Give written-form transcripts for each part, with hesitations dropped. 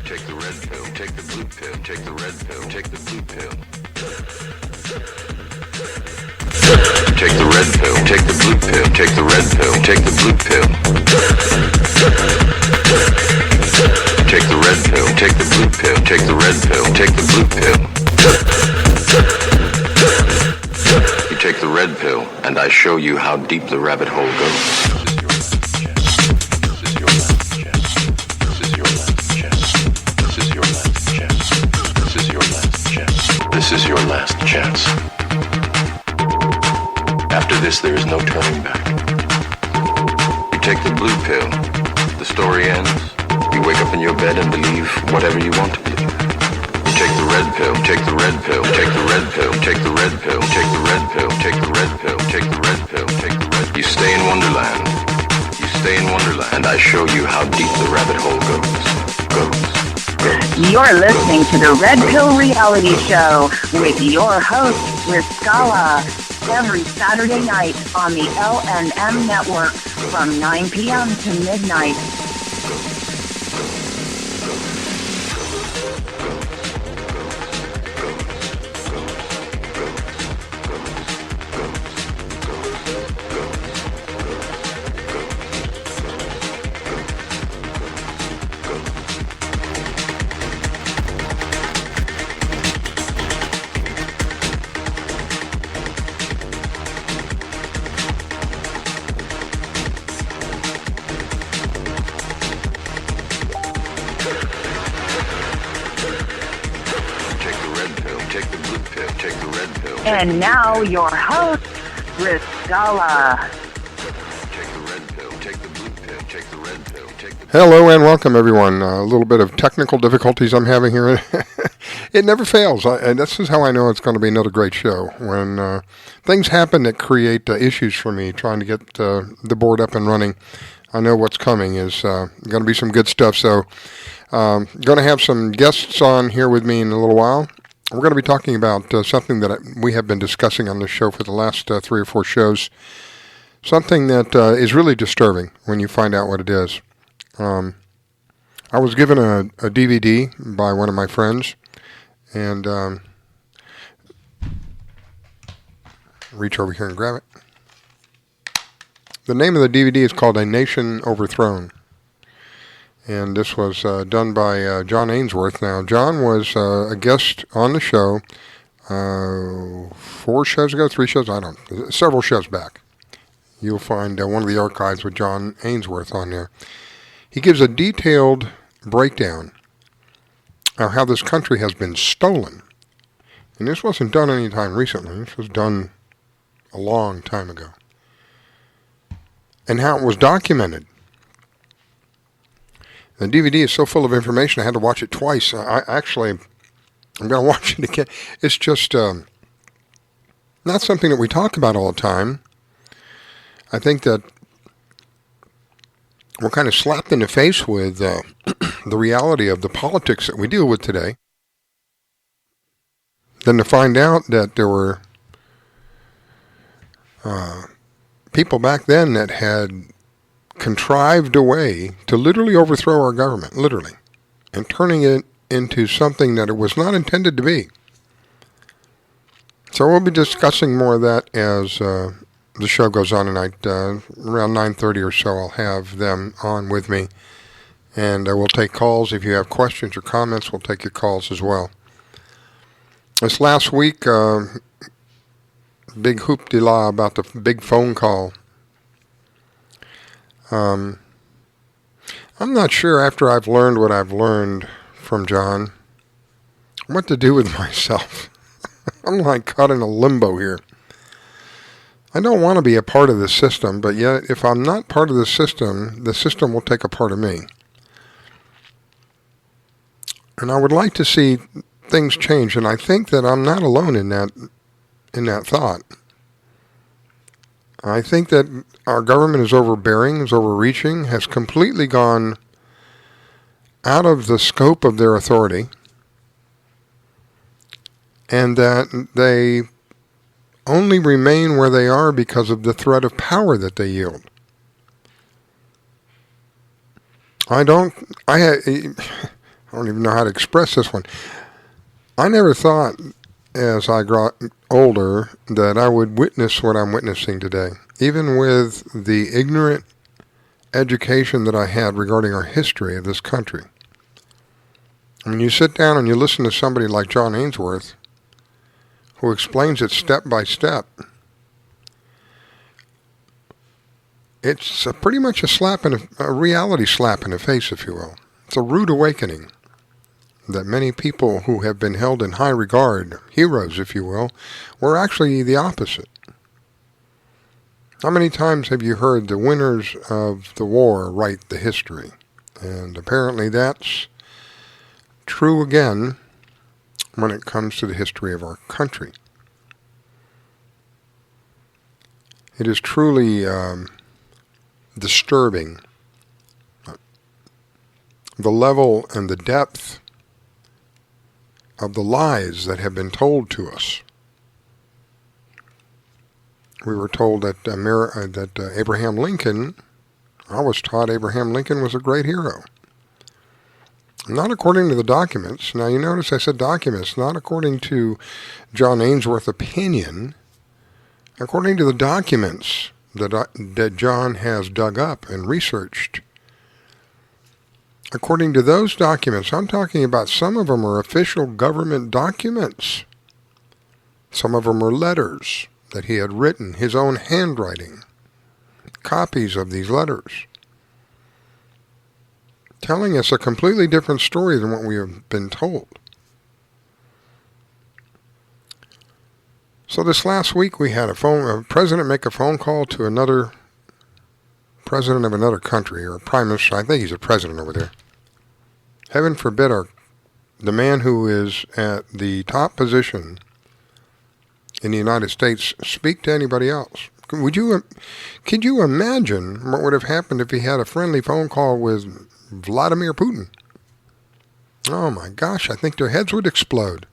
Take the red pill, take the blue pill, take the red pill, take the blue pill. Take the red pill, take the blue pill, take the red pill, take the blue pill. Take the red pill, take the blue pill, take the red pill, take the blue pill. You take the red pill, and I show you how deep the rabbit hole goes. This is your last chance. After this, there is no turning back. You take the blue pill, the story ends. You wake up in your bed and believe whatever you want to believe. You take the red pill, take the red pill, take the red pill, take the red pill, take the red pill, take the red pill, take the red pill, take the red. You stay in Wonderland. You stay in Wonderland, and I show you how deep the rabbit hole goes. You're listening to the Red Pill Reality Show with your host, Riscalla, every Saturday night on the LNM Network from 9 p.m. to midnight. And now your host, Riscalla. Take the red pill, take the blue pill, take the red pill, take the... Hello and welcome everyone. A little bit of technical difficulties I'm having here. It never fails. And this is how I know it's going to be another great show. When things happen that create issues for me trying to get the board up and running, I know what's coming is going to be some good stuff. So going to have some guests on here with me in a little while. We're going to be talking about something that we have been discussing on this show for the last 3 or 4 shows, something that is really disturbing when you find out what it is. I was given a DVD by one of my friends, and reach over here and grab it. The name of the DVD is called A Nation Overthrown. And this was done by John Ainsworth. Now, John was a guest on the show 4 shows ago, 3 shows, several shows back. You'll find one of the archives with John Ainsworth on there. He gives a detailed breakdown of how this country has been stolen. And this wasn't done any time recently. This was done a long time ago. And how it was documented. The DVD is so full of information, I had to watch it twice. I'm going to watch it again. It's just not something that we talk about all the time. I think that we're kind of slapped in the face with the reality of the politics that we deal with today. Then to find out that there were people back then that had contrived a way to literally overthrow our government, literally, and turning it into something that it was not intended to be. So we'll be discussing more of that as the show goes on tonight. Around 9:30 or so, I'll have them on with me, and we'll take calls. If you have questions or comments, we'll take your calls as well. This last week, big hoop-de-la about the big phone call. I'm not sure, after I've learned what I've learned from John, what to do with myself. I'm like caught in a limbo here. I don't want to be a part of the system, but yet if I'm not part of the system will take a part of me. And I would like to see things change, and I think that I'm not alone in that thought. I think that our government is overbearing, is overreaching, has completely gone out of the scope of their authority, and that they only remain where they are because of the threat of power that they yield. don't even know how to express this one. I never thought as I got older that I would witness what I'm witnessing today. Even with the ignorant education that I had regarding our history of this country. When you sit down and you listen to somebody like John Ainsworth, who explains it step by step, it's pretty much a reality slap in the face, if you will. It's a rude awakening that many people who have been held in high regard, heroes, if you will, were actually the opposite. How many times have you heard the winners of the war write the history? And apparently that's true again when it comes to the history of our country. It is truly disturbing, the level and the depth of the lies that have been told to us. We were told that Abraham Lincoln, I was taught Abraham Lincoln was a great hero. Not according to the documents. Now you notice I said documents, not according to John Ainsworth's opinion. According to the documents that John has dug up and researched. According to those documents, I'm talking about some of them are official government documents. Some of them are letters that he had written, his own handwriting, copies of these letters, telling us a completely different story than what we have been told. So this last week we had a president make a phone call to another president of another country, or a prime minister. I think he's a president over there. Heaven forbid the man who is at the top position in the United States speak to anybody else. Could you imagine what would have happened if he had a friendly phone call with Vladimir Putin? Oh my gosh, I think their heads would explode.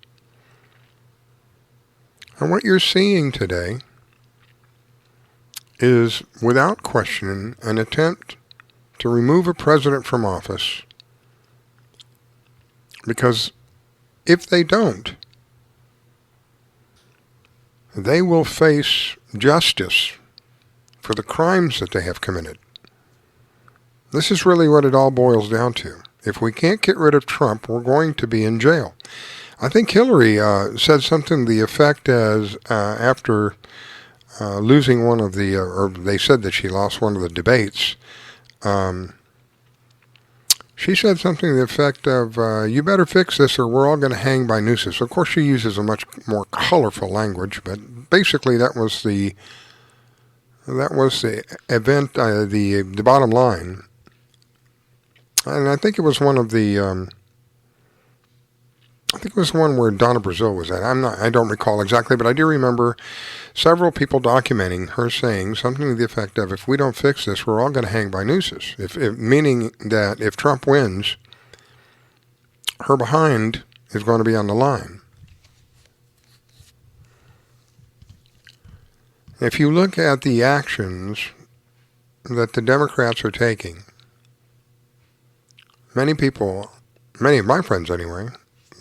And what you're seeing today is, without question, an attempt to remove a president from office, because if they don't, they will face justice for the crimes that they have committed. This is really what it all boils down to. If we can't get rid of Trump, we're going to be in jail. I think Hillary said something to the effect as after losing one of the, or they said that she lost one of the debates, she said something to the effect of, you better fix this or we're all going to hang by nooses. Of course, she uses a much more colorful language, but basically that was the event, the bottom line. And I think it was one of the, I think it was one where Donna Brazil was at. I don't recall exactly, but I do remember several people documenting her saying something to the effect of, if we don't fix this, we're all going to hang by nooses. Meaning that if Trump wins, her behind is going to be on the line. If you look at the actions that the Democrats are taking, many people, many of my friends anyway,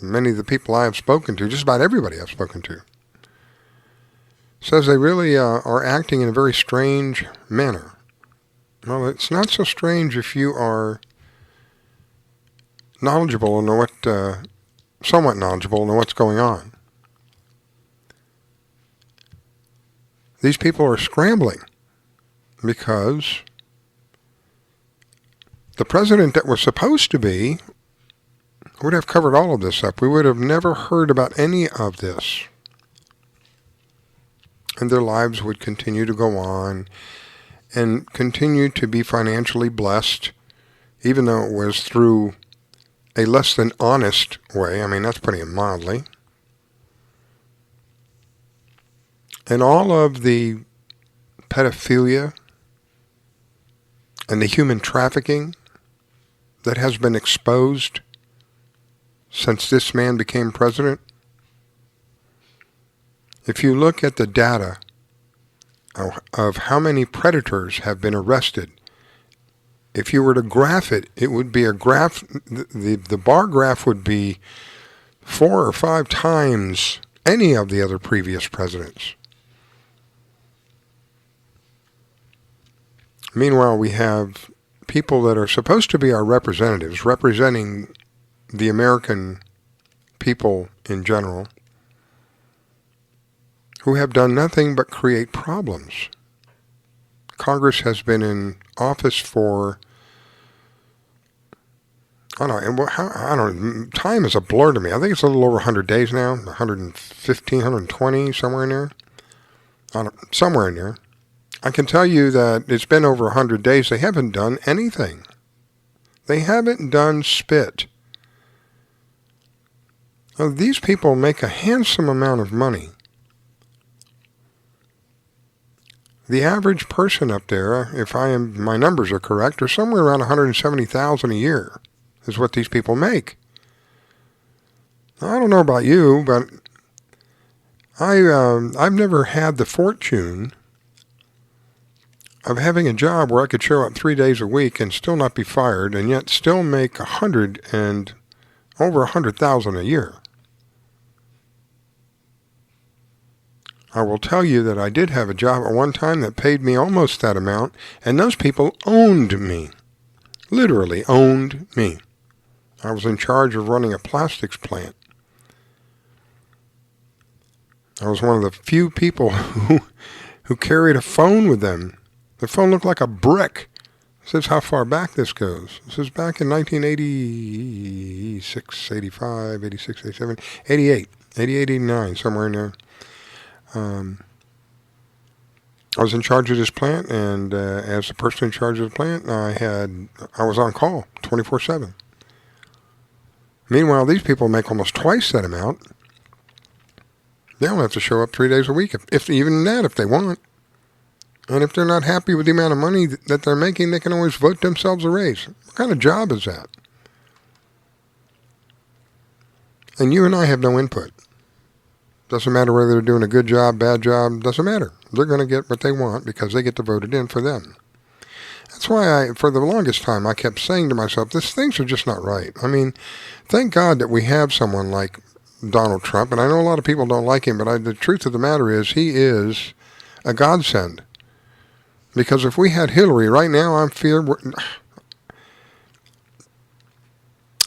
many of the people I have spoken to, just about everybody I've spoken to, says they really are acting in a very strange manner. Well, it's not so strange if you are knowledgeable and know what, somewhat knowledgeable and know what's going on. These people are scrambling because the president that was supposed to be would have covered all of this up. We would have never heard about any of this. And their lives would continue to go on and continue to be financially blessed, even though it was through a less than honest way. I mean, that's putting it mildly. And all of the pedophilia and the human trafficking that has been exposed since this man became president, if you look at the data of how many predators have been arrested if you were to graph it, it would be a graph, the bar graph would be 4 or 5 times any of the other previous presidents. Meanwhile, we have people that are supposed to be our representatives, representing the American people in general, who have done nothing but create problems. Congress has been in office for, I don't know, time is a blur to me. I think it's a little over 100 days now, 115, 120, somewhere in there. Somewhere in there. I can tell you that it's been over 100 days. They haven't done anything. They haven't done spit. Now, these people make a handsome amount of money. The average person up there, if my numbers are correct, are somewhere around $170,000 a year is what these people make. Now, I don't know about you, but I've never had the fortune of having a job where I could show up 3 days a week and still not be fired, and yet still make over $100,000 a year. I will tell you that I did have a job at one time that paid me almost that amount, and those people owned me. Literally owned me. I was in charge of running a plastics plant. I was one of the few people who carried a phone with them. The phone looked like a brick. This is how far back this goes. This is back in 1986, 85, 86, 87, 88, 89, somewhere in there. I was in charge of this plant, and as the person in charge of the plant, I was on call 24/7. Meanwhile, these people make almost twice that amount. They don't have to show up 3 days a week, if even that, if they want. And if they're not happy with the amount of money that they're making, they can always vote themselves a raise. What kind of job is that? And you and I have no input. Doesn't matter whether they're doing a good job, bad job, doesn't matter. They're going to get what they want because they get to vote it in for them. That's why for the longest time, I kept saying to myself, things are just not right. I mean, thank God that we have someone like Donald Trump, and I know a lot of people don't like him, but the truth of the matter is he is a godsend. Because if we had Hillary right now, I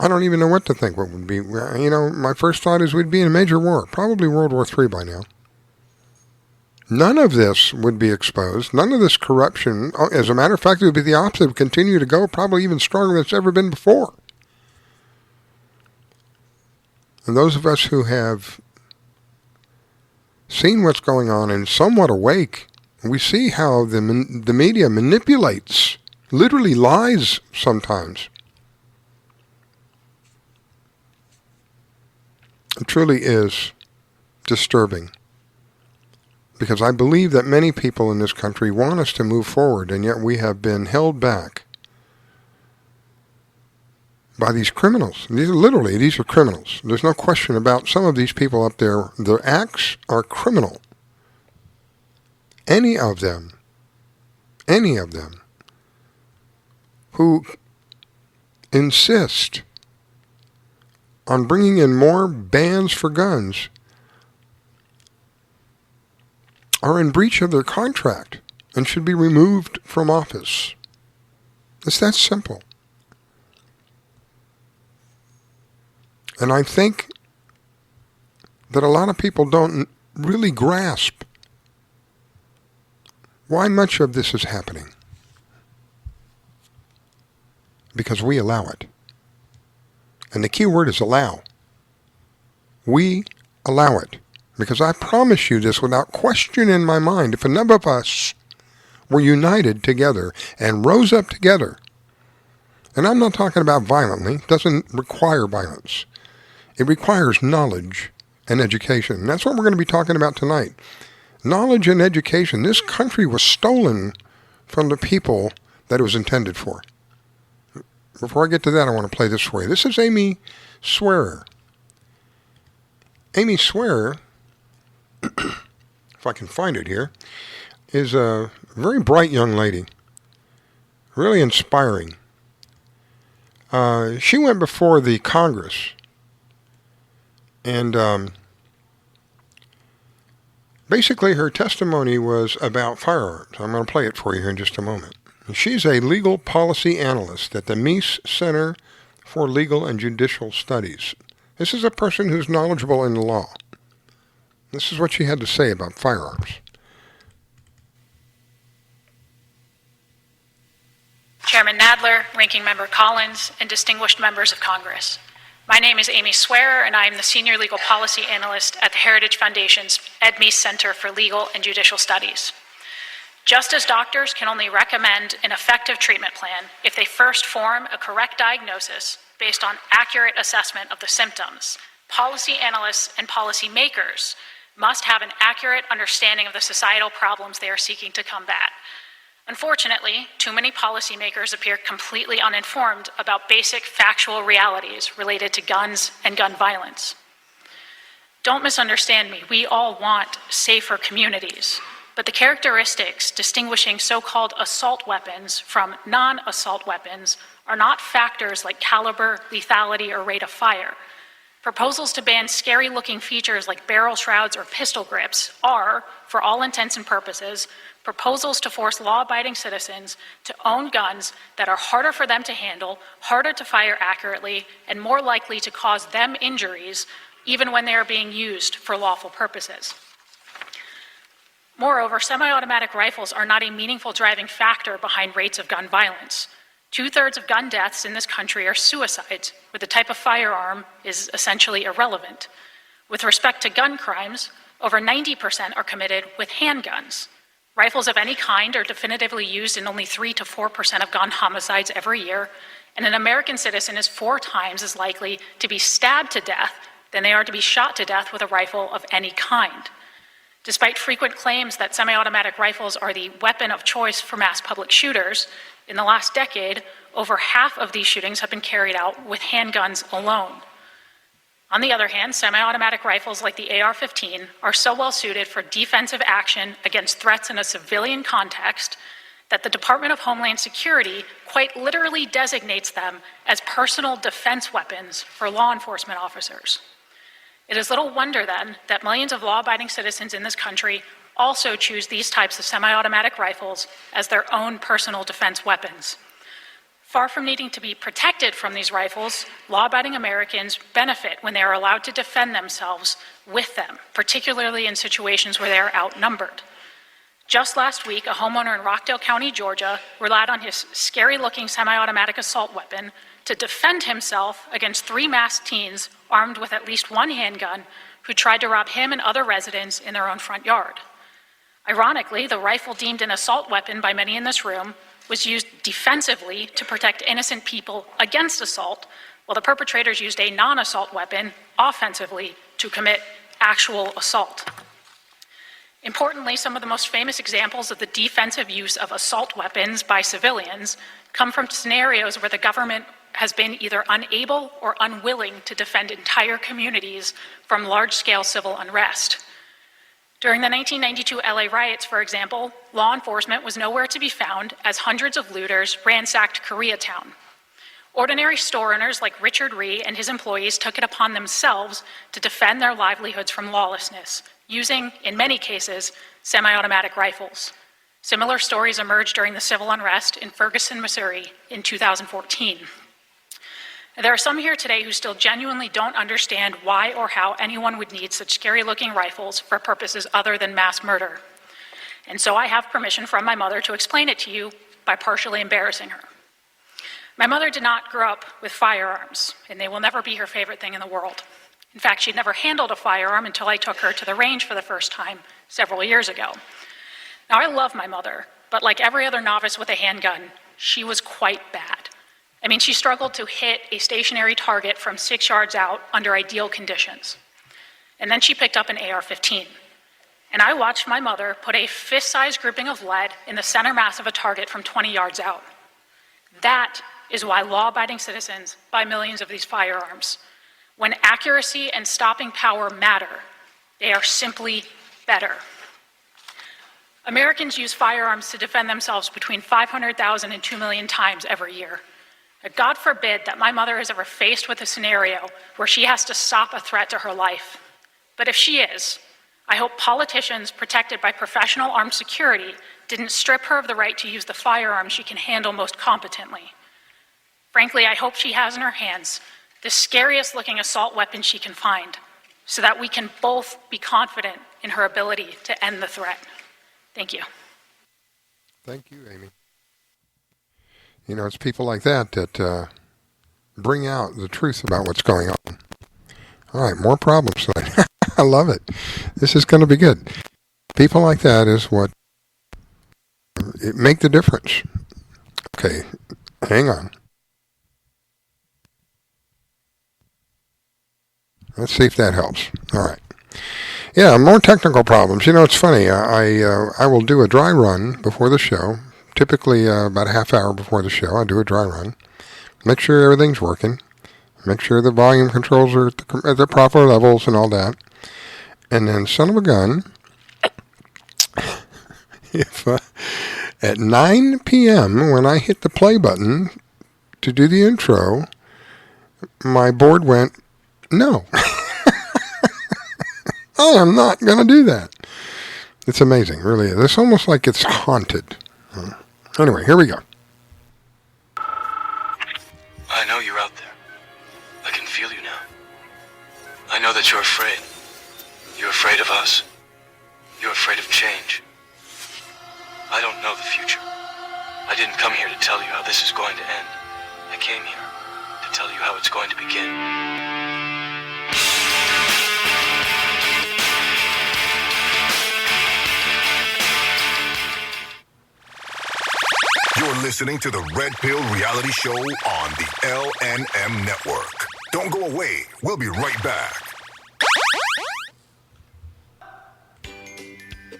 don't even know what to think what would be. You know, my first thought is we'd be in a major war, probably World War III by now. None of this would be exposed. None of this corruption. As a matter of fact, it would be the opposite. It would continue to go, probably even stronger than it's ever been before. And those of us who have seen what's going on and somewhat awake, we see how the media manipulates, literally lies sometimes. It truly is disturbing. Because I believe that many people in this country want us to move forward, and yet we have been held back by these criminals. These are criminals. There's no question about some of these people up there. Their acts are criminal. Any of them who insist on bringing in more bans for guns are in breach of their contract and should be removed from office. It's that simple. And I think that a lot of people don't really grasp why much of this is happening. Because we allow it. And the key word is allow. We allow it. Because I promise you this without question in my mind, if enough of us were united together and rose up together, and I'm not talking about violently, it doesn't require violence. It requires knowledge and education. And that's what we're going to be talking about tonight. Knowledge and education. This country was stolen from the people that it was intended for. Before I get to that, I want to play this for you. This is Amy Swearer. Amy Swearer, if I can find it here, is a very bright young lady really inspiring. She went before the Congress, and basically her testimony was about firearms. I'm going to play it for you here in just a moment. She's a legal policy analyst at the Meese Center for Legal and Judicial Studies. This is a person who's knowledgeable in the law. This is what she had to say about firearms. Chairman Nadler, Ranking Member Collins, and distinguished members of Congress. My name is Amy Swearer, and I am the Senior Legal Policy Analyst at the Heritage Foundation's Ed Meese Center for Legal and Judicial Studies. Just as doctors can only recommend an effective treatment plan if they first form a correct diagnosis based on accurate assessment of the symptoms, policy analysts and policy makers must have an accurate understanding of the societal problems they are seeking to combat. Unfortunately, too many policymakers appear completely uninformed about basic factual realities related to guns and gun violence. Don't misunderstand me. We all want safer communities, but the characteristics distinguishing so-called assault weapons from non-assault weapons are not factors like caliber, lethality, or rate of fire. Proposals to ban scary-looking features like barrel shrouds or pistol grips are, for all intents and purposes, proposals to force law-abiding citizens to own guns that are harder for them to handle, harder to fire accurately, and more likely to cause them injuries, even when they are being used for lawful purposes. Moreover, semi-automatic rifles are not a meaningful driving factor behind rates of gun violence. 2/3 of gun deaths in this country are suicides, where the type of firearm is essentially irrelevant. With respect to gun crimes, over 90% are committed with handguns. Rifles of any kind are definitively used in only 3 to 4% of gun homicides every year, and an American citizen is 4 times as likely to be stabbed to death than they are to be shot to death with a rifle of any kind. Despite frequent claims that semi-automatic rifles are the weapon of choice for mass public shooters, in the last decade, over half of these shootings have been carried out with handguns alone. On the other hand, semi-automatic rifles like the AR-15 are so well suited for defensive action against threats in a civilian context that the Department of Homeland Security quite literally designates them as personal defense weapons for law enforcement officers. It is little wonder, then, that millions of law-abiding citizens in this country also choose these types of semi-automatic rifles as their own personal defense weapons. Far from needing to be protected from these rifles, law-abiding Americans benefit when they are allowed to defend themselves with them, particularly in situations where they are outnumbered. Just last week, a homeowner in Rockdale County, Georgia, relied on his scary-looking semi-automatic assault weapon to defend himself against 3 masked teens armed with at least 1 handgun who tried to rob him and other residents in their own front yard. Ironically, the rifle deemed an assault weapon by many in this room was used defensively to protect innocent people against assault, while the perpetrators used a non-assault weapon offensively to commit actual assault. Importantly, some of the most famous examples of the defensive use of assault weapons by civilians come from scenarios where the government has been either unable or unwilling to defend entire communities from large-scale civil unrest. During the 1992 LA riots, for example, law enforcement was nowhere to be found as hundreds of looters ransacked Koreatown. Ordinary store owners like Richard Ree and his employees took it upon themselves to defend their livelihoods from lawlessness, using, in many cases, semi-automatic rifles. Similar stories emerged during the civil unrest in Ferguson, Missouri in 2014. There are some here today who still genuinely don't understand why or how anyone would need such scary-looking rifles for purposes other than mass murder. And so I have permission from my mother to explain it to you by partially embarrassing her. My mother did not grow up with firearms, and they will never be her favorite thing in the world. In fact, she'd never handled a firearm until I took her to the range for the first time several years ago. Now, I love my mother, but like every other novice with a handgun, she was quite bad. I mean, she struggled to hit a stationary target from 6 yards out under ideal conditions. And then she picked up an AR-15. And I watched my mother put a fist-sized grouping of lead in the center mass of a target from 20 yards out. That is why law-abiding citizens buy millions of these firearms. When accuracy and stopping power matter, they are simply better. Americans use firearms to defend themselves between 500,000 and 2 million times every year. God forbid that my mother is ever faced with a scenario where she has to stop a threat to her life. But if she is, I hope politicians protected by professional armed security didn't strip her of the right to use the firearm she can handle most competently. Frankly, I hope she has in her hands the scariest looking assault weapon she can find, so that we can both be confident in her ability to end the threat. Thank you. Thank you, Amy. You know, it's people like that that bring out the truth about what's going on. All right, more problems tonight. I love it. This is going to be good. People like that is what make the difference. Okay, hang on. Let's see if that helps. All right. Yeah, more technical problems. You know, it's funny. I will do a dry run before the show. Typically about a half hour before the show, I do a dry run. Make sure everything's working. Make sure the volume controls are at the proper levels and all that. And then, son of a gun, if at 9 p.m. when I hit the play button to do the intro, my board went, no. I am not going to do that. It's amazing, really. It's almost like it's haunted. Anyway, here we go. I know you're out there. I can feel you now. I know that you're afraid. You're afraid of us. You're afraid of change. I don't know the future. I didn't come here to tell you how this is going to end. I came here to tell you how it's going to begin. You're listening to the Red Pill Reality Show on the LNM Network. Don't go away. We'll be right back.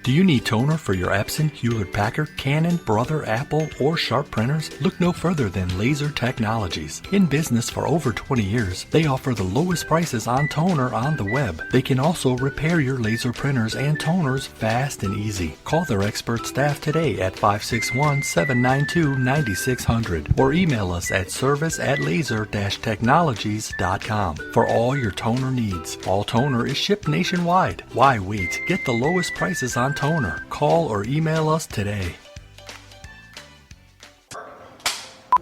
Do you need toner for your Epson, Hewlett-Packard, Canon, Brother, Apple, or Sharp printers? Look no further than Laser Technologies. In business for over 20 years, they offer the lowest prices on toner on the web. They can also repair your laser printers and toners fast and easy. Call their expert staff today at 561-792-9600 or email us at service@laser-technologies.com for all your toner needs. All toner is shipped nationwide. Why wait? Get the lowest prices on toner. Call or email us today.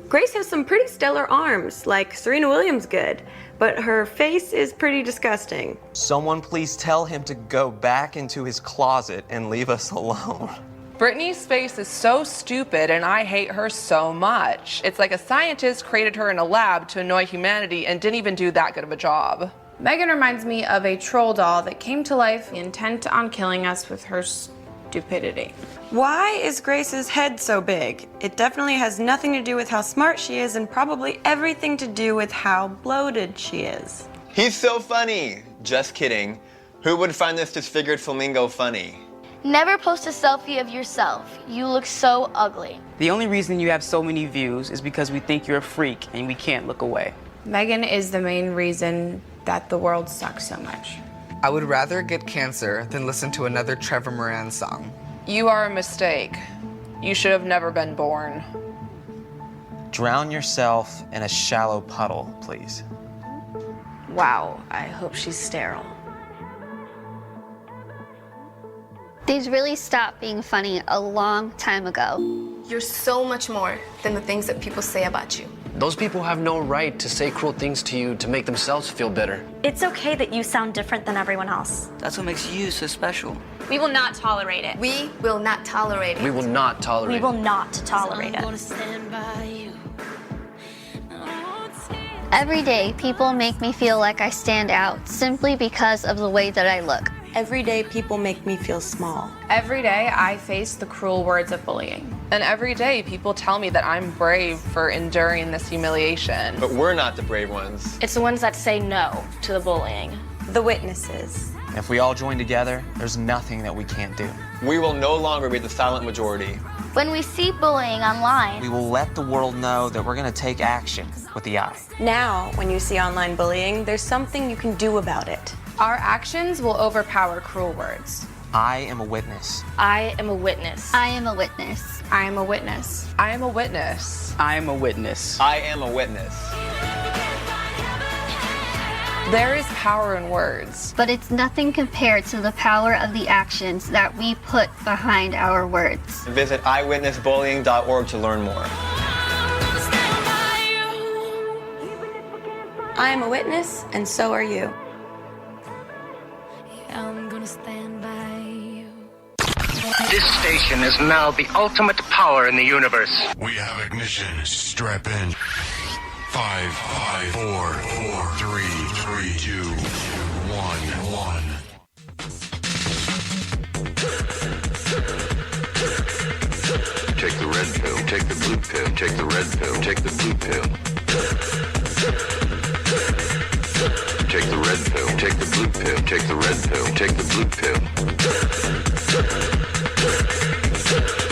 Grace has some pretty stellar arms, like Serena Williams good, but her face is pretty disgusting. Someone please tell him to go back into his closet and leave us alone. Britney's face is so stupid and I hate her so much. It's like a scientist created her in a lab to annoy humanity and didn't even do that good of a job. Megan reminds me of a troll doll that came to life intent on killing us with her stupidity. Why is Grace's head so big? It definitely has nothing to do with how smart she is and probably everything to do with how bloated she is. He's so funny. Just kidding. Who would find this disfigured flamingo funny? Never post a selfie of yourself. You look so ugly. The only reason you have so many views is because we think you're a freak and we can't look away. Megan is the main reason that the world sucks so much. I would rather get cancer than listen to another Trevor Moran song. You are a mistake. You should have never been born. Drown yourself in a shallow puddle, please. Wow, I hope she's sterile. These really stopped being funny a long time ago. You're so much more than the things that people say about you. Those people have no right to say cruel things to you to make themselves feel better. It's okay that you sound different than everyone else. That's what makes you so special. We will not tolerate it. We will not tolerate it. We will not tolerate it. We will not tolerate it. Every day, people make me feel like I stand out simply because of the way that I look. Every day, people make me feel small. Every day, I face the cruel words of bullying. And every day, people tell me that I'm brave for enduring this humiliation. But we're not the brave ones. It's the ones that say no to the bullying. The witnesses. If we all join together, there's nothing that we can't do. We will no longer be the silent majority. When we see bullying online, We will let the world know that we're going to take action with the eye. Now, when you see online bullying, there's something you can do about it. Our actions will overpower cruel words. I am a witness. I am a witness. I am a witness. I am a witness. I am a witness. I am a witness. I am a witness. There is power in words. But it's nothing compared to the power of the actions that we put behind our words. Visit eyewitnessbullying.org to learn more. I am a witness, and so are you. I'm gonna stand by you. This station is now the ultimate power in the universe. We have ignition. Strap in. 5, 4, 3, 2, 1. Take the red pill, take the blue pill, take the red pill, take the blue pill. Take the red pill, take the blue pill, take the red pill, take the blue pill.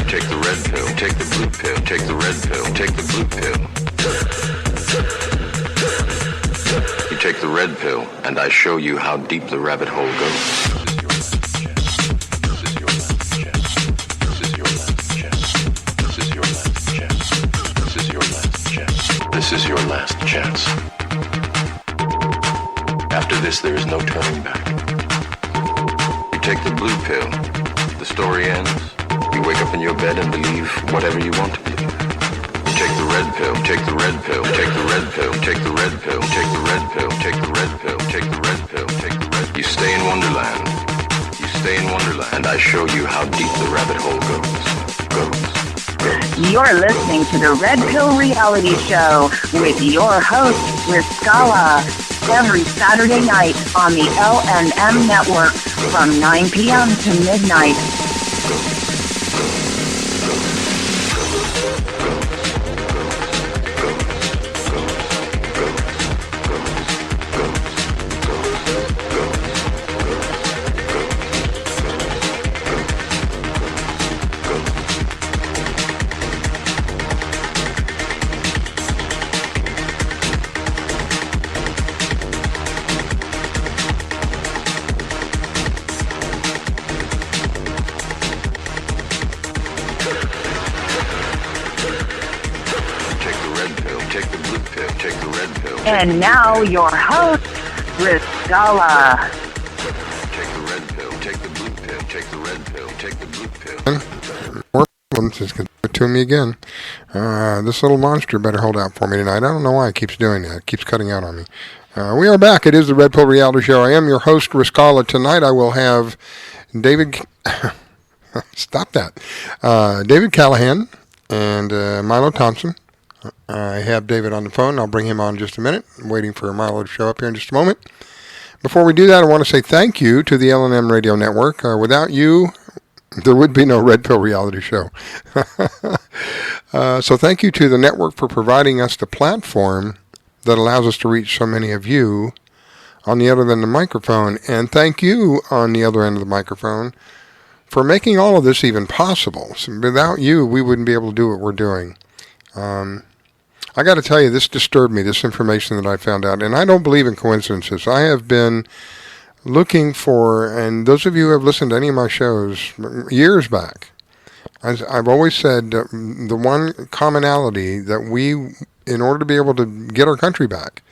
Take the red pill, take the blue pill, take the red pill, take the blue pill. You take the red pill, and I show you how deep the rabbit hole goes. This is your last chance. After this, there is no turning back. You take the blue pill, the story ends. You wake up in your bed and believe whatever you want to believe. You take the red pill, take the red pill, take the red pill, take the red pill, take the red pill, take the red pill, take the red pill, take the red. You stay in Wonderland. You stay in Wonderland, and I show you how deep the rabbit hole goes. You're listening to the Red Pill Reality Show with your host, Riscalla, every Saturday night on the LNM Network from 9 p.m. to midnight. And now your host, Riscalla. Take the red pill, take the blue pill, take the red pill, take the blue pill. More problems. Just give it to me again. This little monster better hold out for me tonight. I don't know why it keeps doing that. It keeps cutting out on me. We are back. It is the Red Pill Reality Show. I am your host, Riscalla. Tonight I will have David... Stop that. David Callihan and Milo Townsend. I have David on the phone. I'll bring him on in just a minute. I'm waiting for Milo to show up here in just a moment. Before we do that, I want to say thank you to the LNM Radio Network. Without you, there would be no Red Pill Reality Show. So thank you to the network for providing us the platform that allows us to reach so many of you on the other end of the microphone. And thank you on the other end of the microphone for making all of this even possible. So without you, we wouldn't be able to do what we're doing. I got to tell you, this disturbed me, this information that I found out. And I don't believe in coincidences. I have been looking for, and those of you who have listened to any of my shows years back, I've always said the one commonality that we, in order to be able to get our country back,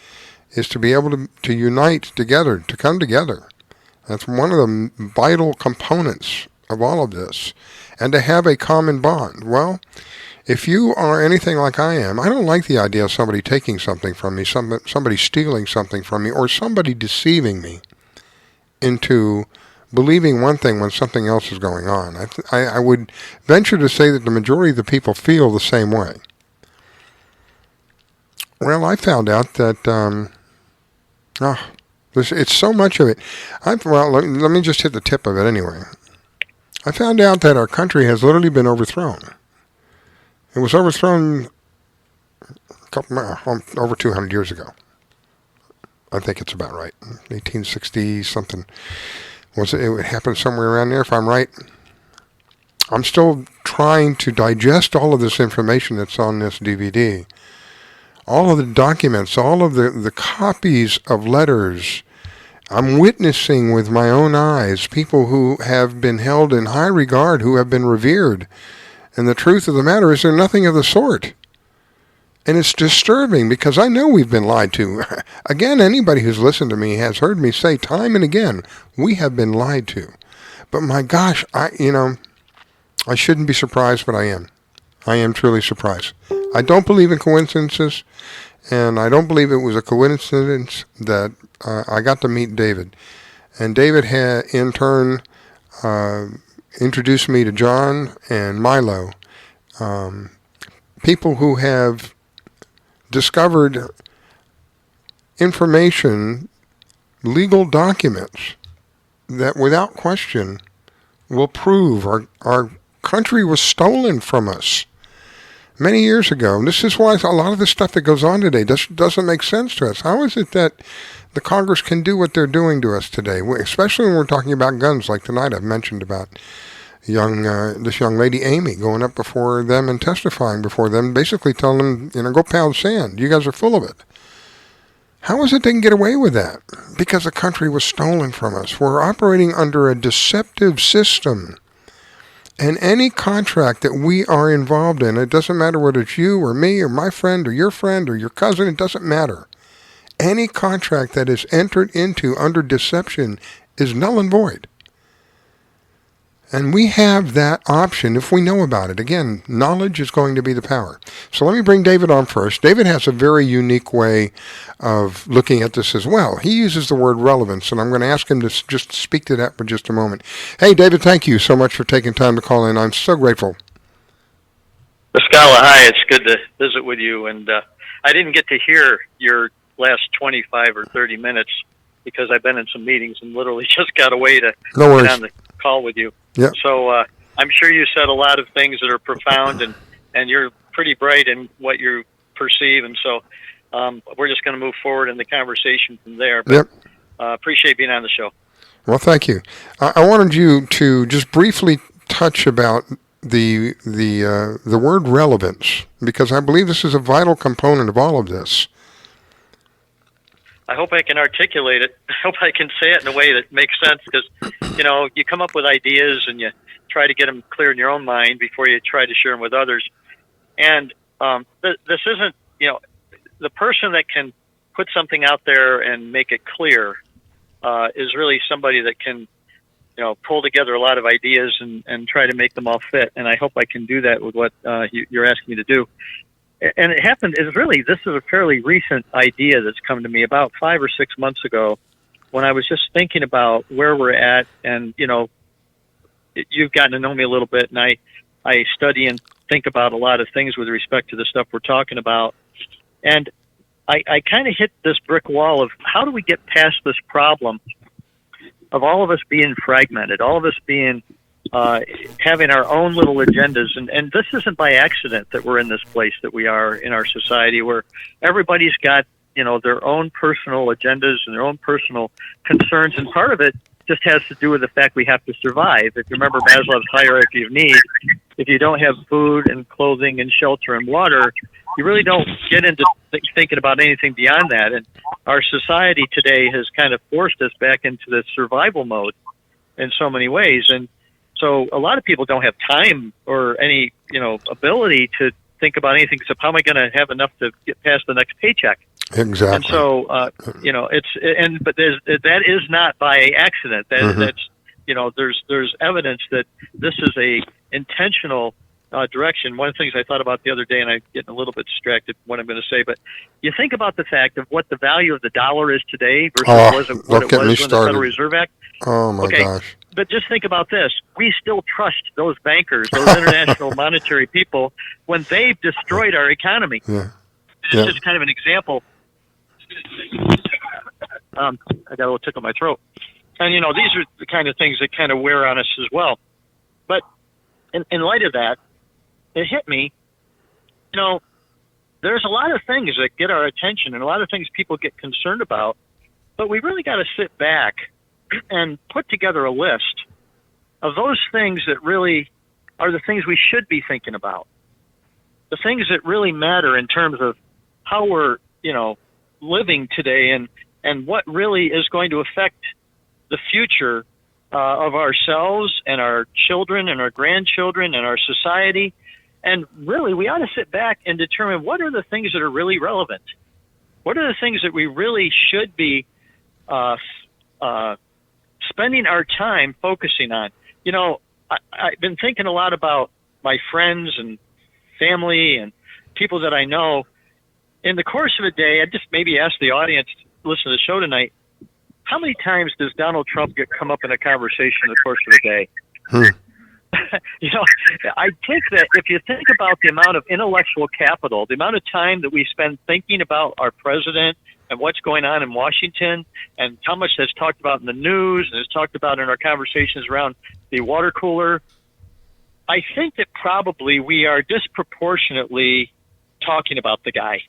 is to be able to unite together, to come together. That's one of the vital components of all of this, and to have a common bond. Well, if you are anything like I am, I don't like the idea of somebody taking something from me, somebody stealing something from me, or somebody deceiving me into believing one thing when something else is going on. I would venture to say that the majority of the people feel the same way. Well, I found out that it's so much of it. Let me just hit the tip of it anyway. I found out that our country has literally been overthrown. It was overthrown over 200 years ago. I think it's about right. 1860 something. It happened somewhere around there, if I'm right. I'm still trying to digest all of this information that's on this DVD. All of the documents, all of the copies of letters, I'm witnessing with my own eyes people who have been held in high regard, who have been revered. And the truth of the matter is they're nothing of the sort. And it's disturbing because I know we've been lied to. Again, anybody who's listened to me has heard me say time and again, we have been lied to. But my gosh, I shouldn't be surprised, but I am. I am truly surprised. I don't believe in coincidences, and I don't believe it was a coincidence that I got to meet David. And David had, in turn, introduced me to John and Milo, people who have discovered information, legal documents, that without question will prove our country was stolen from us many years ago. And this is why a lot of the stuff that goes on today doesn't make sense to us. How is it that the Congress can do what they're doing to us today, especially when we're talking about guns, like tonight I've mentioned about this young lady, Amy, going up before them and testifying before them, basically telling them, go pound sand. You guys are full of it. How is it they can get away with that? Because the country was stolen from us. We're operating under a deceptive system. And any contract that we are involved in, it doesn't matter whether it's you or me or my friend or your cousin, it doesn't matter. Any contract that is entered into under deception is null and void. And we have that option if we know about it. Again, knowledge is going to be the power. So let me bring David on first. David has a very unique way of looking at this as well. He uses the word relevance, and I'm going to ask him to just speak to that for just a moment. Hey, David, thank you so much for taking time to call in. I'm so grateful. Riscalla, hi. It's good to visit with you. And I didn't get to hear your last 25 or 30 minutes because I've been in some meetings and literally just got away to get on the call with you. Yep. So I'm sure you said a lot of things that are profound, and you're pretty bright in what you perceive, and so we're just going to move forward in the conversation from there. But, yep. Appreciate being on the show. Well, thank you. I wanted you to just briefly touch about the word relevance, because I believe this is a vital component of all of this. I hope I can articulate it. I hope I can say it in a way that makes sense, because, you come up with ideas and you try to get them clear in your own mind before you try to share them with others. And this isn't, the person that can put something out there and make it clear is really somebody that can, pull together a lot of ideas and try to make them all fit. And I hope I can do that with what you're asking me to do. And it happened, this is a fairly recent idea that's come to me about 5 or 6 months ago when I was just thinking about where we're at. And, you've gotten to know me a little bit, and I study and think about a lot of things with respect to the stuff we're talking about. And I kind of hit this brick wall of how do we get past this problem of all of us being fragmented, all of us being having our own little agendas. And this isn't by accident that we're in this place that we are in our society, where everybody's got, their own personal agendas and their own personal concerns. And part of it just has to do with the fact we have to survive. If you remember Maslow's hierarchy of need, if you don't have food and clothing and shelter and water, you really don't get into thinking about anything beyond that. And our society today has kind of forced us back into the survival mode in so many ways. And so a lot of people don't have time or any, ability to think about anything except how am I going to have enough to get past the next paycheck. Exactly. And so, but that is not by accident. That's, there's evidence that this is a intentional direction. One of the things I thought about the other day, and I'm getting a little bit distracted from what I'm going to say, but you think about the fact of what the value of the dollar is today versus what it was when the Federal Reserve Act. Oh my gosh. But just think about this. We still trust those bankers, those international monetary people, when they've destroyed our economy. Yeah. It's just kind of an example. I got a little tickle in my throat. And, these are the kind of things that kind of wear on us as well. But in light of that, it hit me, there's a lot of things that get our attention and a lot of things people get concerned about, but we really got to sit back and put together a list of those things that really are the things we should be thinking about. The things that really matter in terms of how we're, living today and and what really is going to affect the future of ourselves and our children and our grandchildren and our society. And really, we ought to sit back and determine what are the things that are really relevant. What are the things that we really should be spending our time focusing on? You know, I've been thinking a lot about my friends and family and people that I know. In the course of a day, I'd just maybe ask the audience to listen to the show tonight, how many times does Donald Trump come up in a conversation in the course of a day? You know, I think that if you think about the amount of intellectual capital, the amount of time that we spend thinking about our president and what's going on in Washington and how much that's talked about in the news and is talked about in our conversations around the water cooler, I think that probably we are disproportionately talking about the guy.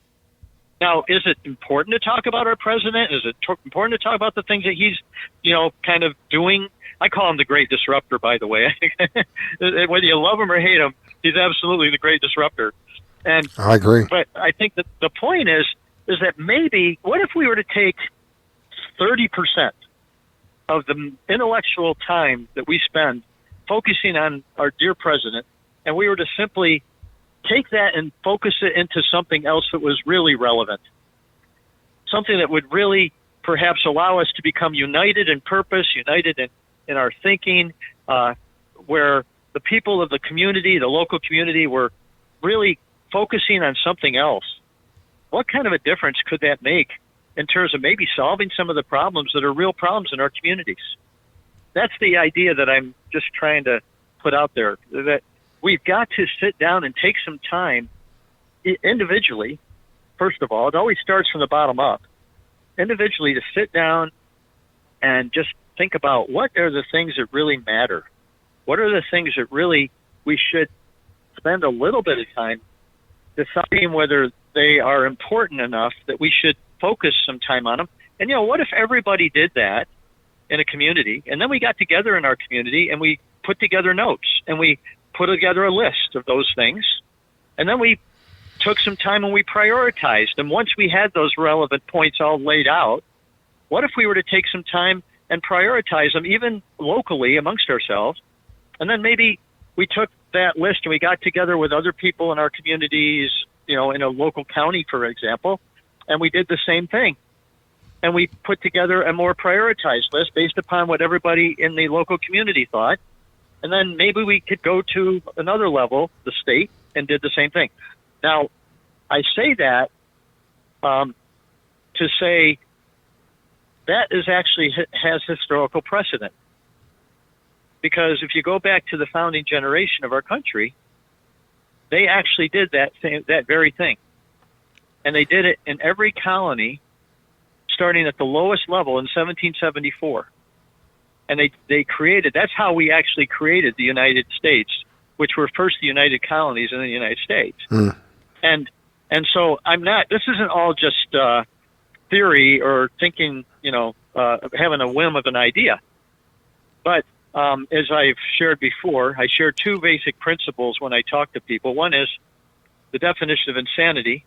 Now, is it important to talk about our president? Is it important to talk about the things that he's, you know, kind of doing? I call him the great disruptor, by the way. Whether you love him or hate him, he's absolutely the great disruptor. And I agree. But I think that the point is that maybe, what if we were to take 30% of the intellectual time that we spend focusing on our dear president, and we were to simply take that and focus it into something else that was really relevant, something that would really perhaps allow us to become united in purpose, united in our thinking, where the people of the community, the local community, were really focusing on something else. What kind of a difference could that make in terms of maybe solving some of the problems that are real problems in our communities? That's the idea that I'm just trying to put out there, that we've got to sit down and take some time individually. First of all, it always starts from the bottom up. Individually, to sit down and just think about what are the things that really matter. What are the things that really we should spend a little bit of time deciding whether they are important enough that we should focus some time on them. And, you know, what if everybody did that in a community, and then we got together in our community and we put together notes and we put together a list of those things, and then we took some time and we prioritized. And once we had those relevant points all laid out, what if we were to take some time and prioritize them, even locally amongst ourselves, and then maybe we took that list and we got together with other people in our communities, you know, in a local county, for example, and we did the same thing. And we put together a more prioritized list based upon what everybody in the local community thought. And then maybe we could go to another level, the state, and did the same thing. Now, I say that to say that is actually has historical precedent. Because if you go back to the founding generation of our country, they actually did that very thing. And they did it in every colony, starting at the lowest level in 1774. And they created, that's how we actually created the United States, which were first the United Colonies in the United States. And so this isn't all just theory or thinking, you know, having a whim of an idea. But as I've shared before, I share two basic principles when I talk to people. One is the definition of insanity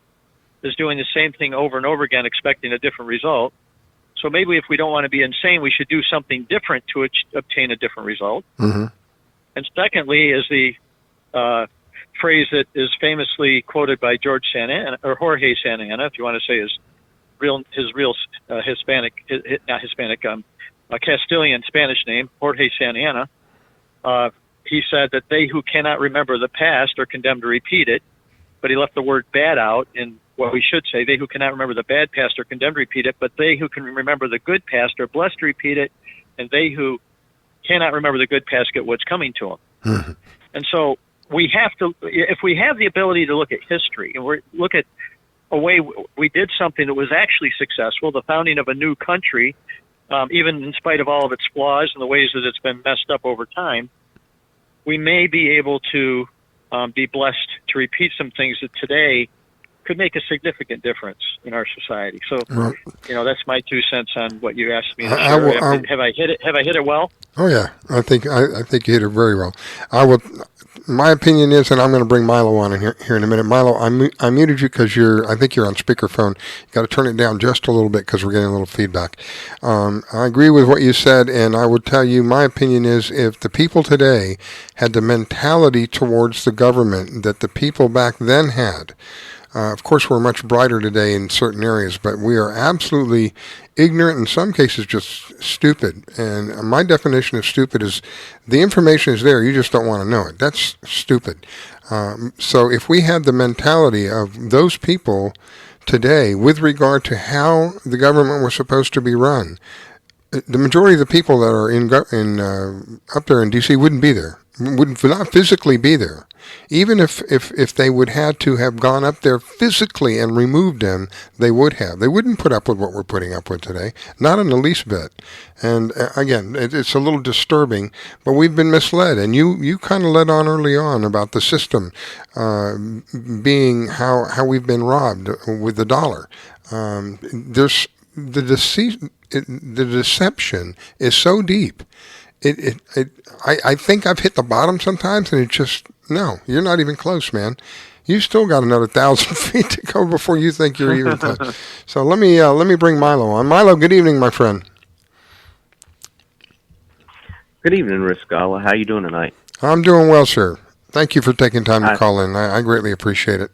is doing the same thing over and over again, expecting a different result. So maybe if we don't want to be insane, we should do something different to obtain a different result. Mm-hmm. And secondly is the phrase that is famously quoted by George Santa Anna, or Jorge Santa Anna, if you want to say his real Castilian Spanish name, Jorge Santa Anna. He said that they who cannot remember the past are condemned to repeat it, but he left the word bad out in what we should say. They who cannot remember the bad past are condemned to repeat it, but they who can remember the good past are blessed to repeat it, and they who cannot remember the good past get what's coming to them. Mm-hmm. And so we have to, if we have the ability to look at history and look at a way we did something that was actually successful, the founding of a new country, even in spite of all of its flaws and the ways that it's been messed up over time, we may be able to be blessed to repeat some things that today could make a significant difference in our society. So, that's my 2 cents on what you asked me to share. Have I hit it? Have I hit it well? Oh yeah, I think you hit it very well. My opinion is, and I'm going to bring Milo on here in a minute. Milo, I muted you because I think you're on speakerphone. You got to turn it down just a little bit because we're getting a little feedback. I agree with what you said, and I would tell you my opinion is if the people today had the mentality towards the government that the people back then had. Of course, we're much brighter today in certain areas, but we are absolutely ignorant, in some cases just stupid. And my definition of stupid is the information is there, you just don't want to know it. That's stupid. So if we had the mentality of those people today with regard to how the government was supposed to be run, the majority of the people that are up there in D.C. wouldn't be there, would not physically be there. Even if they would have to have gone up there physically and removed them, they would have. They wouldn't put up with what we're putting up with today, not in the least bit. And again, it's a little disturbing, but we've been misled. And you kind of led on early on about the system being how we've been robbed with the dollar. There's the deception is so deep. I think I've hit the bottom sometimes, and it just, no, you're not even close, man. You still got another 1,000 feet to go before you think you're even close. So let me bring Milo on. Milo, good evening, my friend. Good evening, Riscalla. How you doing tonight? I'm doing well, sir. Thank you for taking time to call in. I greatly appreciate it.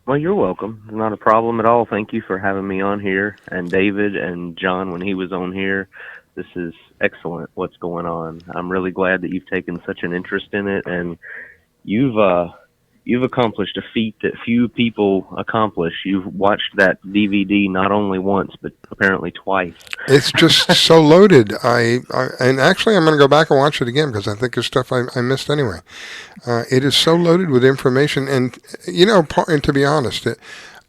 Well, you're welcome. Not a problem at all. Thank you for having me on here, and David and John when he was on here. This is excellent what's going on. I'm really glad that you've taken such an interest in it, and you've accomplished a feat that few people accomplish. You've watched that DVD not only once, but apparently twice. It's just so loaded. And actually I'm going to go back and watch it again because I think there's stuff I missed anyway. It is so loaded with information, and and to be honest,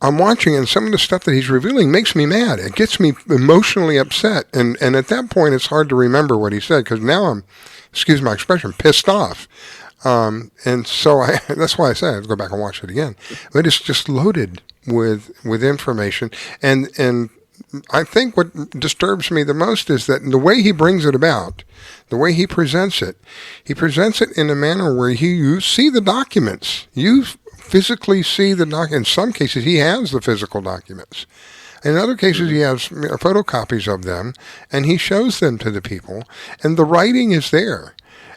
I'm watching, and some of the stuff that he's revealing makes me mad. It gets me emotionally upset. And at that point, it's hard to remember what he said because now I'm, excuse my expression, pissed off. And so that's why I say I have to go back and watch it again. But it's just loaded with information. And I think what disturbs me the most is that the way he brings it about, the way he presents it in a manner where you see the documents. You physically see the in some cases he has the physical documents. In other cases he has photocopies of them, and he shows them to the people, and the writing is there.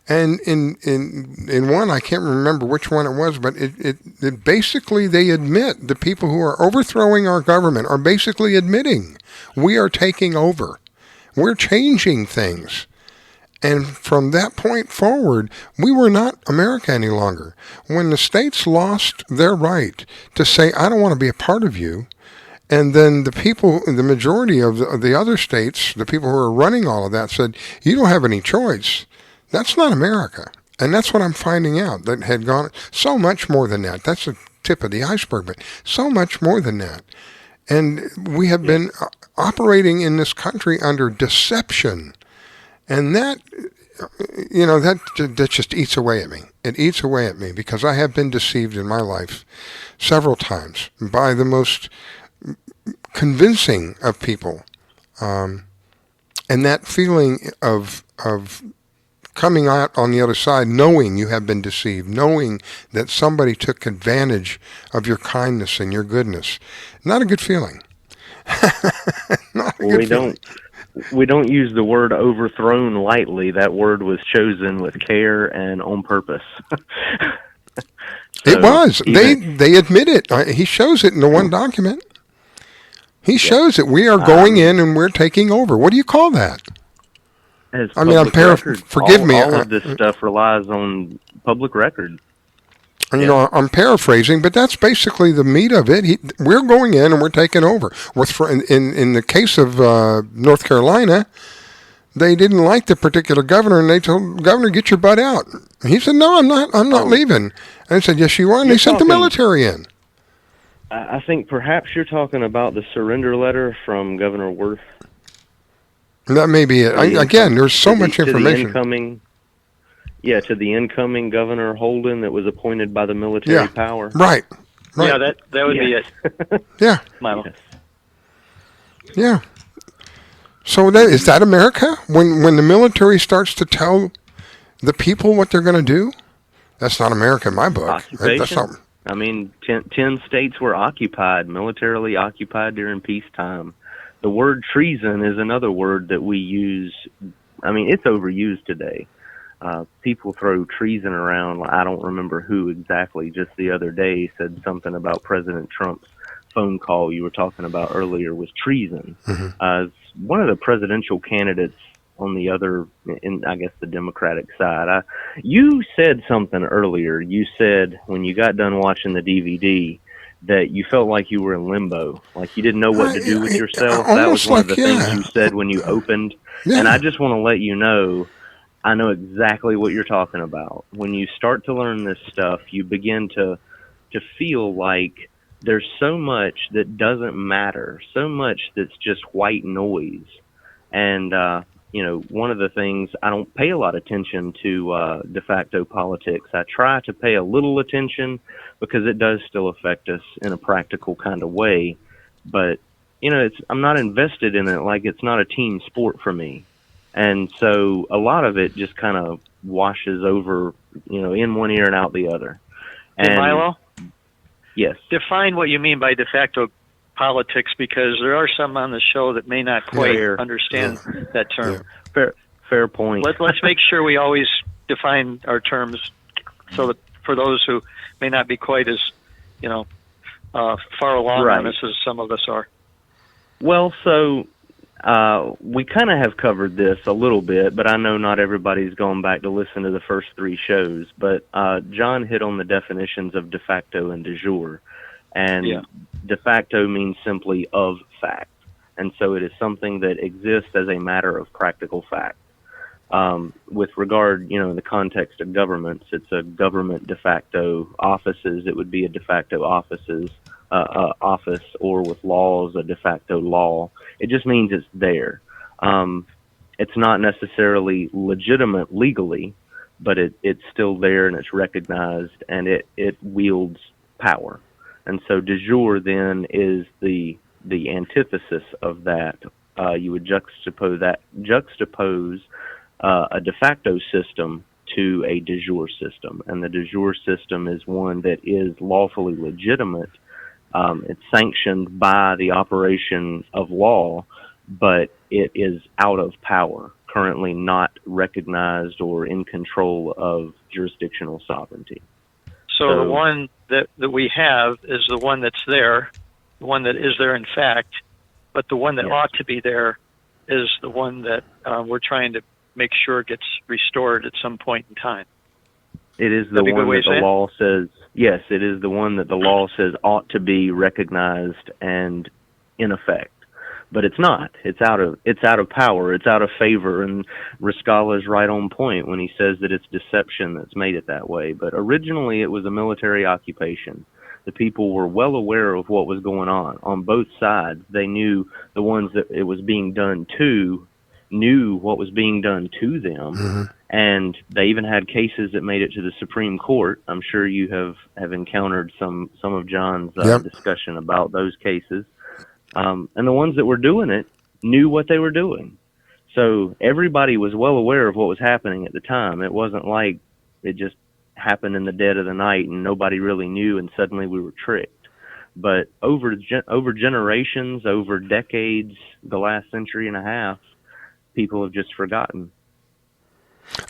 And in one, I can't remember which one it was, but it basically they admit, the people who are overthrowing our government are basically admitting we are taking over. We're changing things. And from that point forward, we were not America any longer. When the states lost their right to say, I don't want to be a part of you, and then the people, the majority of the other states, the people who are running all of that said, you don't have any choice. That's not America. And that's what I'm finding out, that had gone so much more than that. That's the tip of the iceberg, but so much more than that. And we have been operating in this country under deception. And that, that just eats away at me. It eats away at me because I have been deceived in my life several times by the most convincing of people. And that feeling of coming out on the other side, knowing you have been deceived, knowing that somebody took advantage of your kindness and your goodness, not a good feeling. We don't use the word overthrown lightly. That word was chosen with care and on purpose. It was. They admit it. He shows it in the one document. He shows it. We are going in and we're taking over. What do you call that? I'm forgive me. All of this stuff relies on public record. And, I'm paraphrasing, but that's basically the meat of it. We're going in and we're taking over. In the case of North Carolina, they didn't like the particular governor, and they told the governor, "Get your butt out." And he said, "No, I'm not leaving." And I said, "Yes, you are." And they sent the military in. I think perhaps you're talking about the surrender letter from Governor Worth. That may be it. Again, there's so much information. To the incoming Governor Holden that was appointed by the military power. Right. Right. Yeah, that would be it. Yeah. Milo. Yeah. So is that America? When the military starts to tell the people what they're going to do? That's not America in my book. Occupation. That's not. I mean, 10 states were occupied, militarily occupied during peacetime. The word treason is another word that we use. I mean, it's overused today. People throw treason around. I don't remember who exactly. Just the other day said something about President Trump's phone call you were talking about earlier was treason. One of the presidential candidates on the other, in I guess the Democratic side, you said something earlier. You said when you got done watching the DVD that you felt like you were in limbo, like you didn't know what to do with yourself. That was one of the things you said when you opened. And I just want to let you know, I know exactly what you're talking about. When you start to learn this stuff, you begin to feel like there's so much that doesn't matter, so much that's just white noise. And, one of the things, I don't pay a lot of attention to de facto politics. I try to pay a little attention because it does still affect us in a practical kind of way. But, I'm not invested in it like it's not a team sport for me. And so a lot of it just kind of washes over, in one ear and out the other. And Milo? Yes. Define what you mean by de facto politics, because there are some on the show that may not quite understand that term. Fair point. Let's make sure we always define our terms so that for those who may not be quite as, far along on this as some of us are. Well, so we kind of have covered this a little bit, but I know not everybody's gone back to listen to the first 3 shows. But John hit on the definitions of de facto and DeJure. And de facto means simply of fact. And so it is something that exists as a matter of practical fact. With regard, in the context of governments, it's a government de facto offices. It would be a de facto office, or with laws, a de facto law. It just means it's there. It's not necessarily legitimate legally, but it's still there and it's recognized and it wields power. And so de jure then is the antithesis of that. You would juxtapose a de facto system to a de jure system, and the de jure system is one that is lawfully legitimate. It's sanctioned by the operation of law, but it is out of power, currently not recognized or in control of jurisdictional sovereignty. So the one that we have is the one that's there, the one that is there in fact, but the one that ought to be there is the one that we're trying to make sure gets restored at some point in time. It is the one that the law says, yes, it is the one that the law says ought to be recognized and in effect. But it's not. It's out of power. It's out of favor. And Riscalla is right on point when he says that it's deception that's made it that way. But originally it was a military occupation. The people were well aware of what was going on both sides. They knew the ones that it was being done to knew what was being done to them. Mm-hmm. And they even had cases that made it to the Supreme Court. I'm sure you have encountered some of John's discussion about those cases. And the ones that were doing it knew what they were doing. So everybody was well aware of what was happening at the time. It wasn't like it just happened in the dead of the night and nobody really knew and suddenly we were tricked. But over generations, over decades, the last century and a half, people have just forgotten.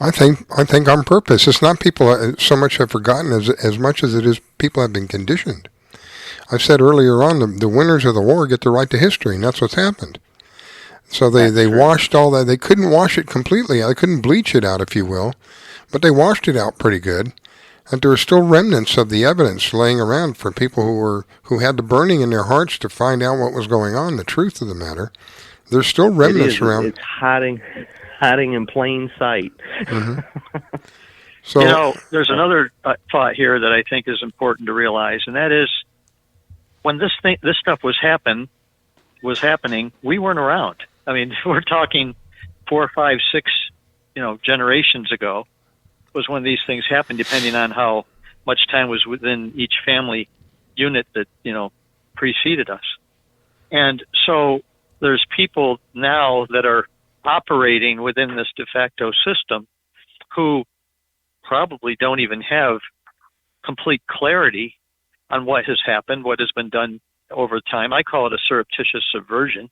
I think on purpose. It's not people so much have forgotten as much as it is people have been conditioned. I said earlier on, the winners of the war get the right to history, and that's what's happened. So they washed all that. They couldn't wash it completely. They couldn't bleach it out, if you will, but they washed it out pretty good. And there are still remnants of the evidence laying around for people who had the burning in their hearts to find out what was going on, the truth of the matter. There's still remnants around. It's hiding in plain sight. Mm-hmm. So there's another thought here that I think is important to realize, and that is when this stuff was happening, we weren't around. I mean, we're talking 4, 5, 6, generations ago was when these things happened, depending on how much time was within each family unit that, preceded us. And so there's people now that are operating within this DeFacto system who probably don't even have complete clarity on what has happened, what has been done over time. I call it a surreptitious subversion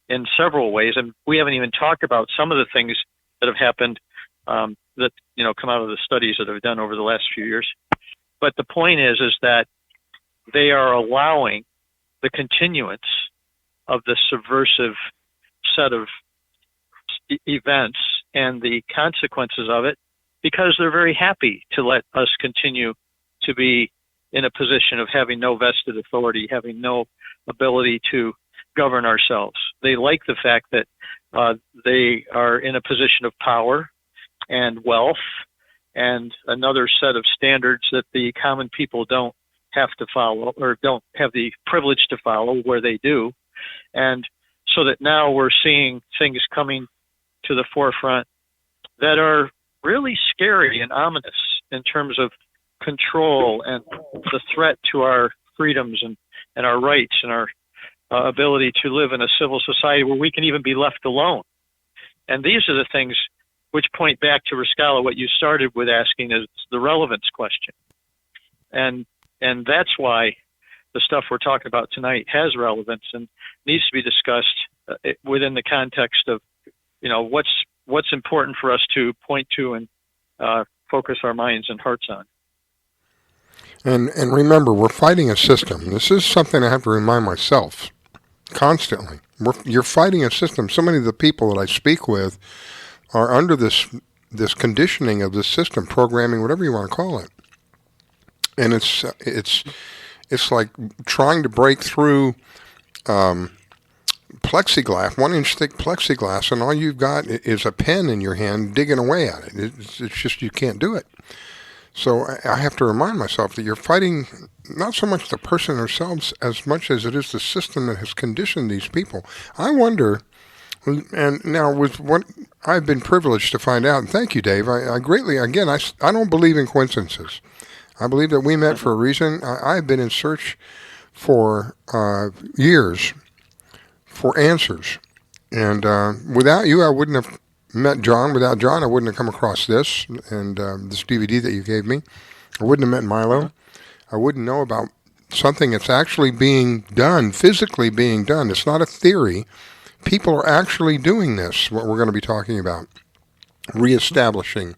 in several ways, and we haven't even talked about some of the things that have happened that come out of the studies that have done over the last few years. But the point is that they are allowing the continuance of the subversive set of events and the consequences of it, because they're very happy to let us continue to be in a position of having no vested authority, having no ability to govern ourselves. They like the fact that they are in a position of power and wealth and another set of standards that the common people don't have to follow, or don't have the privilege to follow, where they do. And so that now we're seeing things coming to the forefront that are really scary and ominous in terms of control and the threat to our freedoms and our rights and our ability to live in a civil society where we can even be left alone. And these are the things which point back to Riscalla, what you started with asking is the relevance question. And that's why the stuff we're talking about tonight has relevance and needs to be discussed within the context of, what's important for us to point to and focus our minds and hearts on. And remember, we're fighting a system. This is something I have to remind myself constantly. You're fighting a system. So many of the people that I speak with are under this conditioning of this system, programming, whatever you want to call it. And it's like trying to break through plexiglass, 1-inch thick plexiglass, and all you've got is a pen in your hand digging away at it. It's just you can't do it. So I have to remind myself that you're fighting not so much the person themselves as much as it is the system that has conditioned these people. I wonder, and now with what I've been privileged to find out, and thank you, Dave, I greatly, again, I don't believe in coincidences. I believe that we met for a reason. I've been in search for years for answers. And without you, I wouldn't have met John. Without John, I wouldn't have come across this and this DVD that you gave me. I wouldn't have met Milo. I wouldn't know about something that's actually being done, physically being done. It's not a theory. People are actually doing this, what we're going to be talking about, reestablishing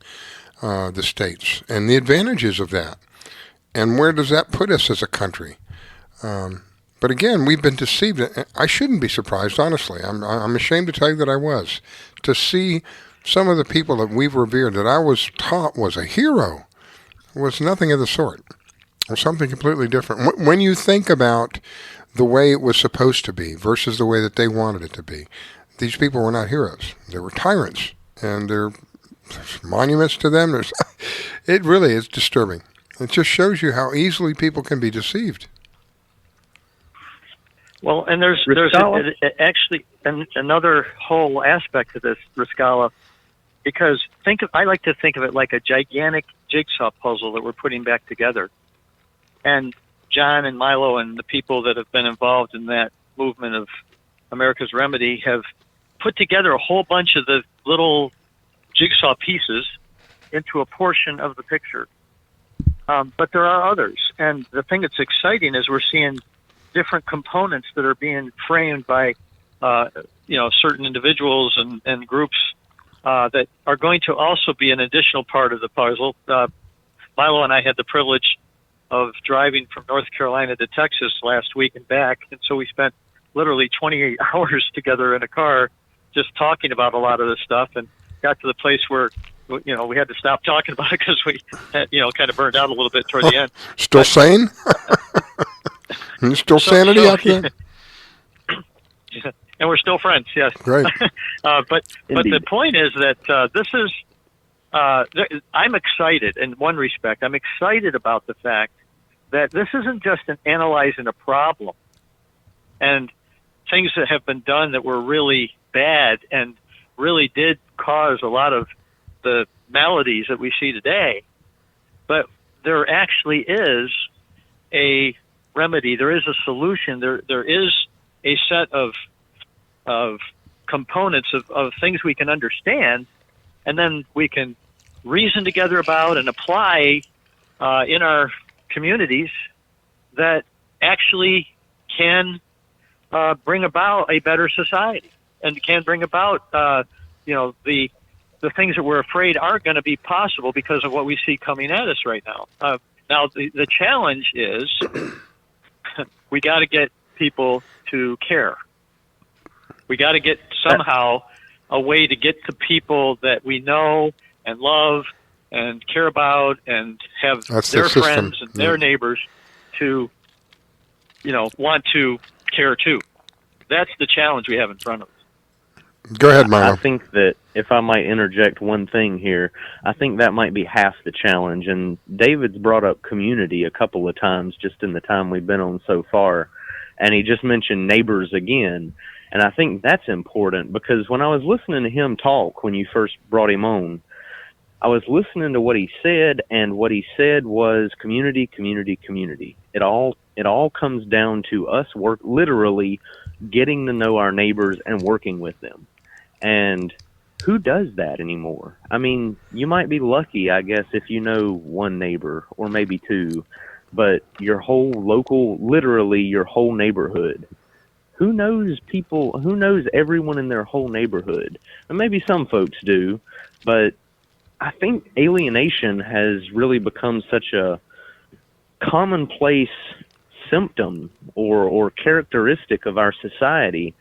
the states and the advantages of that. And where does that put us as a country? But again, we've been deceived. I shouldn't be surprised, honestly. I'm ashamed to tell you that I was. To see some of the people that we've revered, that I was taught was a hero, was nothing of the sort. It was something completely different. When you think about the way it was supposed to be versus the way that they wanted it to be, these people were not heroes. They were tyrants. And there's monuments to them. It really is disturbing. It just shows you how easily people can be deceived. Well, and there's actually another whole aspect to this, Riscalla, because I like to think of it like a gigantic jigsaw puzzle that we're putting back together. And John and Milo and the people that have been involved in that movement of America's Remedy have put together a whole bunch of the little jigsaw pieces into a portion of the picture. But there are others. And the thing that's exciting is we're seeing different components that are being framed by, certain individuals and groups that are going to also be an additional part of the puzzle. Milo and I had the privilege of driving from North Carolina to Texas last week and back, and so we spent literally 28 hours together in a car just talking about a lot of this stuff, and got to the place where we had to stop talking about it because we had, kind of burned out a little bit toward the end. Still sane? Still sanity out there? And we're still friends, yes. Great. But the point is that this is, I'm excited in one respect. I'm excited about the fact that this isn't just an analyzing a problem and things that have been done that were really bad and really did cause a lot of the maladies that we see today. But there actually is a remedy. There is a solution. There is a set of components of things we can understand, and then we can reason together about and apply in our communities that actually can bring about a better society and can bring about the things that we're afraid aren't going to be possible because of what we see coming at us right now. Now the challenge is we got to get people to care. We got to get somehow a way to get to people that we know and love and care about and have their friends and their neighbors to, want to care too. That's the challenge we have in front of us. Go ahead, Milo. I think that if I might interject one thing here, I think that might be half the challenge. And David's brought up community a couple of times just in the time we've been on so far. And he just mentioned neighbors again. And I think that's important because when I was listening to him talk when you first brought him on, I was listening to what he said, and what he said was community, community, community. It all comes down to us literally getting to know our neighbors and working with them. And who does that anymore? I mean, you might be lucky, I guess, if you know one neighbor or maybe two, but your whole local, literally your whole neighborhood. Who knows people? Who knows everyone in their whole neighborhood? And maybe some folks do, but I think alienation has really become such a commonplace symptom or characteristic of our society.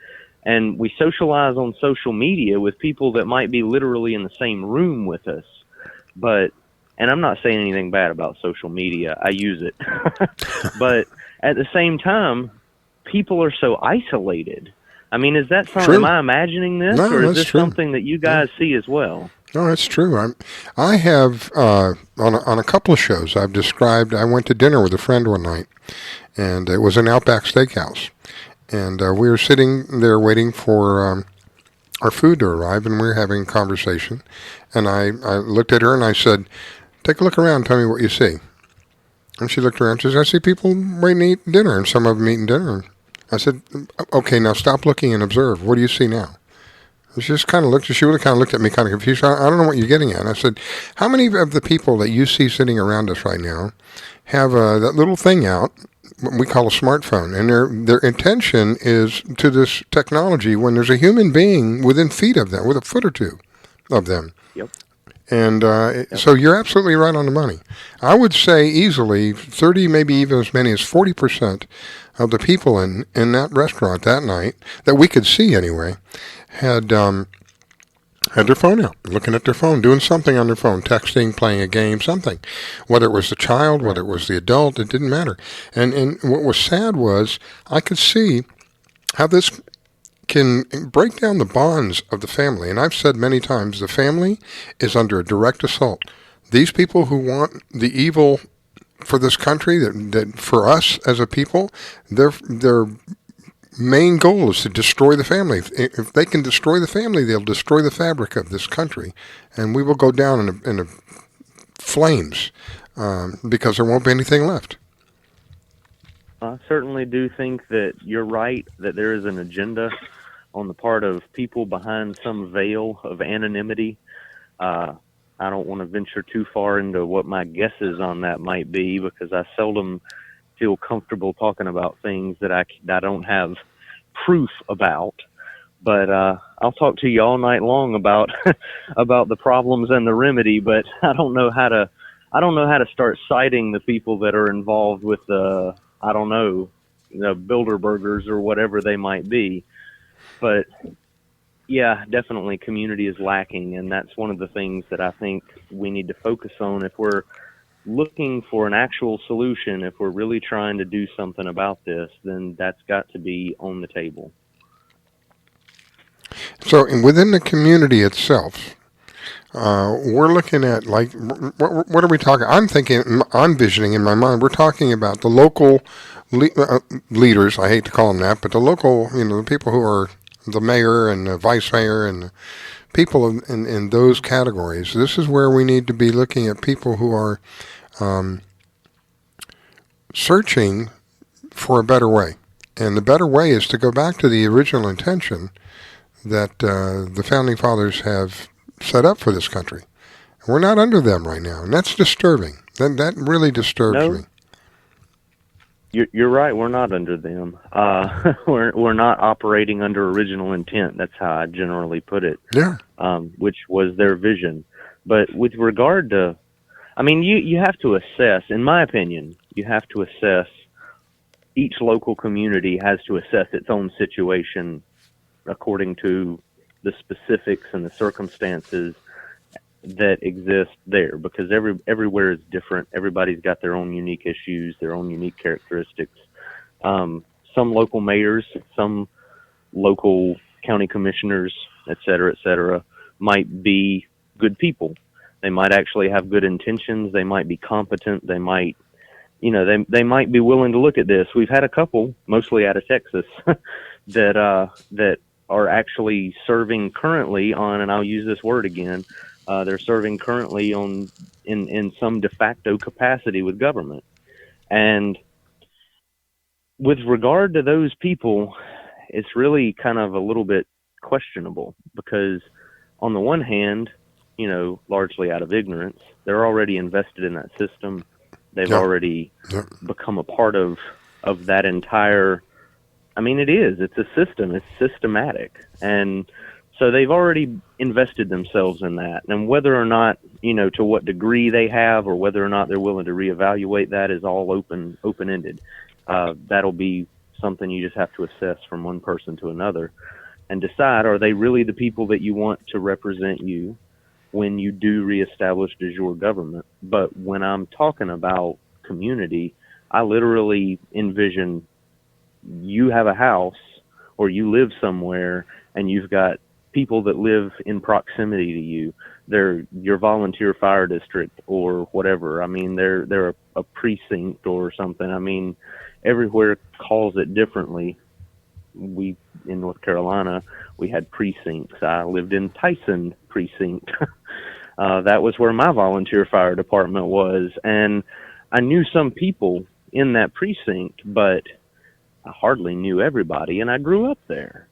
And we socialize on social media with people that might be literally in the same room with us. And I'm not saying anything bad about social media. I use it. But at the same time, people are so isolated. I mean, is that something? Am I imagining this, or is this something that you guys see as well? No, that's true. I have on a couple of shows I've described. I went to dinner with a friend one night, and it was an Outback Steakhouse, and we were sitting there waiting for our food to arrive, and we were having a conversation. And I looked at her and I said, "Take a look around. And tell me what you see." And she looked around. She said, "I see people waiting to eat dinner, and some of them eating dinner." I said, "Okay, now stop looking and observe. What do you see now?" She just kind of looked. She really kind of looked at me, kind of confused. I don't know what you're getting at. And I said, "How many of the people that you see sitting around us right now have that little thing out, what we call a smartphone, and their intention is to this technology when there's a human being within feet of them, with a foot or two of them?" Yep. And so you're absolutely right on the money. I would say easily 30, maybe even as many as 40% of the people in that restaurant that night, that we could see anyway, had their phone out, looking at their phone, doing something on their phone, texting, playing a game, something. Whether it was the child, whether it was the adult, it didn't matter. And what was sad was I could see how this can break down the bonds of the family. And I've said many times, the family is under a direct assault. These people who want the evil for this country, that for us as a people, their main goal is to destroy the family. If they can destroy the family, they'll destroy the fabric of this country, and we will go down in flames because there won't be anything left. I certainly do think that you're right, that there is an agenda on the part of people behind some veil of anonymity. I don't want to venture too far into what my guesses on that might be, because I seldom feel comfortable talking about things that I don't have proof about. But I'll talk to you all night long about about the problems and the remedy. But I don't know how to start citing the people that are involved with the Bilderbergers or whatever they might be. But yeah, definitely community is lacking, and that's one of the things that I think we need to focus on if we're looking for an actual solution. If we're really trying to do something about this, then that's got to be on the table. So within the community itself, we're looking at, like, what are we talking? I'm visioning in my mind, we're talking about the local leaders. I hate to call them that, but the local, the people who are the mayor and the vice mayor and the people in those categories. This is where we need to be looking at people who are searching for a better way. And the better way is to go back to the original intention that the Founding Fathers have set up for this country. We're not under them right now, and that's disturbing. That really disturbs me. You're right. We're not under them. We're not operating under original intent. That's how I generally put it. Yeah. Which was their vision. But with regard to, I mean, you have to assess. In my opinion, you have to assess. Each local community has to assess its own situation according to the specifics and the circumstances that exist there, because everywhere is different. Everybody's got their own unique issues, their own unique characteristics. Some local mayors, some local county commissioners, et cetera, might be good people. They might actually have good intentions. They might be competent. They might, they might be willing to look at this. We've had a couple, mostly out of Texas, that are actually serving currently on, and I'll use this word again, they're serving currently in some de facto capacity with government. And with regard to those people, it's really kind of a little bit questionable, because on the one hand, largely out of ignorance, they're already invested in that system. They've already become a part of that entire, it's a system, it's systematic. And so they've already invested themselves in that. And whether or not, to what degree they have, or whether or not they're willing to reevaluate that, is all open-ended. That'll be something you just have to assess from one person to another and decide, are they really the people that you want to represent you when you do reestablish DeJure government? But when I'm talking about community, I literally envision you have a house or you live somewhere and you've got people that live in proximity to you. They're your volunteer fire district or whatever. They're a precinct or something. Everywhere calls it differently. In North Carolina, we had precincts. I lived in Tyson precinct. That was where my volunteer fire department was. And I knew some people in that precinct, but I hardly knew everybody, and I grew up there.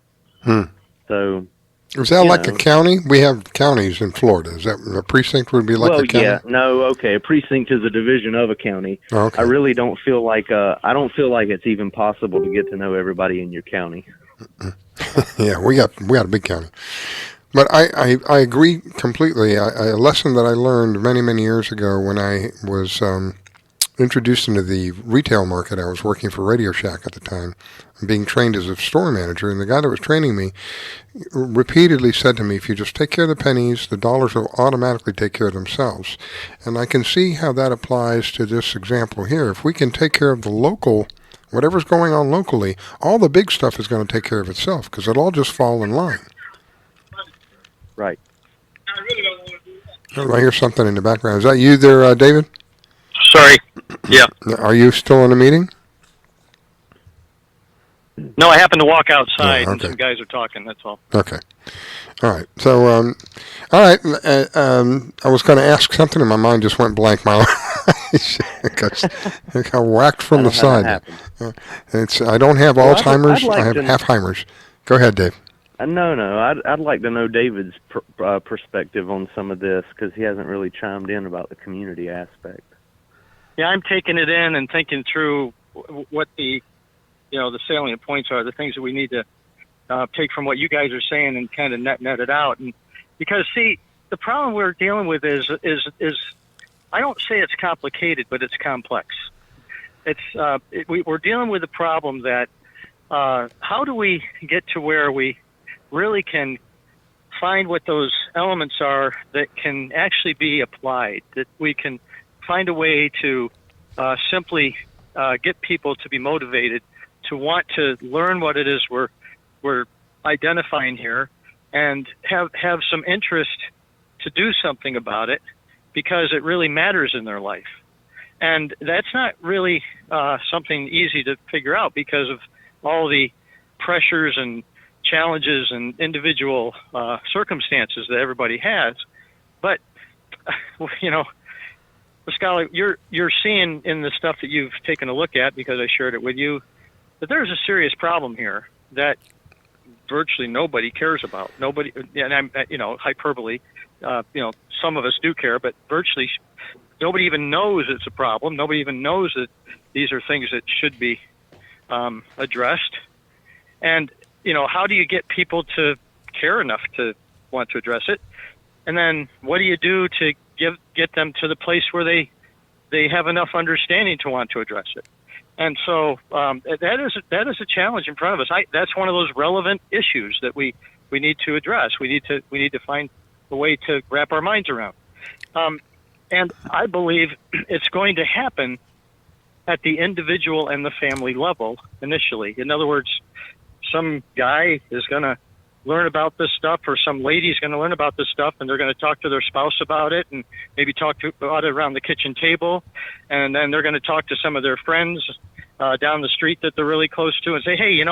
So, is that like a county? We have counties in Florida. Is that a precinct would be like a county? A precinct is a division of a county. Okay. I really don't feel like it's even possible to get to know everybody in your county. Yeah, we got a big county. But I agree completely. A lesson that I learned many years ago when I was introduced into the retail market. I was working for Radio Shack at the time, being trained as a store manager, and the guy that was training me repeatedly said to me, if you just take care of the pennies, the dollars will automatically take care of themselves. And I can see how that applies to this example here. If we can take care of the local, whatever's going on locally, all the big stuff is going to take care of itself, because it'll all just fall in line. Right. I hear something in the background. Is that you there, David? Sorry. Yeah. Are you still in a meeting? No, I happened to walk outside, and some guys are talking, that's all. Okay. All right. So, all right. I was going to ask something, and my mind just went blank. I got whacked from the side. I don't have Alzheimer's. I have Halfheimer's. Go ahead, Dave. No. I'd like to know David's perspective on some of this, because he hasn't really chimed in about the community aspect. Yeah, I'm taking it in and thinking through what the salient points are, the things that we need to take from what you guys are saying and kind of net it out. And because, see, the problem we're dealing with is I don't say it's complicated, but it's complex. We're dealing with a problem that how do we get to where we really can find what those elements are that can actually be applied, that we can find a way to simply get people to be motivated to want to learn what it is we're identifying here, and have some interest to do something about it, because it really matters in their life. And that's not really something easy to figure out because of all the pressures and challenges and individual circumstances that everybody has. But Riscalla, you're seeing in the stuff that you've taken a look at, because I shared it with you, that there's a serious problem here that virtually nobody cares about. Nobody, and I'm, hyperbole. Some of us do care, but virtually nobody even knows it's a problem. Nobody even knows that these are things that should be addressed. And, how do you get people to care enough to want to address it? And then what do you do to get them to the place where they have enough understanding to want to address it? And so that is a challenge in front of us. That's one of those relevant issues that we need to address. We need to find a way to wrap our minds around. And I believe it's going to happen at the individual and the family level initially. In other words, some guy is going to learn about this stuff, or some lady's going to learn about this stuff, and they're going to talk to their spouse about it, and maybe talk about it around the kitchen table, and then they're going to talk to some of their friends down the street that they're really close to, and say, hey,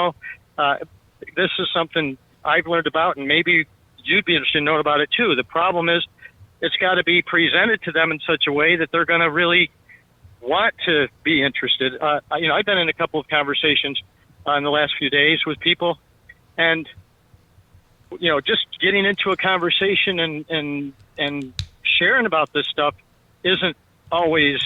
this is something I've learned about, and maybe you'd be interested in knowing about it too. The problem is, it's got to be presented to them in such a way that they're going to really want to be interested. I've been in a couple of conversations in the last few days with people, and just getting into a conversation and sharing about this stuff isn't always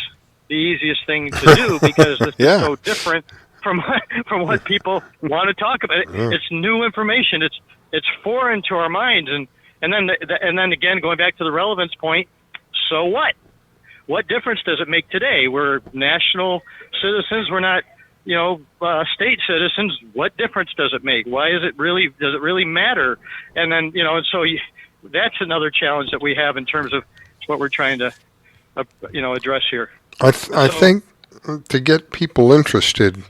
the easiest thing to do, because it's so different from what people want to talk about. It's new information. It's foreign to our minds, and then again, going back to the relevance point. So what? What difference does it make today? We're national citizens. We're not, state citizens. What difference does it make? Does it really matter? And then, that's another challenge that we have in terms of what we're trying to, address here. I think to get people interested,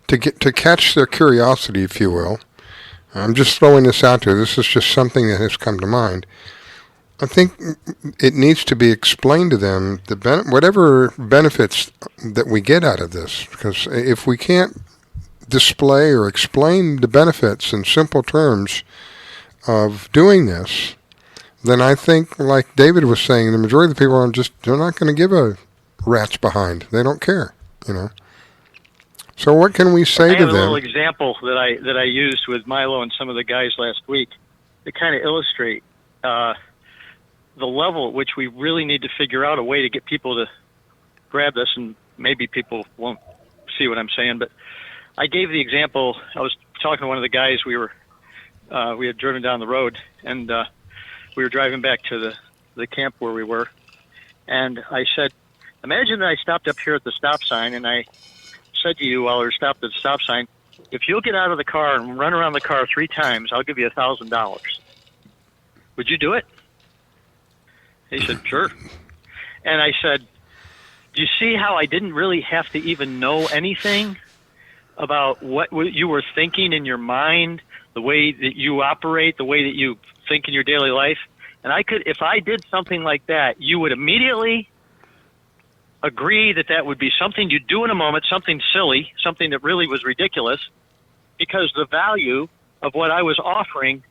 to catch their curiosity, if you will. I'm just throwing this out there. This is just something that has come to mind. I think it needs to be explained to them whatever benefits that we get out of this. Because if we can't display or explain the benefits in simple terms of doing this, then I think, like David was saying, the majority of the people they're not going to give a rat's behind. They don't care, So what can we say to them? I have a little example that I used with Milo and some of the guys last week to kind of illustrate the level at which we really need to figure out a way to get people to grab this, and maybe people won't see what I'm saying, but I gave the example. I was talking to one of the guys. We had driven down the road, and we were driving back to the camp where we were, and I said, imagine that I stopped up here at the stop sign, and I said to you while we were stopped at the stop sign, if you'll get out of the car and run around the car 3 times, I'll give you $1,000. Would you do it? He said, sure. And I said, do you see how I didn't really have to even know anything about what you were thinking in your mind, the way that you operate, the way that you think in your daily life? And if I did something like that, you would immediately agree that would be something you'd do in a moment, something silly, something that really was ridiculous, because the value of what I was offering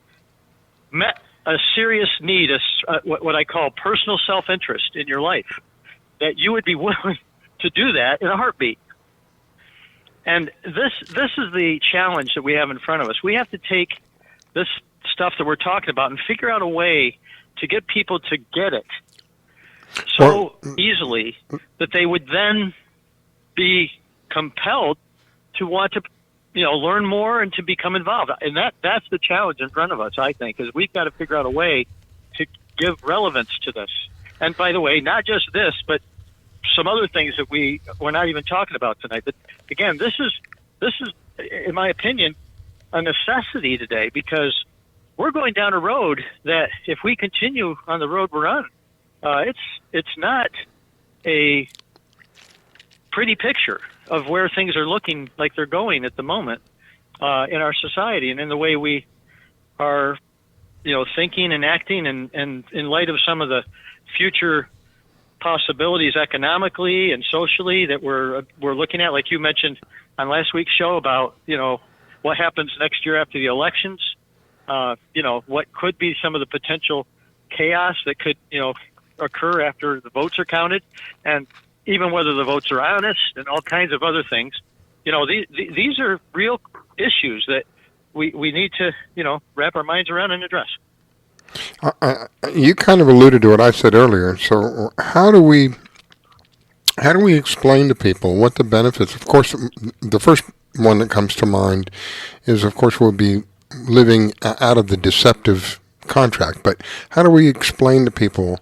met a serious need, what I call personal self-interest in your life, that you would be willing to do that in a heartbeat. And this is the challenge that we have in front of us. We have to take this stuff that we're talking about and figure out a way to get people to get it so easily that they would then be compelled to want to learn more and to become involved. And that's the challenge in front of us, I think, is we've got to figure out a way to give relevance to this. And by the way, not just this, but some other things that we're not even talking about tonight. But again, this is, in my opinion, a necessity today, because we're going down a road that if we continue on the road we're on, it's not a pretty picture of where things are looking like they're going at the moment in our society and in the way we are, thinking and acting, and in light of some of the future possibilities economically and socially that we're looking at, like you mentioned on last week's show about, what happens next year after the elections, what could be some of the potential chaos that could, occur after the votes are counted, and even whether the votes are honest and all kinds of other things. These are real issues that we need to, wrap our minds around and address. You kind of alluded to what I said earlier. So how do we explain to people what the benefits? Of course, the first one that comes to mind is, of course, we'll be living out of the deceptive contract. But how do we explain to people,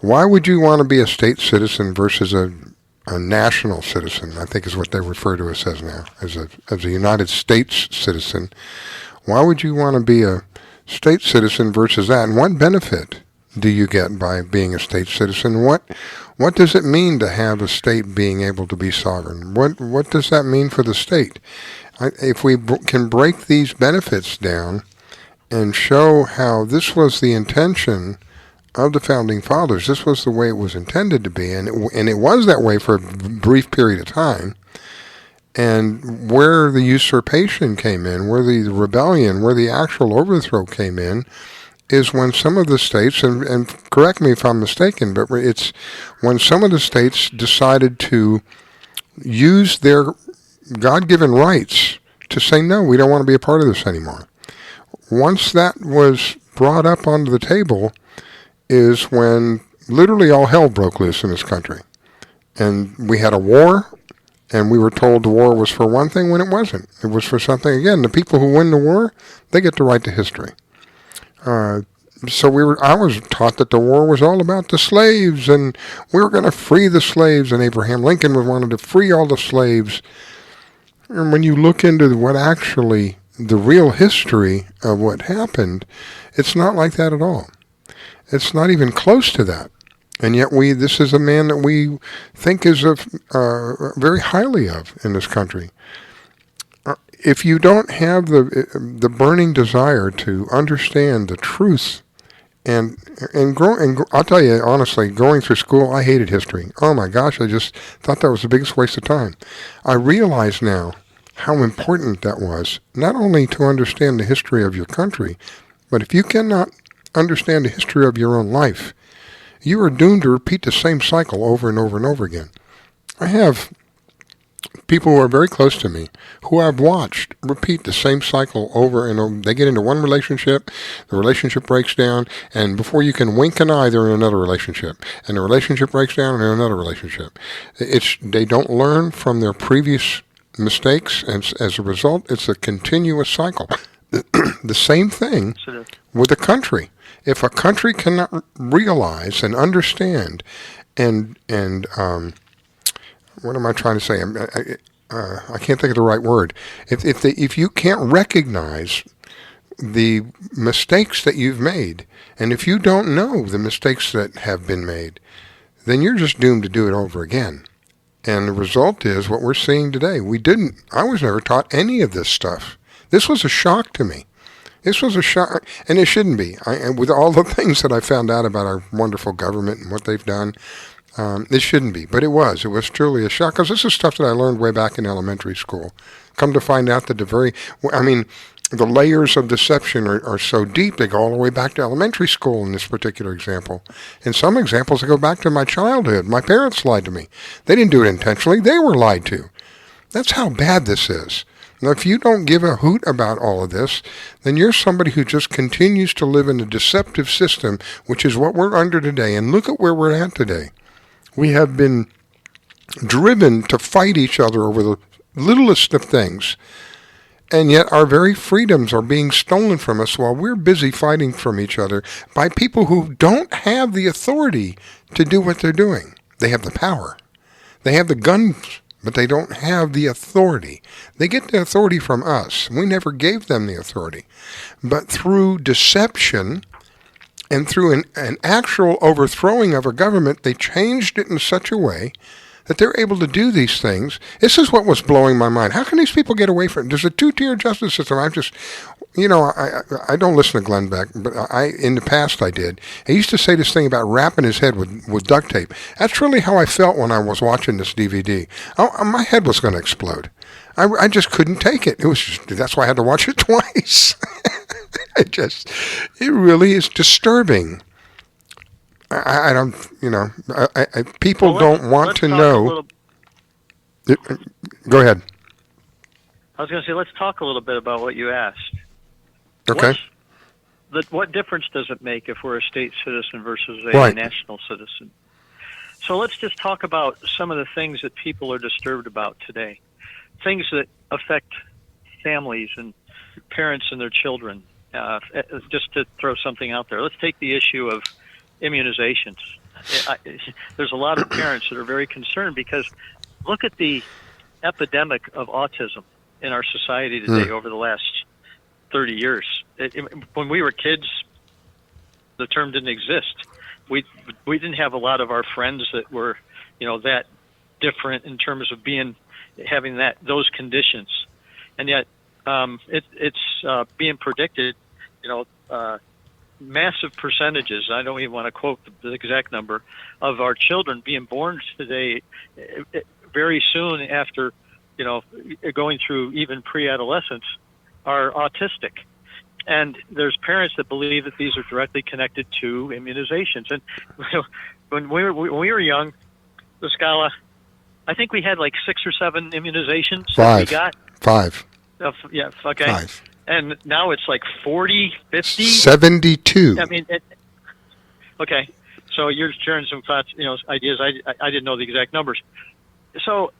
why would you want to be a state citizen versus a national citizen? I think is what they refer to us as now, as a United States citizen. Why would you want to be a state citizen versus that? And what benefit do you get by being a state citizen? What does it mean to have a state being able to be sovereign? What does that mean for the state? If we can break these benefits down and show how this was the intention of the Founding Fathers, this was the way it was intended to be, and it was that way for a brief period of time, and where the usurpation came in, where the rebellion, where the actual overthrow came in, is when some of the states, and correct me if I'm mistaken, but it's when some of the states decided to use their God-given rights to say, no, we don't want to be a part of this anymore. Once that was brought up onto the table is when literally all hell broke loose in this country. And we had a war, and we were told the war was for one thing when it wasn't. It was for something, again, the people who win the war, they get to write the history. I was taught that the war was all about the slaves, and we were going to free the slaves, and Abraham Lincoln wanted to free all the slaves. And when you look into what actually the real history of what happened, it's not like that at all. It's not even close to that. And yet this is a man that we think is very highly of in this country. If you don't have the burning desire to understand the truth, and I'll tell you honestly, going through school, I hated history. Oh my gosh, I just thought that was the biggest waste of time. I realize now how important that was, not only to understand the history of your country, but if you cannot understand the history of your own life, you are doomed to repeat the same cycle over and over and over again. I have people who are very close to me who I've watched repeat the same cycle over and over. They get into one relationship, the relationship breaks down, and before you can wink an eye, they're in another relationship, and the relationship breaks down, and they're in another relationship. They don't learn from their previous mistakes, and as a result, it's a continuous cycle. The same thing with a country. If a country cannot realize and understand, and what am I trying to say? I can't think of the right word. If you can't recognize the mistakes that you've made, and if you don't know the mistakes that have been made, then you're just doomed to do it over again. And the result is what we're seeing today. I was never taught any of this stuff. This was a shock to me. This was a shock, and it shouldn't be. With all the things that I found out about our wonderful government and what they've done, it shouldn't be. But it was. It was truly a shock, because this is stuff that I learned way back in elementary school. Come to find out that the layers of deception are so deep, they go all the way back to elementary school in this particular example. In some examples, they go back to my childhood. My parents lied to me. They didn't do it intentionally. They were lied to. That's how bad this is. Now, if you don't give a hoot about all of this, then you're somebody who just continues to live in a deceptive system, which is what we're under today. And look at where we're at today. We have been driven to fight each other over the littlest of things, and yet our very freedoms are being stolen from us while we're busy fighting from each other by people who don't have the authority to do what they're doing. They have the power. They have the guns, but they don't have the authority. They get the authority from us. We never gave them the authority. But through deception and through an actual overthrowing of a government, they changed it in such a way that they're able to do these things. This is what was blowing my mind. How can these people get away from it? There's a two-tier justice system. I don't listen to Glenn Beck, but in the past I did. He used to say this thing about wrapping his head with duct tape. That's really how I felt when I was watching this DVD. My head was going to explode. I just couldn't take it. That's why I had to watch it twice. It really is disturbing. People don't want to know. Go ahead. I was going to say, let's talk a little bit about what you asked. Okay. What difference does it make if we're a state citizen versus a Right. national citizen? So let's just talk about some of the things that people are disturbed about today. Things that affect families and parents and their children. Just to throw something out there, let's take the issue of immunizations. There's a lot of parents that are very concerned because look at the epidemic of autism in our society today over the last 30 years. When we were kids, the term didn't exist. We didn't have a lot of our friends that were, that different in terms of having those conditions, and yet it's being predicted. Massive percentages. I don't even want to quote the exact number of our children being born today, very soon after, going through even pre-adolescence, are autistic. And there's parents that believe that these are directly connected to immunizations. And when we were young, Riscalla, I think we had like 6 or 7 immunizations. Five. That we got. 5. Yeah. Okay. 5. And now it's like 40, 50. 72. I mean, okay. So you're sharing some thoughts, ideas. I didn't know the exact numbers. So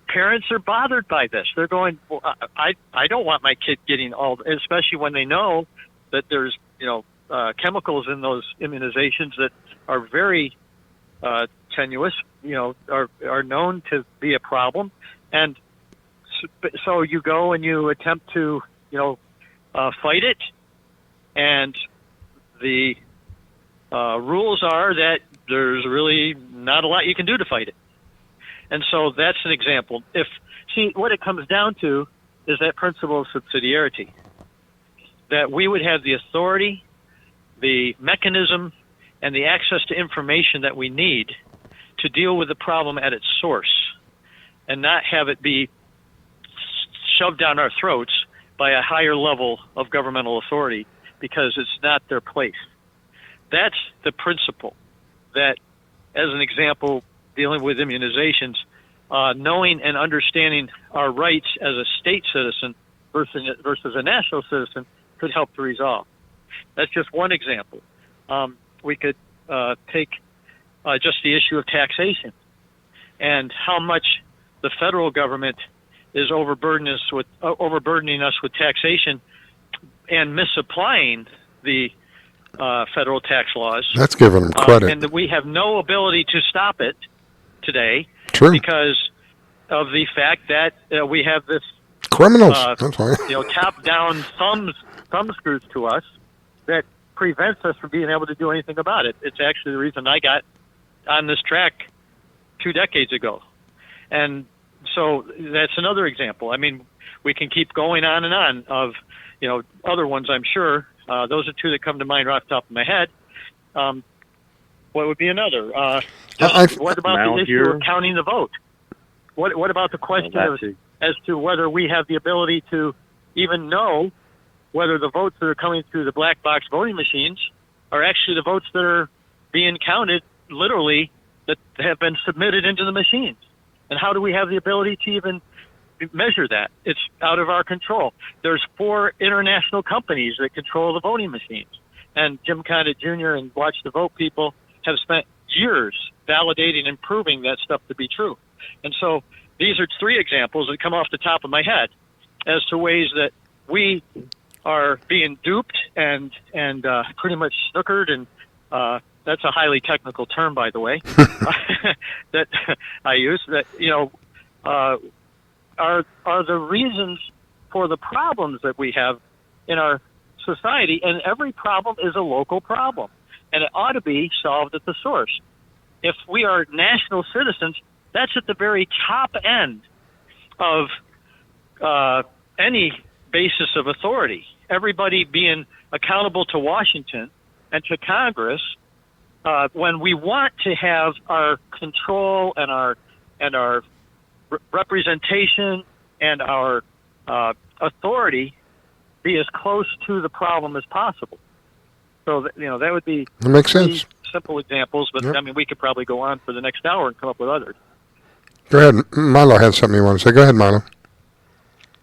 parents are bothered by this. They're going, well, I don't want my kid getting especially when they know that there's, chemicals in those immunizations that are very tenuous, are known to be a problem. And so you go and you attempt to, fight it. And the rules are that there's really not a lot you can do to fight it. And so that's an example. What it comes down to is that principle of subsidiarity, that we would have the authority, the mechanism, and the access to information that we need to deal with the problem at its source and not have it be shoved down our throats by a higher level of governmental authority because it's not their place. That's the principle that, as an example, dealing with immunizations, knowing and understanding our rights as a state citizen versus a national citizen could help to resolve. That's just one example. We could take just the issue of taxation and how much the federal government is overburdening us with taxation and misapplying the federal tax laws. That's giving them credit. And that we have no ability to stop it today. True. Because of the fact that we have this criminals, that's why. Top-down thumb screws to us that prevents us from being able to do anything about it. It's actually the reason I got on this track 2 decades ago. And so that's another example. I mean, we can keep going on and on of, other ones, I'm sure. Those are 2 that come to mind right off the top of my head. What would be another? What about the issue of counting the vote? What about the question as to whether we have the ability to even know whether the votes that are coming through the black box voting machines are actually the votes that are being counted, literally, that have been submitted into the machines? And how do we have the ability to even measure that? It's out of our control. There's 4 international companies that control the voting machines. And Jim Condit Jr. and Watch the Vote people have spent years validating and proving that stuff to be true. And so these are 3 examples that come off the top of my head as to ways that we are being duped and pretty much snookered, and that's a highly technical term, by the way, that I use, that, are the reasons for the problems that we have in our society. And every problem is a local problem, and it ought to be solved at the source. If we are national citizens, that's at the very top end of any basis of authority. Everybody being accountable to Washington and to Congress when we want to have our control and our representation and our authority be as close to the problem as possible. So that would be that makes sense. Simple examples, but I mean we could probably go on for the next hour and come up with others. Go ahead. Milo has something you want to say. Go ahead, Milo.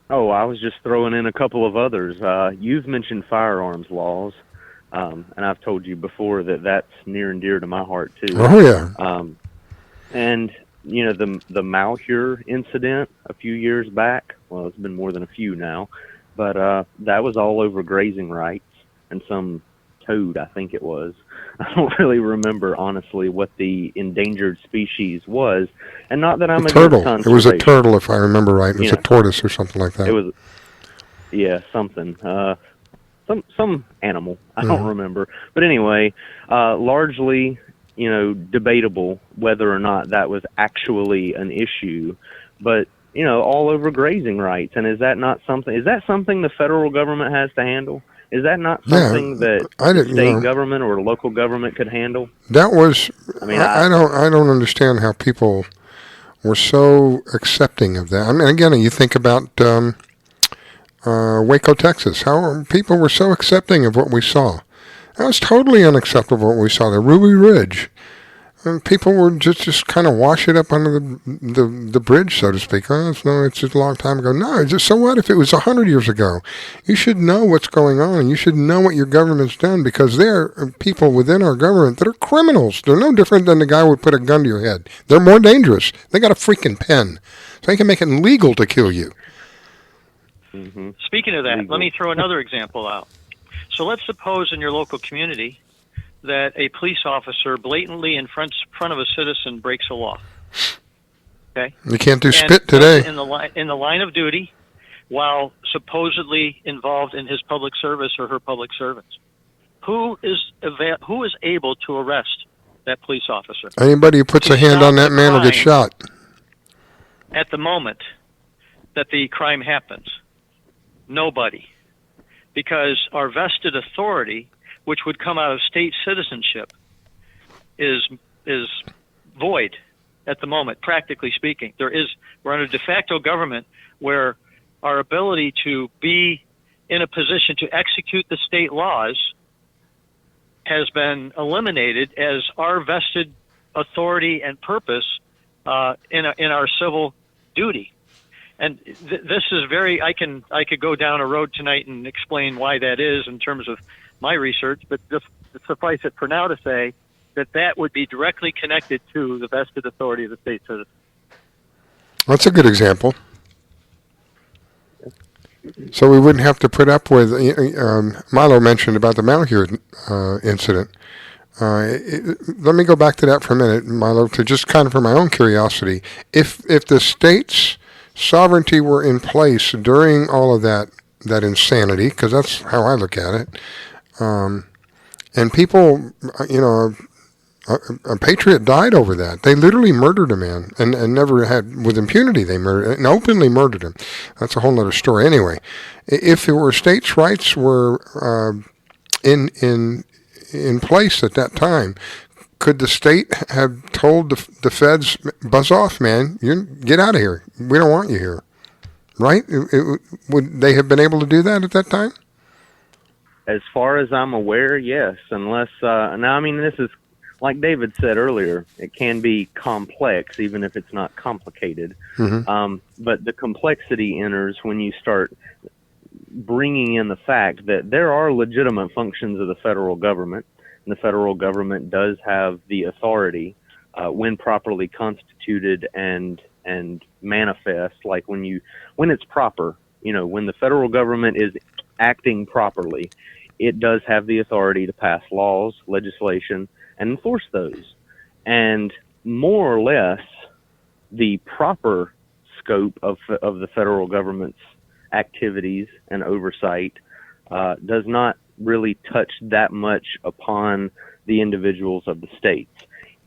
Oh, I was just throwing in a couple of others. You've mentioned firearms laws, and I've told you before that that's near and dear to my heart too. Oh yeah. And you know the Malheur incident a few years back. Well, it's been more than a few now, but that was all over grazing rights and some toad, I think it was. I don't really remember honestly what the endangered species was, and not that I'm A against turtle. It conservation. was a turtle, if I remember right. It was You know, a tortoise or something like that. It was, yeah, something. Some animal. I don't Mhm. remember. But anyway, largely, you know, debatable whether or not that was actually an issue. But, you know, all over grazing rights. And is that something the federal government has to handle? Is that not something that the state government or local government could handle? That was. I mean, I don't understand how people were so accepting of that. I mean, again, you think about Waco, Texas. How people were so accepting of what we saw. That was totally unacceptable what we saw there. Ruby Ridge. And people were just kind of wash it up under the bridge, so to speak. Oh, it's just a long time ago. No, it's just, so what if it was 100 years ago? You should know what's going on. You should know what your government's done, because there are people within our government that are criminals. They're no different than the guy who would put a gun to your head. They're more dangerous. They got a freaking pen. So they can make it legal to kill you. Mm-hmm. Speaking of that, let me throw another example out. So let's suppose in your local community that a police officer blatantly in front of a citizen breaks a law. Okay? You can't do And spit today. in the line of duty, while supposedly involved in his public service or her public service. Who is able to arrest that police officer? Anybody who puts a hand on that man will get shot. At the moment that the crime happens? Nobody. Because our vested authority, which would come out of state citizenship, is void at the moment, practically speaking. We're under de facto government where our ability to be in a position to execute the state laws has been eliminated as our vested authority and purpose in our civil duty. And this is I could go down a road tonight and explain why that is in terms of my research, but just suffice it for now to say that would be directly connected to the vested authority of the state citizen. That's a good example. So we wouldn't have to put up with, Milo mentioned about the Malheur incident. Let me go back to that for a minute, Milo, to just kind of for my own curiosity. If the state's sovereignty were in place during all of that insanity, because that's how I look at it, and people, a patriot died over that. They literally murdered a man and never had, with impunity, they murdered and openly murdered him. That's a whole other story. Anyway, if there were states' rights were in place at that time, could the state have told the feds, buzz off, man, get out of here. We don't want you here. Right? Would they have been able to do that at that time? As far as I'm aware, yes. Unless, now, I mean, this is, like David said earlier, it can be complex, even if it's not complicated. Mm-hmm. But the complexity enters when you start bringing in the fact that there are legitimate functions of the federal government, and the federal government does have the authority, when properly constituted and manifest, like when it's proper, when the federal government is acting properly, it does have the authority to pass laws, legislation, and enforce those. And more or less, the proper scope of the federal government's activities and oversight does not really touch that much upon the individuals of the states.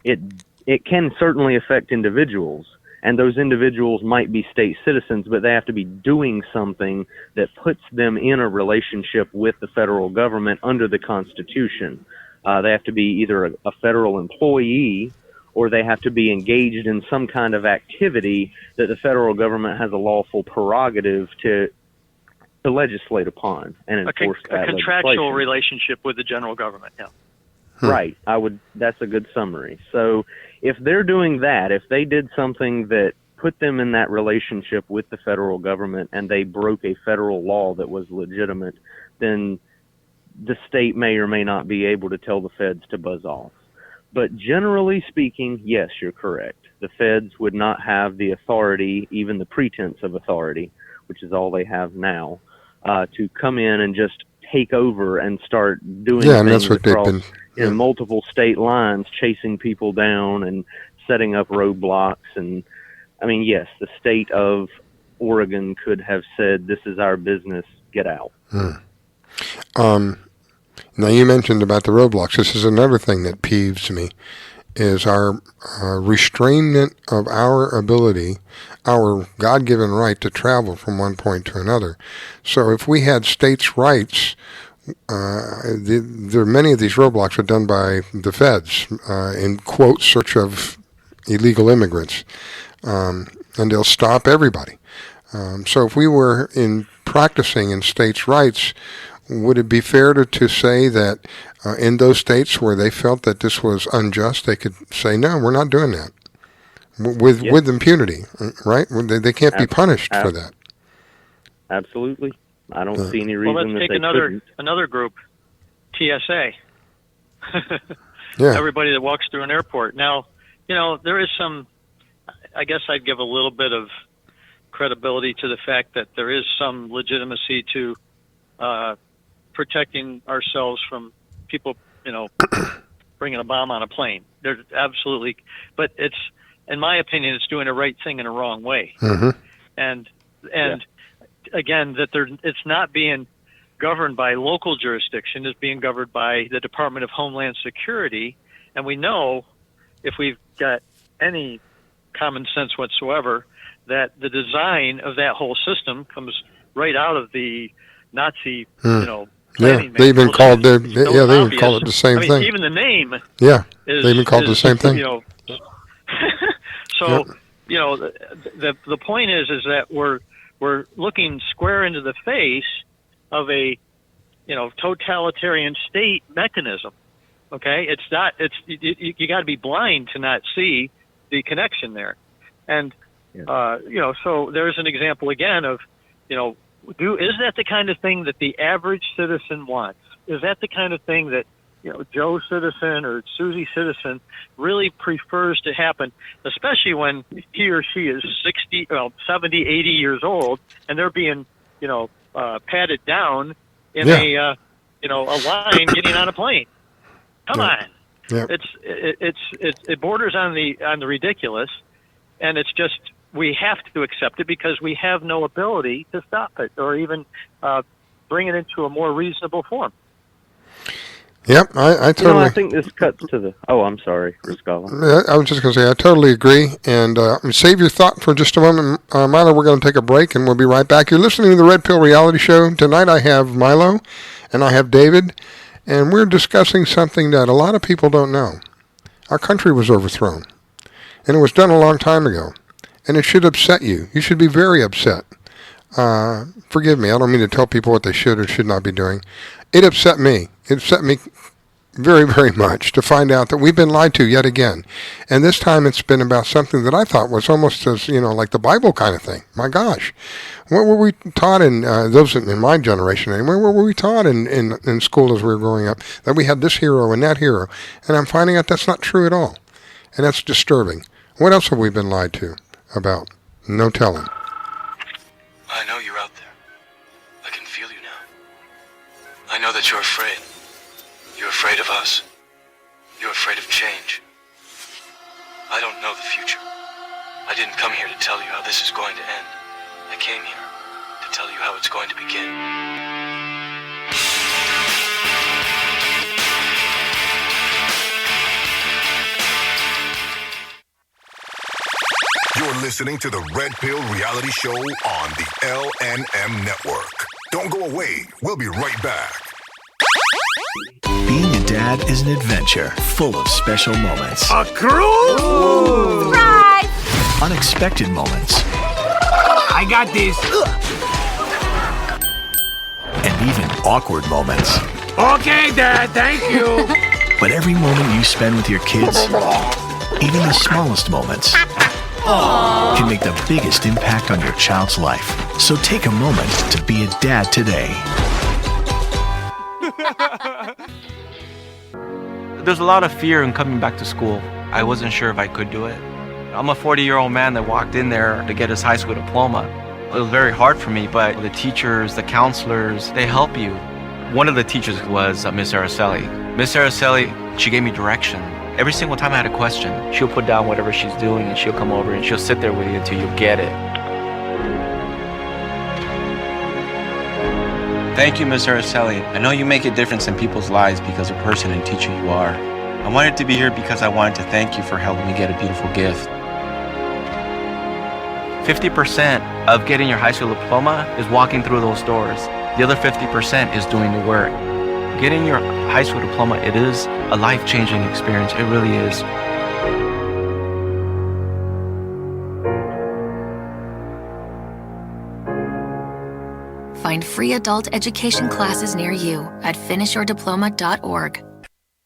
It can certainly affect individuals, and those individuals might be state citizens, but they have to be doing something that puts them in a relationship with the federal government under the Constitution. They have to be either a federal employee, or they have to be engaged in some kind of activity that the federal government has a lawful prerogative to legislate upon and enforce that a contractual legislation. relationship with the general government, yeah. Right. That's a good summary. So if they're doing that, if they did something that put them in that relationship with the federal government and they broke a federal law that was legitimate, then the state may or may not be able to tell the feds to buzz off. But generally speaking, yes, you're correct. The feds would not have the authority, even the pretense of authority, which is all they have now, to come in and just take over and start doing things across multiple state lines, chasing people down and setting up roadblocks. And I mean, yes, the state of Oregon could have said, "This is our business, get out." Now, you mentioned about the roadblocks. This is another thing that peeves me, is our restrainment of our ability, our God-given right to travel from one point to another. So if we had states' rights, many of these roadblocks are done by the feds, in quote, search of illegal immigrants, and they'll stop everybody. So if we were practicing in states' rights, would it be fair to say that in those states where they felt that this was unjust, they could say, no, we're not doing that with impunity, right? They can't be punished for that. Absolutely. I don't see any reason let's take another group, TSA. Yeah. Everybody that walks through an airport. Now, there is some, I guess I'd give a little bit of credibility to the fact that there is some legitimacy to protecting ourselves from people, bringing a bomb on a plane. There's absolutely, but it's, in my opinion, it's doing the right thing in a wrong way. Mm-hmm. And again, that it's not being governed by local jurisdiction, it's being governed by the Department of Homeland Security. And we know, if we've got any common sense whatsoever, that the design of that whole system comes right out of the Nazi, they even called it the same thing. Even the name. Yeah, they even called it the same thing. So, the point is that we're looking square into the face of a, totalitarian state mechanism. Okay, you got to be blind to not see the connection there, and so there's an example again of, is that the kind of thing that the average citizen wants? Is that the kind of thing that, Joe Citizen or Susie Citizen really prefers to happen, especially when he or she is 70, 80 years old, and they're being, patted down in a line getting on a plane? Come on. Yeah. It borders on the ridiculous, and it's just, we have to accept it because we have no ability to stop it or even bring it into a more reasonable form. Yep, I totally. I think this cuts to the. Oh, I'm sorry, Riscalla. I was just going to say I totally agree. And save your thought for just a moment, Milo. We're going to take a break, and we'll be right back. You're listening to the Red Pill Reality Show tonight. I have Milo, and I have David, and we're discussing something that a lot of people don't know. Our country was overthrown, and it was done a long time ago. And it should upset you. You should be very upset. Forgive me. I don't mean to tell people what they should or should not be doing. It upset me. It upset me very, very much to find out that we've been lied to yet again. And this time it's been about something that I thought was almost as, like the Bible kind of thing. My gosh. What were we taught those in my generation anyway, what were we taught in school as we were growing up? That we had this hero and that hero. And I'm finding out that's not true at all. And that's disturbing. What else have we been lied to about? No telling. I know you're out there. I can feel you now. I know that you're afraid. You're afraid of us. You're afraid of change. I don't know the future. I didn't come here to tell you how this is going to end. I came here to tell you how it's going to begin. You're listening to the Red Pill Reality Show on the LNM Network. Don't go away. We'll be right back. Being a dad is an adventure full of special moments. A cruise! Surprise! Unexpected moments. I got this. And even awkward moments. Okay, Dad, thank you. But every moment you spend with your kids, even the smallest moments, can make the biggest impact on your child's life. So take a moment to be a dad today. There's a lot of fear in coming back to school. I wasn't sure if I could do it. I'm a 40-year-old man that walked in there to get his high school diploma. It was very hard for me, but the teachers, the counselors, they help you. One of the teachers was Miss Araceli. Miss Araceli, she gave me direction. Every single time I had a question, she'll put down whatever she's doing and she'll come over and she'll sit there with you until you get it. Thank you, Miss Araceli. I know you make a difference in people's lives because of the person and teacher you are. I wanted to be here because I wanted to thank you for helping me get a beautiful gift. 50% of getting your high school diploma is walking through those doors. The other 50% is doing the work. Getting your high school diploma, it is a life-changing experience. It really is. Find free adult education classes near you at finishyourdiploma.org.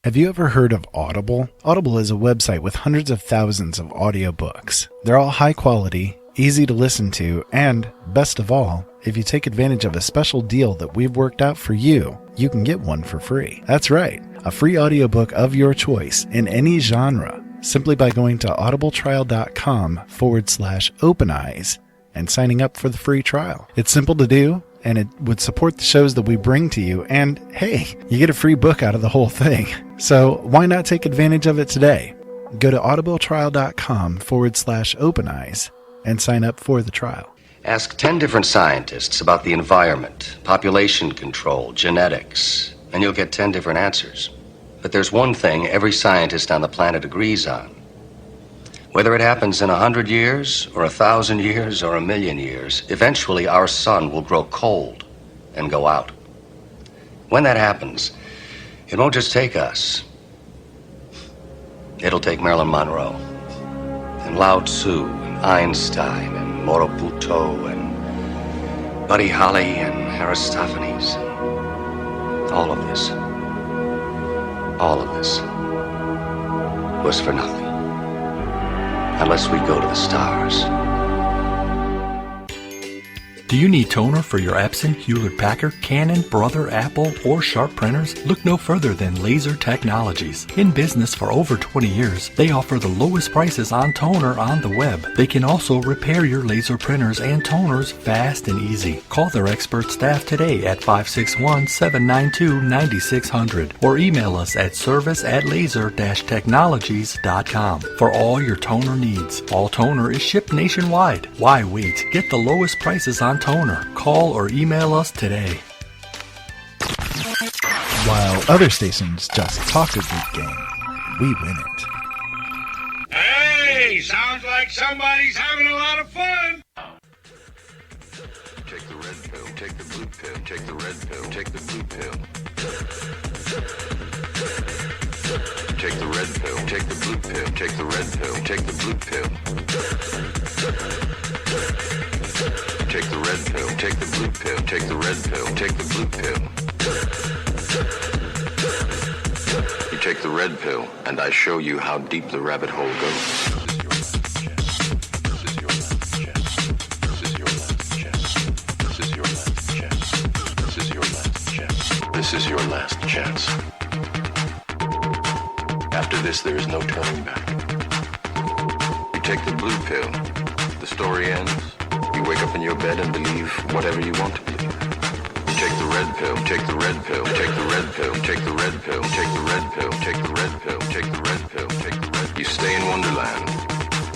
Have you ever heard of Audible? Audible is a website with hundreds of thousands of audiobooks. They're all high quality, easy to listen to, and, best of all, if you take advantage of a special deal that we've worked out for you, you can get one for free. That's right, a free audiobook of your choice in any genre, simply by going to audibletrial.com/openeyes and signing up for the free trial. It's simple to do, and it would support the shows that we bring to you, and hey, you get a free book out of the whole thing. So why not take advantage of it today? Go to audibletrial.com/openeyes and sign up for the trial. Ask 10 different scientists about the environment, population control, genetics, and you'll get 10 different answers. But there's one thing every scientist on the planet agrees on. Whether it happens in 100 years, or 1,000 years, or 1,000,000 years, eventually our sun will grow cold and go out. When that happens, it won't just take us. It'll take Marilyn Monroe, and Lao Tzu, and Einstein, and Morobuto, and Buddy Holly, and Aristophanes. All of this was for nothing. Unless we go to the stars. Do you need toner for your Epson, Hewlett-Packard, Canon, Brother, Apple, or Sharp printers? Look no further than Laser Technologies. In business for over 20 years, they offer the lowest prices on toner on the web. They can also repair your laser printers and toners fast and easy. Call their expert staff today at 561-792-9600 or email us at service@laser-technologies.com for all your toner needs. All toner is shipped nationwide. Why wait? Get the lowest prices on toner. Call or email us today. While other stations just talk a good game, we win it. Hey, sounds like somebody's having a lot of fun. Take the red pill, take the blue pill, take the red pill, take the blue pill. Take the red pill, take the blue pill, take the red pill, take the blue pill. Take the red pill, take the blue pill, take the red pill, take the blue pill. You take the red pill, and I show you how deep the rabbit hole goes. This is your last chance. After this, there is no turning back. You take the blue pill, the story ends. You wake up in your bed and believe whatever you want to believe. You take the red pill, take the red pill, take the red pill, take the red pill, take the red pill, take the red pill, take the red pill, take the red. You stay in Wonderland.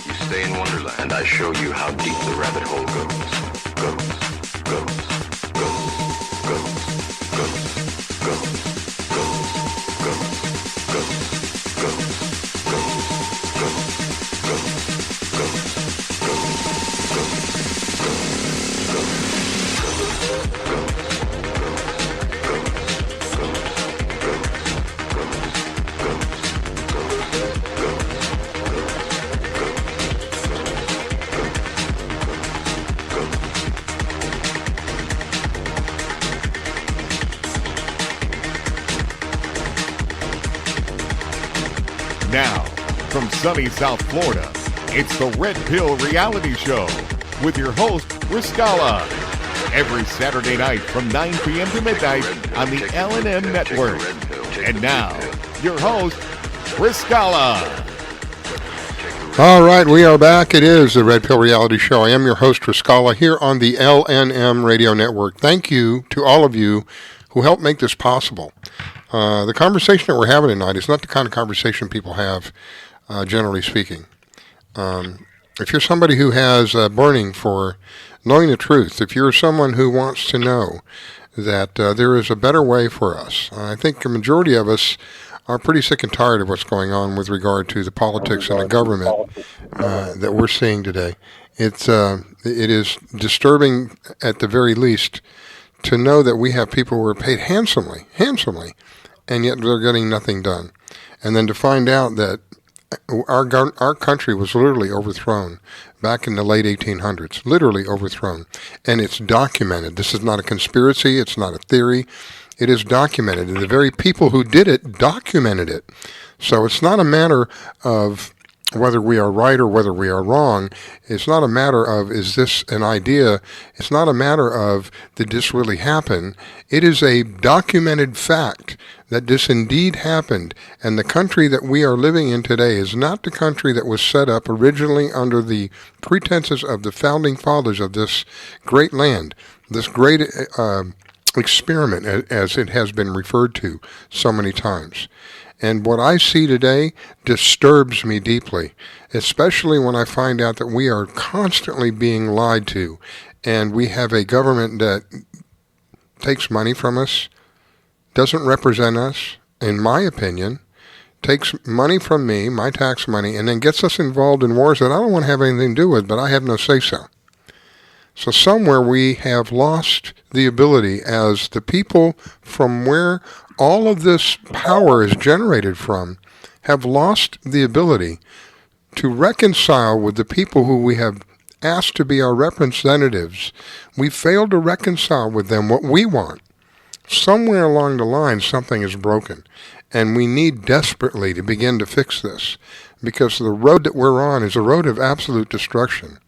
You stay in Wonderland, and I show you how deep the rabbit hole goes. Goes, goes, goes, goes, goes, goes, goes, goes, goes, goes, goes, goes, goes, Now, from sunny South Florida, It's the Red Pill Reality Show with your host, Riscalla. Every Saturday night from 9 p.m. to midnight on the L&M Network. And now, your host, Riscalla. All right, we are back. It is the Red Pill Reality Show. I am your host, Riscalla, here on the L&M Radio Network. Thank you to all of you who helped make this possible. The conversation that we're having tonight is not the kind of conversation people have, generally speaking. If you're somebody who has a burning for knowing the truth, if you're someone who wants to know that there is a better way for us, I think a majority of us are pretty sick and tired of what's going on with regard to the politics and the government that we're seeing today. It is disturbing at the very least to know that we have people who are paid handsomely, and yet they're getting nothing done. And then to find out that our country was literally overthrown back in the late 1800s, literally overthrown. And it's documented. This is not a conspiracy. It's not a theory. It is documented. And the very people who did it documented it. So it's not a matter of whether we are right or whether we are wrong. It's not a matter of, is this an idea? It's not a matter of, did this really happen? It is a documented fact that this indeed happened. And the country that we are living in today is not the country that was set up originally under the pretenses of the founding fathers of this great land, this great experiment, as it has been referred to so many times. And what I see today disturbs me deeply, especially when I find out that we are constantly being lied to, and we have a government that takes money from us, doesn't represent us, in my opinion, takes money from me, my tax money, and then gets us involved in wars that I don't want to have anything to do with, but I have no say-so. So somewhere we have lost the ability as the people from where all of this power is generated from, have lost the ability to reconcile with the people who we have asked to be our representatives. We failed to reconcile with them what we want. Somewhere along the line, something is broken, and we need desperately to begin to fix this, because the road that we're on is a road of absolute destruction.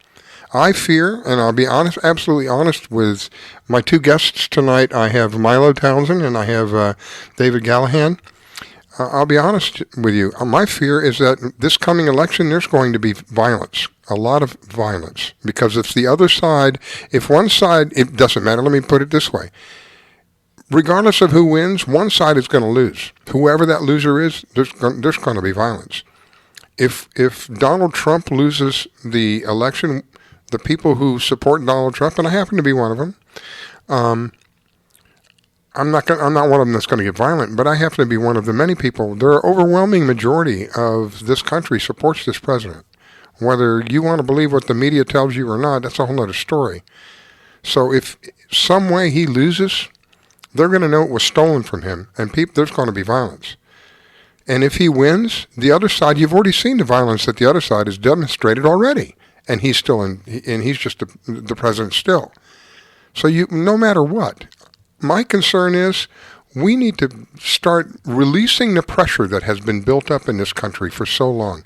I fear, and I'll be honest, absolutely honest with my two guests tonight. I have Milo Townsend and I have David Callihan. I'll be honest with you. My fear is that this coming election, there's going to be violence, a lot of violence, because if the other side, if one side, it doesn't matter. Let me put it this way. Regardless of who wins, one side is going to lose. Whoever that loser is, there's going to be violence. If Donald Trump loses the election, the people who support Donald Trump, and I happen to be one of them, I'm not one of them that's going to get violent, but I happen to be one of the many people. There are overwhelming majority of this country supports this president. Whether you want to believe what the media tells you or not, that's a whole other story. So if some way he loses, they're going to know it was stolen from him, and there's going to be violence. And if he wins, the other side, you've already seen the violence that the other side has demonstrated already. And he's still and he's just the president still. So no matter what, my concern is we need to start releasing the pressure that has been built up in this country for so long.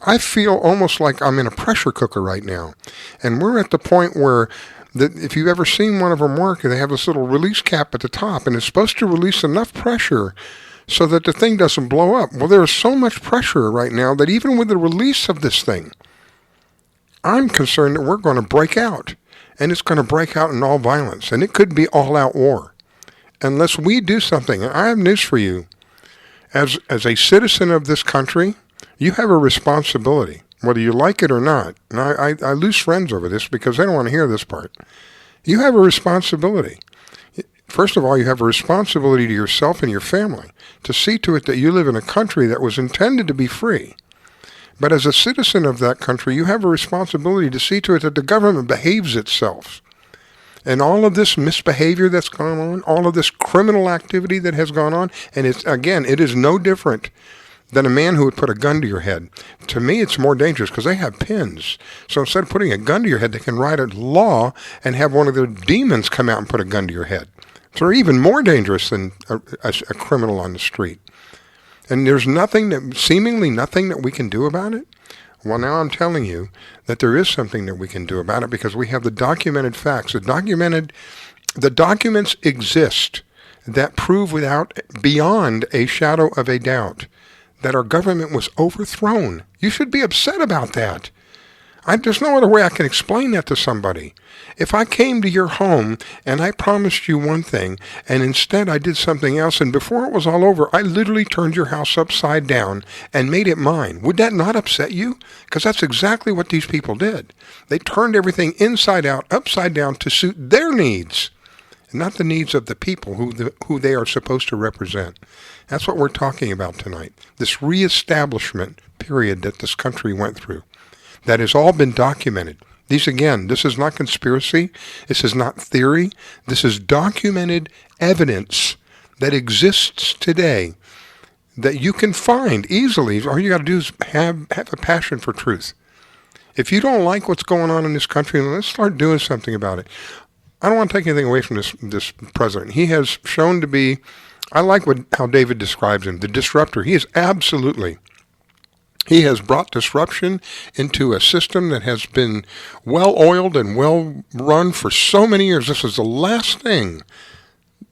I feel almost like I'm in a pressure cooker right now, and we're at the point where if you've ever seen one of them work, they have this little release cap at the top, and it's supposed to release enough pressure so that the thing doesn't blow up. Well, there is so much pressure right now that even with the release of this thing, I'm concerned that we're going to break out, and it's going to break out in all violence, and it could be all-out war. Unless we do something, and I have news for you. As a citizen of this country, you have a responsibility, whether you like it or not. And I lose friends over this because they don't want to hear this part. You have a responsibility. First of all, you have a responsibility to yourself and your family to see to it that you live in a country that was intended to be free. But as a citizen of that country, you have a responsibility to see to it that the government behaves itself. And all of this misbehavior that's gone on, all of this criminal activity that has gone on, and it is no different than a man who would put a gun to your head. To me, it's more dangerous because they have pins. So instead of putting a gun to your head, they can write a law and have one of their demons come out and put a gun to your head. So they're even more dangerous than a criminal on the street. And there's seemingly nothing that we can do about it. Well, now I'm telling you that there is something that we can do about it because we have the documented facts. The documents exist that prove beyond a shadow of a doubt that our government was overthrown. You should be upset about that. There's no other way I can explain that to somebody. If I came to your home and I promised you one thing and instead I did something else, and before it was all over, I literally turned your house upside down and made it mine, would that not upset you? Because that's exactly what these people did. They turned everything inside out, upside down to suit their needs, not the needs of the people who they are supposed to represent. That's what we're talking about tonight, this reestablishment period that this country went through. That has all been documented. This is not conspiracy. This is not theory. This is documented evidence that exists today that you can find easily. All you got to do is have a passion for truth. If you don't like what's going on in this country, let's start doing something about it. I don't want to take anything away from this president. He has shown to be, I like how David describes him, the disruptor. He has brought disruption into a system that has been well-oiled and well-run for so many years. This is the last thing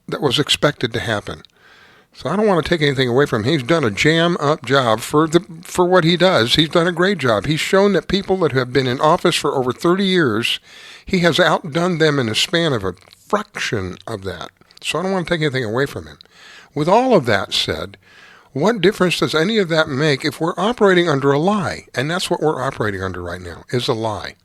that was expected to happen. So I don't want to take anything away from him. He's done a jam-up job for what he does. He's done a great job. He's shown that people that have been in office for over 30 years, he has outdone them in a span of a fraction of that. So I don't want to take anything away from him. With all of that said, what difference does any of that make if we're operating under a lie? And that's what we're operating under right now, is a lie.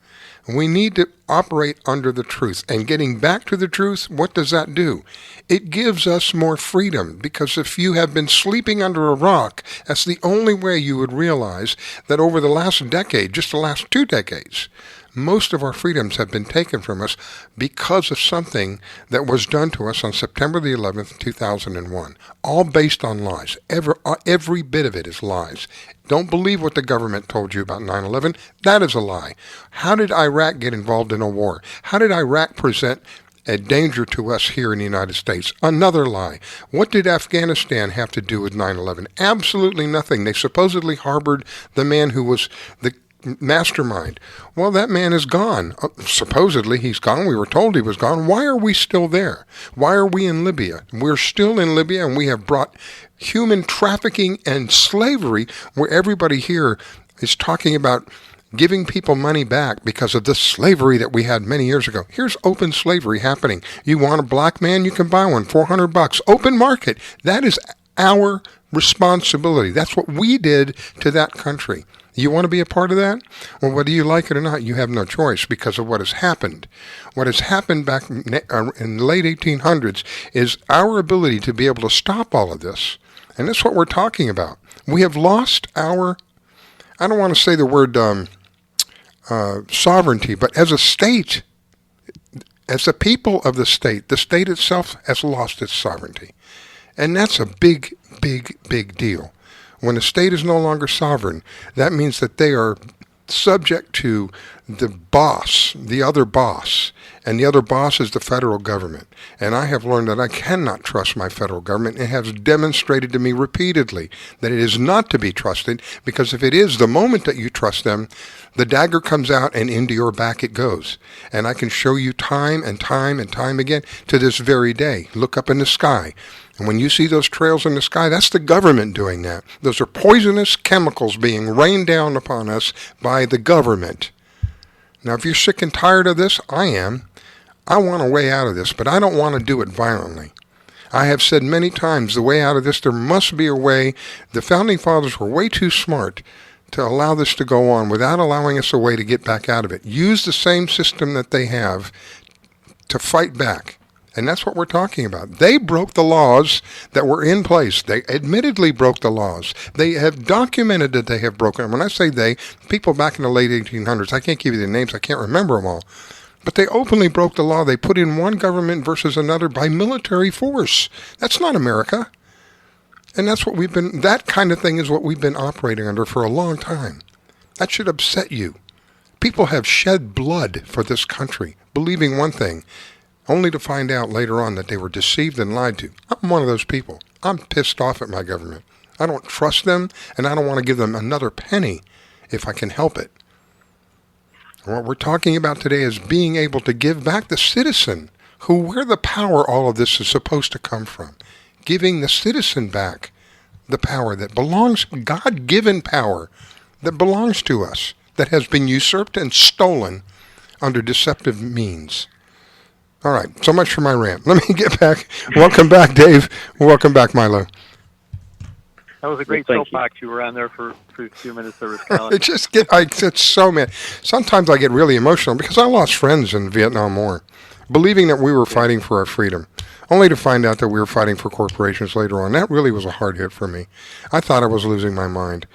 We need to operate under the truth. And getting back to the truth, what does that do? It gives us more freedom, because if you have been sleeping under a rock, that's the only way you would realize that over the last decade, just the last 2 decades, most of our freedoms have been taken from us because of something that was done to us on September the 11th, 2001. All based on lies. Every bit of it is lies. Don't believe what the government told you about 9/11. That is a lie. How did Iraq get involved in a war? How did Iraq present a danger to us here in the United States? Another lie. What did Afghanistan have to do with 9/11? Absolutely nothing. They supposedly harbored the man who was the mastermind. Well, that man is gone. Supposedly he's gone. We were told he was gone. Why are we still there? Why are we in Libya? We're still in Libya, and we have brought human trafficking and slavery where everybody here is talking about giving people money back because of the slavery that we had many years ago. Here's open slavery happening. You want a black man, you can buy one, $400. Open market. That is our responsibility. That's what we did to that country. You want to be a part of that? Well, whether you like it or not, you have no choice because of what has happened. What has happened back in the late 1800s is our ability to be able to stop all of this. And that's what we're talking about. We have lost our, I don't want to say the word sovereignty, but as a state, as the people of the state itself has lost its sovereignty. And that's a big, big, big deal. When a state is no longer sovereign, that means that they are subject to the boss, the other boss, and the other boss is the federal government. And I have learned that I cannot trust my federal government. It has demonstrated to me repeatedly that it is not to be trusted, because if it is, the moment that you trust them, the dagger comes out and into your back it goes. And I can show you time and time and time again to this very day. Look up in the sky. And when you see those trails in the sky, that's the government doing that. Those are poisonous chemicals being rained down upon us by the government. Now, if you're sick and tired of this, I am. I want a way out of this, but I don't want to do it violently. I have said many times, the way out of this, there must be a way. The Founding Fathers were way too smart to allow this to go on without allowing us a way to get back out of it. Use the same system that they have to fight back. And that's what we're talking about. They broke the laws that were in place. They admittedly broke the laws. They have documented that they have broken them. When I say they, people back in the late 1800s, I can't give you the names, I can't remember them all. But they openly broke the law. They put in one government versus another by military force. That's not America. And that's what that kind of thing is what we've been operating under for a long time. That should upset you. People have shed blood for this country, believing one thing, only to find out later on that they were deceived and lied to. I'm one of those people. I'm pissed off at my government. I don't trust them, and I don't want to give them another penny if I can help it. What we're talking about today is being able to give back the citizen, where the power all of this is supposed to come from. Giving the citizen back the power that belongs, God-given power that belongs to us, that has been usurped and stolen under deceptive means. All right, so much for my rant. Let me get back. Welcome back, Dave. Welcome back, Milo. That was a great soapbox you were on there for a few minutes there, Riscalla. I get so mad. Sometimes I get really emotional because I lost friends in the Vietnam War, believing that we were fighting for our freedom, only to find out that we were fighting for corporations later on. That really was a hard hit for me. I thought I was losing my mind.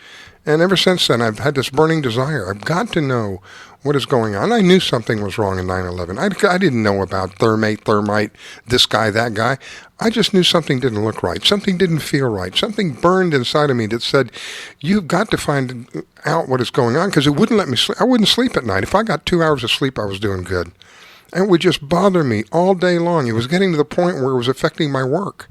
And ever since then, I've had this burning desire. I've got to know what is going on. I knew something was wrong in 9/11. I didn't know about thermite, this guy, that guy. I just knew something didn't look right. Something didn't feel right. Something burned inside of me that said, you've got to find out what is going on, because it wouldn't let me sleep. I wouldn't sleep at night. If I got 2 hours of sleep, I was doing good. And it would just bother me all day long. It was getting to the point where it was affecting my work.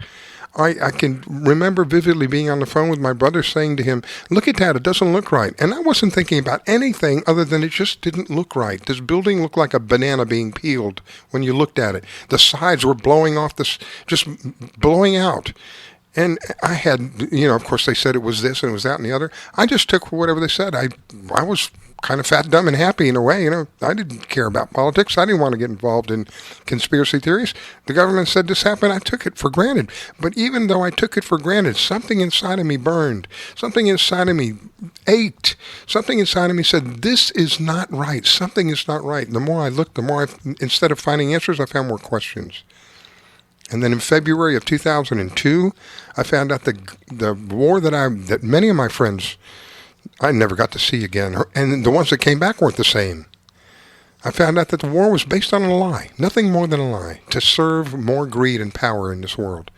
I can remember vividly being on the phone with my brother saying to him, look at that, it doesn't look right. And I wasn't thinking about anything other than it just didn't look right. This building looked like a banana being peeled when you looked at it. The sides were blowing off, just blowing out. And I had, of course they said it was this and it was that and the other. I just took whatever they said. I was kind of fat, dumb, and happy in a way. I didn't care about politics. I didn't want to get involved in conspiracy theories. The government said this happened. I took it for granted. But even though I took it for granted, something inside of me burned. Something inside of me ached. Something inside of me said, this is not right. Something is not right. And the more I looked, the more instead of finding answers, I found more questions. And then in February of 2002, I found out the war that many of my friends I never got to see again, and the ones that came back weren't the same. I found out that the war was based on a lie, nothing more than a lie, to serve more greed and power in this world.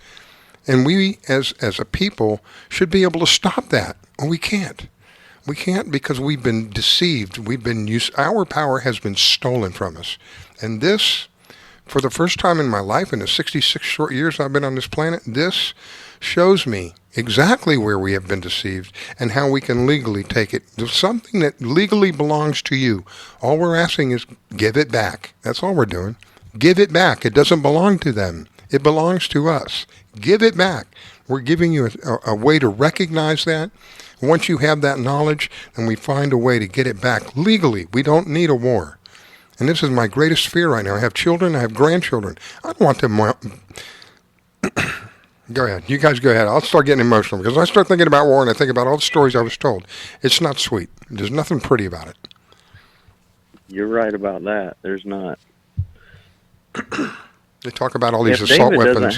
And we, as a people, should be able to stop that. Well, we can't. We can't because we've been deceived. Our power has been stolen from us. And this, for the first time in my life, in the 66 short years I've been on this planet, this shows me exactly where we have been deceived and how we can legally take it. There's something that legally belongs to you. All we're asking is give it back. That's all we're doing. Give it back. It doesn't belong to them. It belongs to us. Give it back. We're giving you a way to recognize that. Once you have that knowledge, then we find a way to get it back legally. We don't need a war. And this is my greatest fear right now. I have children. I have grandchildren. I don't want them... Go ahead. You guys go ahead. I'll start getting emotional because I start thinking about war and I think about all the stories I was told. It's not sweet. There's nothing pretty about it. You're right about that. There's not. They talk about all these assault weapons.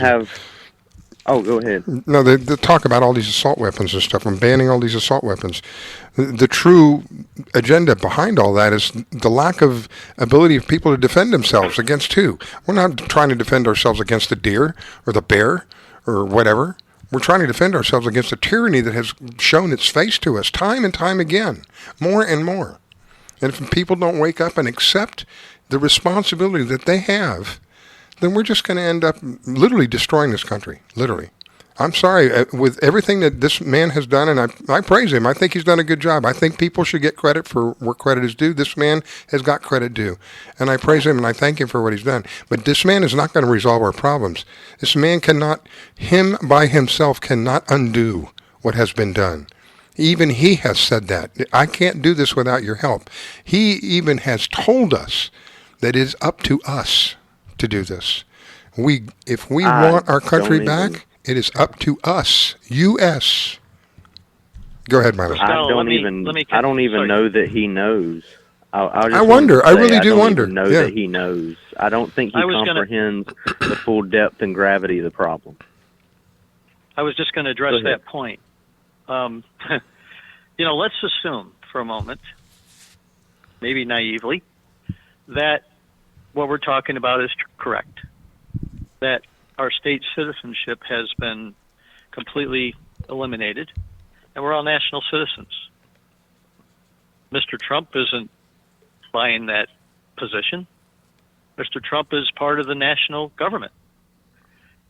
Oh, go ahead. No, they talk about all these assault weapons and stuff and banning all these assault weapons. The true agenda behind all that is the lack of ability of people to defend themselves against who? We're not trying to defend ourselves against the deer or the bear or whatever. We're trying to defend ourselves against a tyranny that has shown its face to us time and time again, more and more. And if people don't wake up and accept the responsibility that they have, then we're just going to end up literally destroying this country, literally. I'm sorry, with everything that this man has done, and I praise him. I think he's done a good job. I think people should get credit for where credit is due. This man has got credit due, and I praise him and I thank him for what he's done. But this man is not going to resolve our problems. This man him by himself cannot undo what has been done. Even he has said that. I can't do this without your help. He even has told us that it is up to us to do this. If we want our country back, it is up to us, U.S. Go ahead, Milo. I don't even know that he knows. I wonder. I really do wonder. I don't even know that he knows. I don't think he comprehends the full depth and gravity of the problem. I was just going to address that point. Let's assume for a moment, maybe naively, that what we're talking about is correct. That our state citizenship has been completely eliminated, and we're all national citizens. Mr. Trump isn't buying that position. Mr. Trump is part of the national government.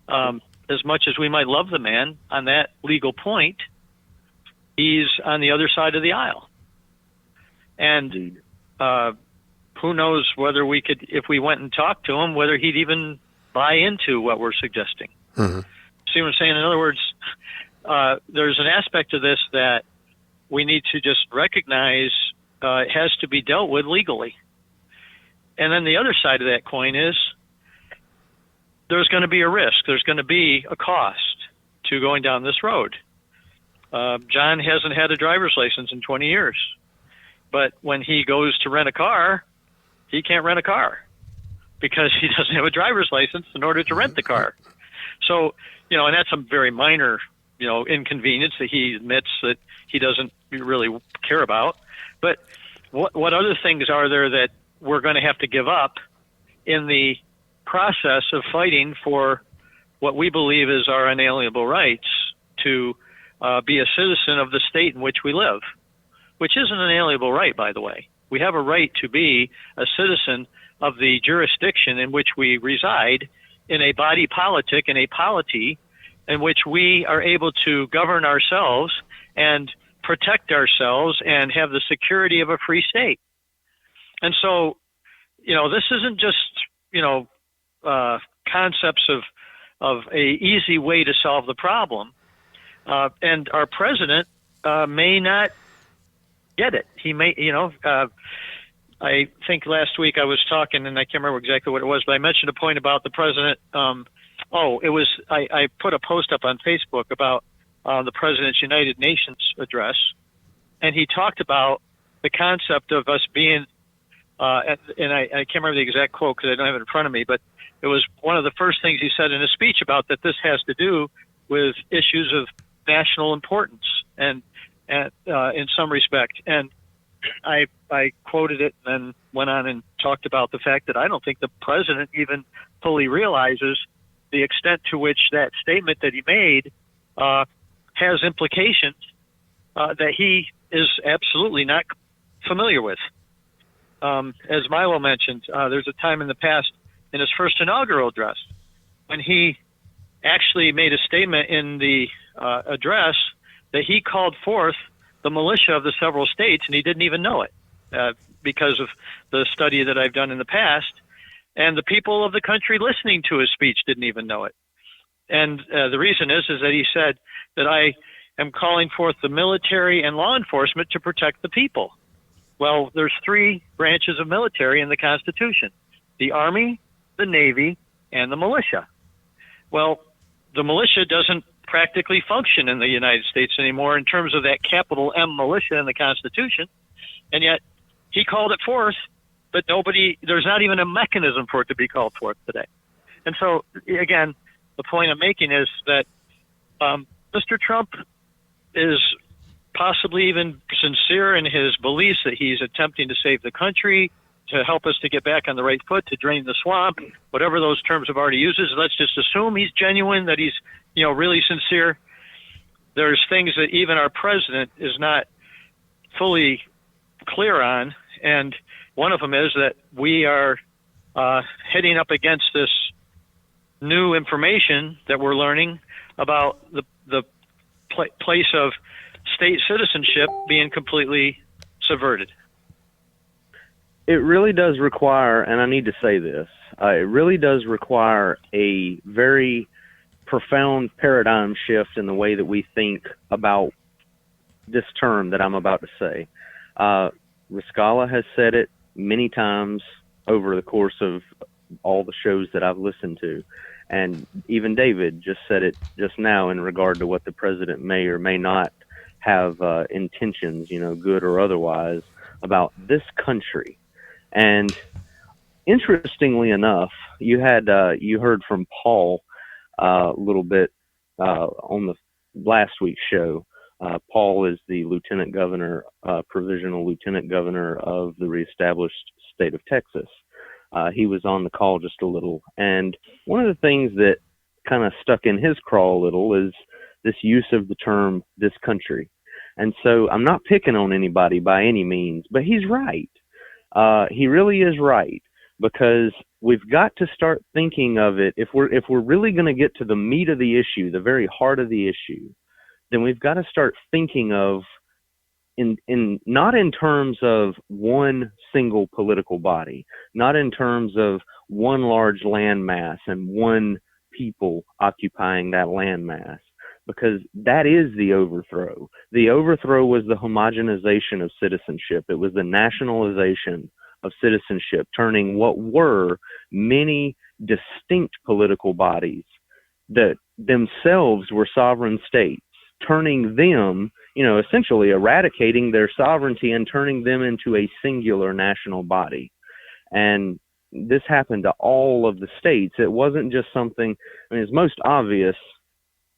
As much as we might love the man on that legal point, he's on the other side of the aisle. And who knows whether we could, if we went and talked to him, whether he'd even buy into what we're suggesting. Mm-hmm. See what I'm saying? In other words, there's an aspect of this that we need to just recognize it has to be dealt with legally. And then the other side of that coin is there's going to be a risk. There's going to be a cost to going down this road. John hasn't had a driver's license in 20 years. But when he goes to rent a car, he can't rent a car because he doesn't have a driver's license in order to rent the car. So, and that's a very minor, inconvenience that he admits that he doesn't really care about. But what other things are there that we're going to have to give up in the process of fighting for what we believe is our inalienable rights to be a citizen of the state in which we live, which is an inalienable right, by the way. We have a right to be a citizen of the jurisdiction in which we reside, in a body politic, in a polity in which we are able to govern ourselves and protect ourselves and have the security of a free state. And so, this isn't just, concepts of a easy way to solve the problem. And our president may not get it. He may, I think last week I was talking, and I can't remember exactly what it was, but I mentioned a point about the president. I put a post up on Facebook about the president's United Nations address, and he talked about the concept of us being, and I can't remember the exact quote because I don't have it in front of me, but it was one of the first things he said in his speech about that this has to do with issues of national importance and in some respect. And I quoted it and then went on and talked about the fact that I don't think the president even fully realizes the extent to which that statement that he made has implications that he is absolutely not familiar with. As Milo mentioned, there's a time in the past in his first inaugural address when he actually made a statement in the address that he called forth the militia of the several states, and he didn't even know it because of the study that I've done in the past. And the people of the country listening to his speech didn't even know it. And the reason is that he said that I am calling forth the military and law enforcement to protect the people. Well, there's three branches of military in the Constitution: the Army, the Navy, and the militia. Well, the militia doesn't practically function in the United States anymore in terms of that capital M militia in the Constitution, and yet he called it forth, but there's not even a mechanism for it to be called forth today. And so, again, the point I'm making is that Mr. Trump is possibly even sincere in his beliefs that he's attempting to save the country, to help us to get back on the right foot, to drain the swamp, whatever those terms have already used. Let's just assume he's genuine, that he's really sincere. There's things that even our president is not fully clear on, and one of them is that we are heading up against this new information that we're learning about the place of state citizenship being completely subverted. It really does require, and I need to say this, it really does require a very profound paradigm shift in the way that we think about this term that I'm about to say. Riscalla has said it many times over the course of all the shows that I've listened to. And even David just said it just now in regard to what the president may or may not have intentions, good or otherwise, about this country. And interestingly enough, you heard from Paul a little bit on the last week's show. Paul is the lieutenant governor, provisional lieutenant governor of the reestablished state of Texas. He was on the call just a little, and one of the things that kind of stuck in his craw a little is this use of the term "this country." And so I'm not picking on anybody by any means, but he's right. He really is right, because we've got to start thinking of it. If we're really going to get to the meat of the issue, the very heart of the issue, then we've got to start thinking of, not in terms of one single political body, not in terms of one large landmass and one people occupying that landmass, because that is the overthrow. The overthrow was the homogenization of citizenship. It was the nationalization of citizenship, turning what were many distinct political bodies that themselves were sovereign states, turning them, essentially eradicating their sovereignty and turning them into a singular national body. And this happened to all of the states. It wasn't just something, it's most obvious,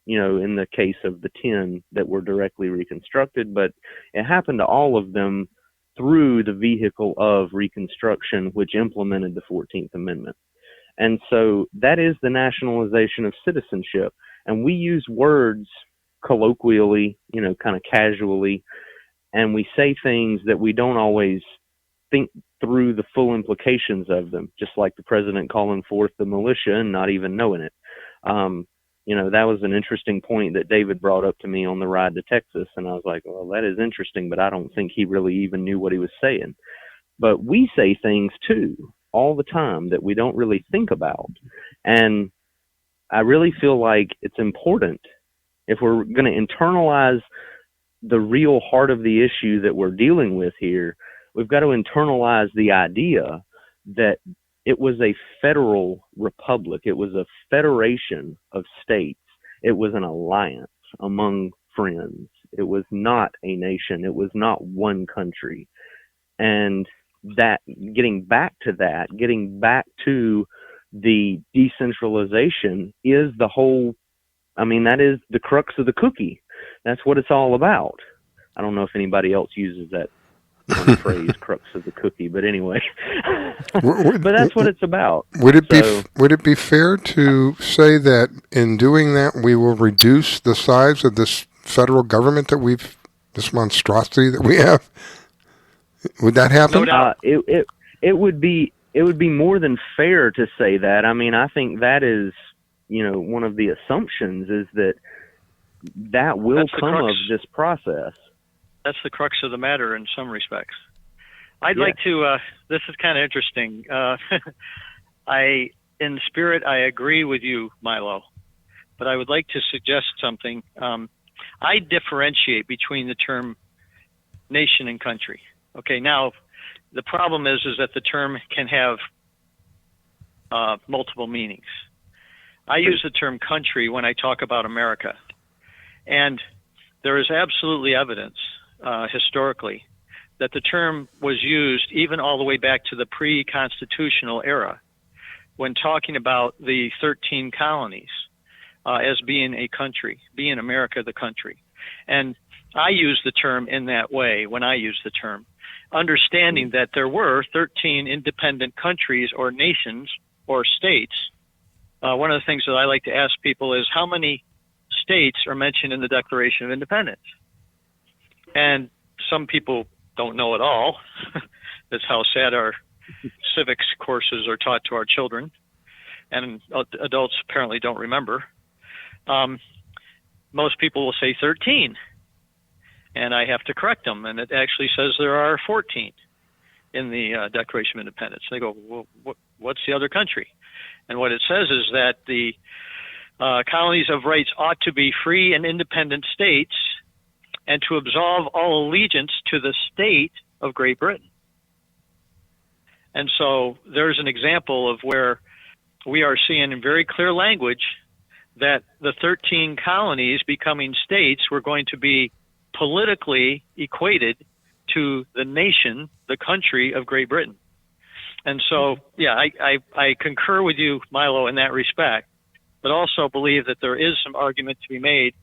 in the case of the 10 that were directly reconstructed, but it happened to all of them through the vehicle of Reconstruction, which implemented the 14th Amendment. And so that is the nationalization of citizenship. And we use words colloquially, kind of casually, and we say things that we don't always think through the full implications of them, just like the president calling forth the militia and not even knowing it. That was an interesting point that David brought up to me on the ride to Texas, and I was like, well, that is interesting, but I don't think he really even knew what he was saying. But we say things too all the time that we don't really think about. And I really feel like it's important, if we're going to internalize the real heart of the issue that we're dealing with here, we've got to internalize the idea that it was a federal republic. It was a federation of states. It was an alliance among friends. It was not a nation. It was not one country. And that, getting back to the decentralization is the whole, that is the crux of the cookie. That's what it's all about. I don't know if anybody else uses that phrase, crux of the cookie, but anyway. But that's what it's about. Would it be fair to say that in doing that we will reduce the size of this federal government this monstrosity that we have? Would that happen? No doubt. It would be more than fair to say that. I think that is, one of the assumptions is that will come of this process. That's the crux of the matter in some respects. I'd like to, this is kind of interesting. In spirit, I agree with you, Milo, but I would like to suggest something. I differentiate between the term nation and country. Okay, now the problem is that the term can have multiple meanings. I use the term country when I talk about America, and there is absolutely evidence historically that the term was used even all the way back to the pre-constitutional era when talking about the 13 colonies as being a country, being America the country. And I use the term in that way when I use the term, understanding that there were 13 independent countries or nations or states. One of the things that I like to ask people is how many states are mentioned in the Declaration of Independence? And some people don't know at all. That's how sad our civics courses are taught to our children, and adults apparently don't remember. Most people will say 13, and I have to correct them, and it actually says there are 14 in the Declaration of Independence. They go, well, what's the other country? And what it says is that the colonies of rights ought to be free and independent states and to absolve all allegiance to the state of Great Britain. And so there's an example of where we are seeing in very clear language that the 13 colonies becoming states were going to be politically equated to the nation, the country of Great Britain. And so, yeah, I concur with you, Milo, in that respect, but also believe that there is some argument to be made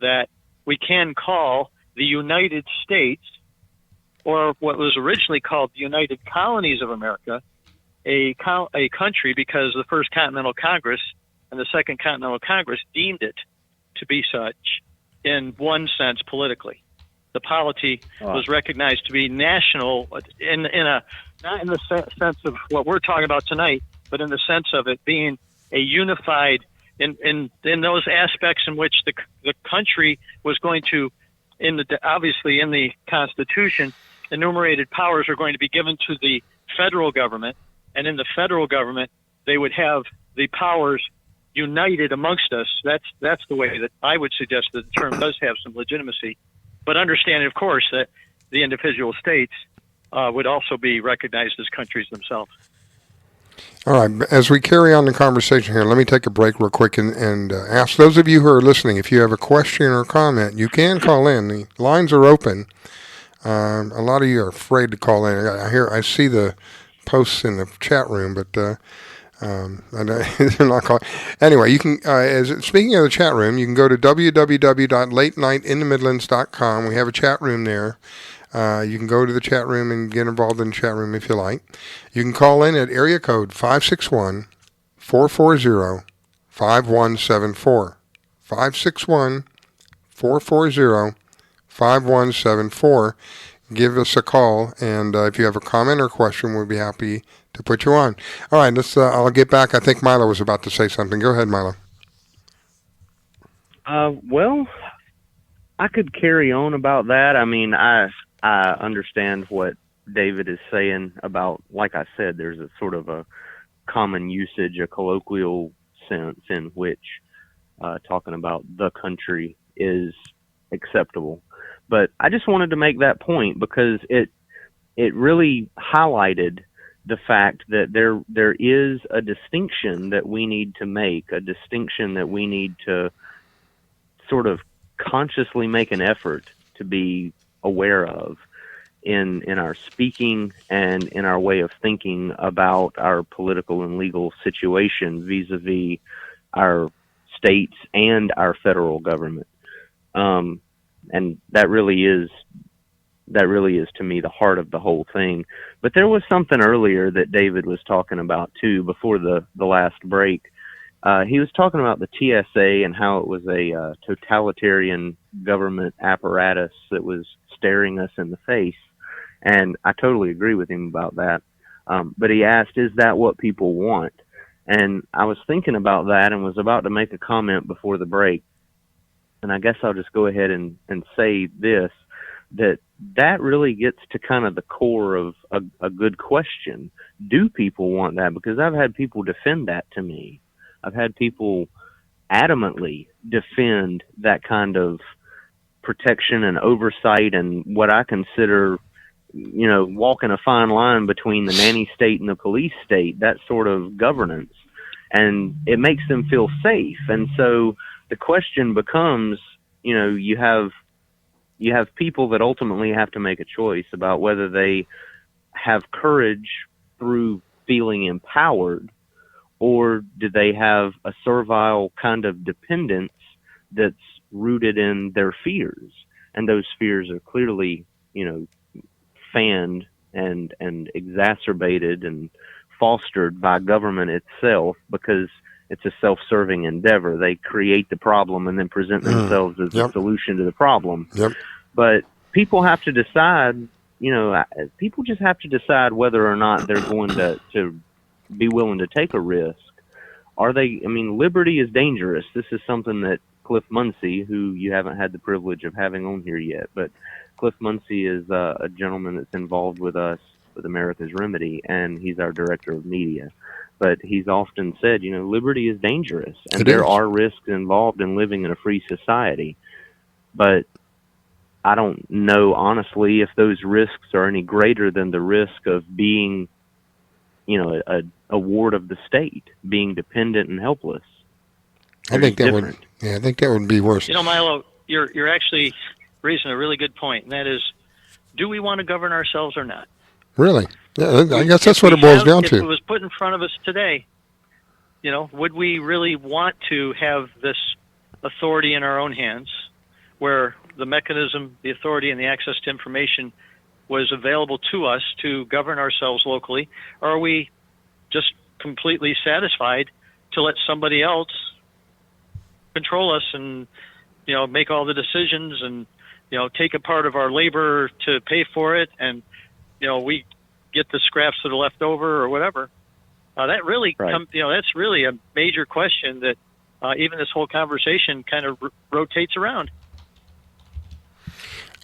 that we can call the United States, or what was originally called the United Colonies of America, a country because the First Continental Congress and the Second Continental Congress deemed it to be such in one sense politically. The polity was recognized to be national not in the sense of what we're talking about tonight, but in the sense of it being a unified in those aspects in which the country was going to obviously in the Constitution, enumerated powers are going to be given to the federal government, and in the federal government, they would have the powers united amongst us. That's the way that I would suggest that the term does have some legitimacy, but understanding, of course, that the individual states would also be recognized as countries themselves. All right, as we carry on the conversation here, let me take a break real quick and ask those of you who are listening, if you have a question or comment, you can call in. The lines are open. A lot of you are afraid to call in. I see the posts in the chat room, but they're not calling. Anyway, you can. Speaking of the chat room, you can go to www.latenightinthemidlands.com. We have a chat room there. You can go to the chat room and get involved in the chat room if you like. You can call in at area code 561-440-5174. 561-440-5174. Give us a call, and if you have a comment or question, we'll be happy to put you on. All right, let's. I'll get back. I think Milo was about to say something. Go ahead, Milo. Well, I could carry on about that. I mean, I understand what David is saying about, like I said, there's a sort of a common usage, a colloquial sense in which talking about the country is acceptable. But I just wanted to make that point because it really highlighted the fact that there is a distinction that we need to make, a distinction that we need to sort of consciously make an effort to be aware of in our speaking and in our way of thinking about our political and legal situation vis-a-vis our states and our federal government. And that really is to me the heart of the whole thing. But there was something earlier that David was talking about too before the last break. He was talking about the TSA and how it was a totalitarian government apparatus that was staring us in the face. And I totally agree with him about that. But he asked, is that what people want? And I was thinking about that and was about to make a comment before the break. And I guess I'll just go ahead and say this, that really gets to kind of the core of a good question. Do people want that? Because I've had people defend that to me. I've had people adamantly defend that kind of protection and oversight and what I consider, walking a fine line between the nanny state and the police state, that sort of governance. And it makes them feel safe. And so the question becomes, you have people that ultimately have to make a choice about whether they have courage through feeling empowered, or do they have a servile kind of dependence that's rooted in their fears? And those fears are clearly, fanned and exacerbated and fostered by government itself because it's a self-serving endeavor. They create the problem and then present themselves as the solution to the problem. Yep. But people have to decide, people just have to decide whether or not they're going to be willing to take a risk. Liberty is dangerous. This is something that Cliff Muncie, who you haven't had the privilege of having on here yet, but Cliff Muncie is a gentleman that's involved with us with America's Remedy, and he's our director of media. But he's often said, liberty is dangerous, and there are risks involved in living in a free society. But I don't know, honestly, if those risks are any greater than the risk of being, a ward of the state, being dependent and helpless. I think that would be worse. Milo, you're actually raising a really good point, and that is, do we want to govern ourselves or not? Really? Yeah, I guess that's what it boils down to. If it was put in front of us today, would we really want to have this authority in our own hands, where the mechanism, the authority, and the access to information was available to us to govern ourselves locally? Or are we just completely satisfied to let somebody else control us and, make all the decisions and, take a part of our labor to pay for it, and, we get the scraps that are left over or whatever? That really that's really a major question that even this whole conversation kind of rotates around.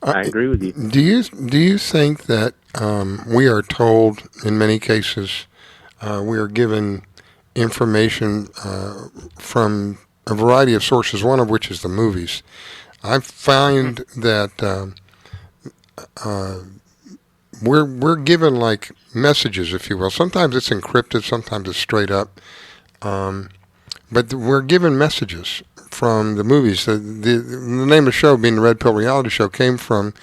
I agree with you. Do you think that we are told in many cases we are given information from a variety of sources, one of which is the movies? I find that we're given like messages, if you will. Sometimes it's encrypted, sometimes it's straight up, but we're given messages from the movies. The name of the show, being the Red Pill Reality Show, came from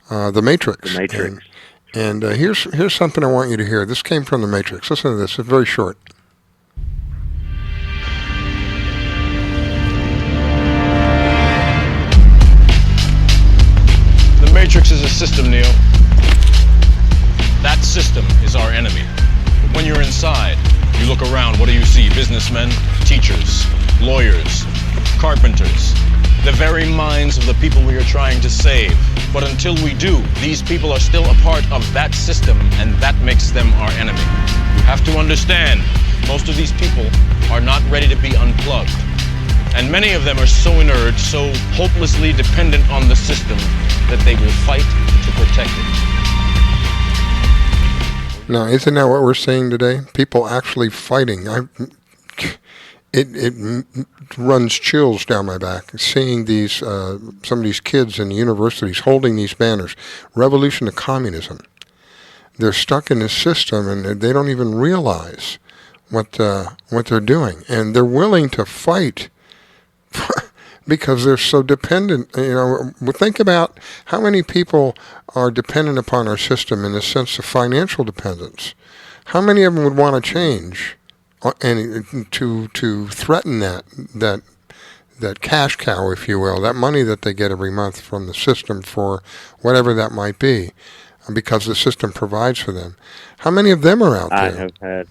The Matrix. The Matrix. And here's something I want you to hear. This came from The Matrix. Listen to this. It's very short. The Matrix is a system, Neo. That system is our enemy. But when you're inside, you look around, what do you see? Businessmen, teachers, lawyers, carpenters, the very minds of the people we are trying to save. But until we do, these people are still a part of that system, and that makes them our enemy. You have to understand, most of these people are not ready to be unplugged. And many of them are so inert, so hopelessly dependent on the system, that they will fight to protect it. Now, isn't that what we're seeing today? People actually fighting. It runs chills down my back seeing these some of these kids in the universities holding these banners. Revolution to communism. They're stuck in this system and they don't even realize what they're doing, and they're willing to fight because they're so dependent. You know, think about how many people are dependent upon our system in the sense of financial dependence. How many of them would want to change and to threaten that cash cow, if you will, that money that they get every month from the system for whatever that might be, because the system provides for them? How many of them are out there?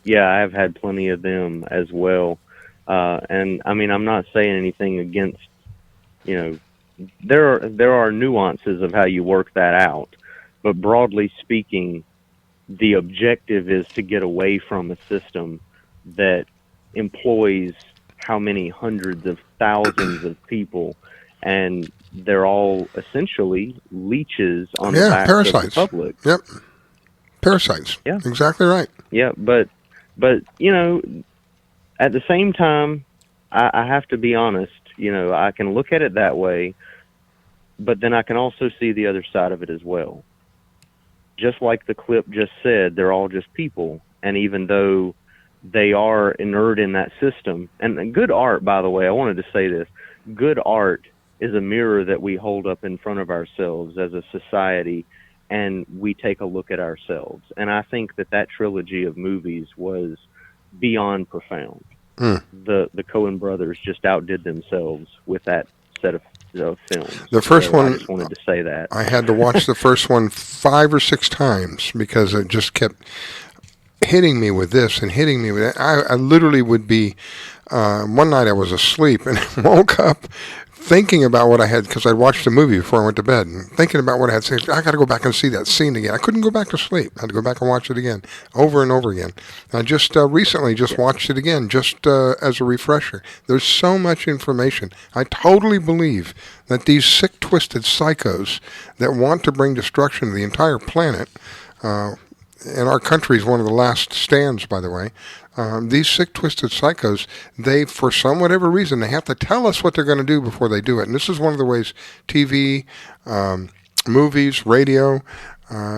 I have had plenty of them as well. And I mean, I'm not saying anything against, there are nuances of how you work that out, but broadly speaking, the objective is to get away from a system that employs how many hundreds of thousands of people, and they're all essentially leeches on the back of the public. Yep, parasites. Yeah, exactly right. Yeah, but at the same time, I have to be honest. I can look at it that way, but then I can also see the other side of it as well. Just like the clip just said, they're all just people. And even though they are inert in that system, and good art, by the way, I wanted to say this, good art is a mirror that we hold up in front of ourselves as a society, and we take a look at ourselves. And I think that trilogy of movies was beyond profound. The Coen brothers just outdid themselves with that set of films. The first one, I just wanted to say that. I had to watch the first one 5 or 6 times because it just kept hitting me with this and hitting me with that. I literally would be, one night I was asleep and woke up thinking about what I had, because I'd watched the movie before I went to bed, and thinking about what I had said. I got to go back and see that scene again. I couldn't go back to sleep. I had to go back and watch it again, over and over again. I just recently watched it again, just as a refresher. There's so much information. I totally believe that these sick, twisted psychos that want to bring destruction to the entire planet, and our country is one of the last stands, by the way. These sick, twisted psychos, they, for some whatever reason, they have to tell us what they're going to do before they do it. And this is one of the ways TV, movies, radio,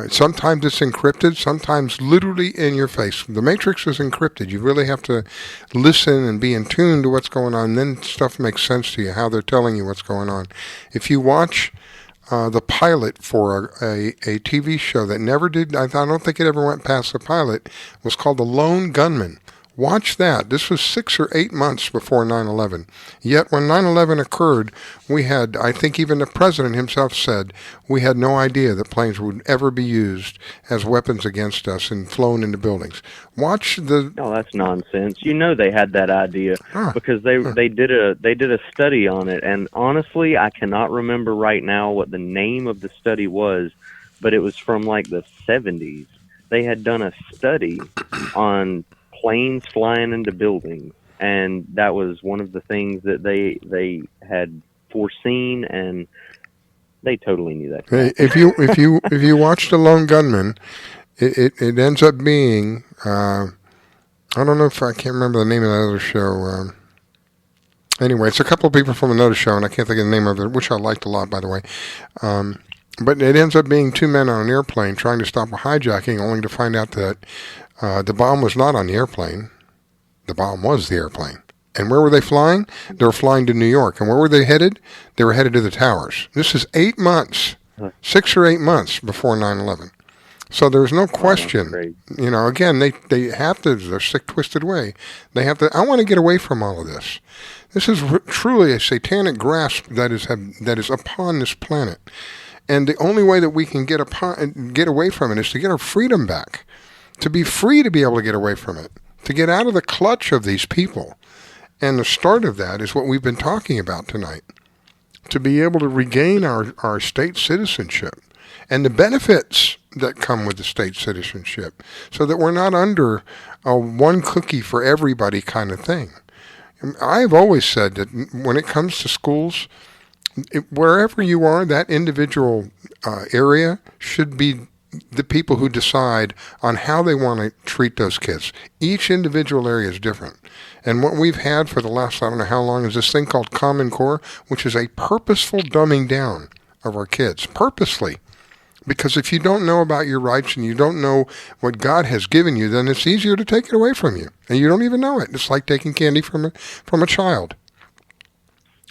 sometimes it's encrypted, sometimes literally in your face. The Matrix is encrypted. You really have to listen and be in tune to what's going on. Then stuff makes sense to you, how they're telling you what's going on. If you watch the pilot for a TV show that never did, I don't think it ever went past the pilot, was called The Lone Gunman. Watch that. This was 6 or 8 months before 9/11. Yet when 9/11 occurred, we had, I think even the president himself said, we had no idea that planes would ever be used as weapons against us and flown into buildings. Watch the... No, that's nonsense. You know they had that idea because they did a study on it, and honestly, I cannot remember right now what the name of the study was, but it was from like the 70s. They had done a study on planes flying into buildings, and that was one of the things that they had foreseen and They totally knew that. Hey, if you watched A Lone Gunman, it ends up being I don't know if I can't remember the name of that other show. Anyway, it's a couple of people from another show, and I can't think of the name of it, which I liked a lot, by the way. But it ends up being two men on an airplane trying to stop a hijacking, only to find out that the bomb was not on the airplane. The bomb was the airplane. And where were they flying? They were flying to New York. And where were they headed? They were headed to the towers. This is 8 months, 6 or 8 months before 9/11. So there's no question. You know, again, they have to, their sick, twisted way. They have to, I want to get away from all of this. This is truly a satanic grasp that is upon this planet. And the only way that we can get away from it is to get our freedom back. To be free to be able to get away from it. To get out of the clutch of these people. And the start of that is what we've been talking about tonight. To be able to regain our state citizenship and the benefits that come with the state citizenship so that we're not under a one cookie for everybody kind of thing. I've always said that when it comes to schools, wherever you are, that individual area should be the people who decide on how they want to treat those kids. Each individual area is different. And what we've had for the last, I don't know how long, is this thing called Common Core, which is a purposeful dumbing down of our kids, purposely. Because if you don't know about your rights and you don't know what God has given you, then it's easier to take it away from you. And you don't even know it. It's like taking candy from a child.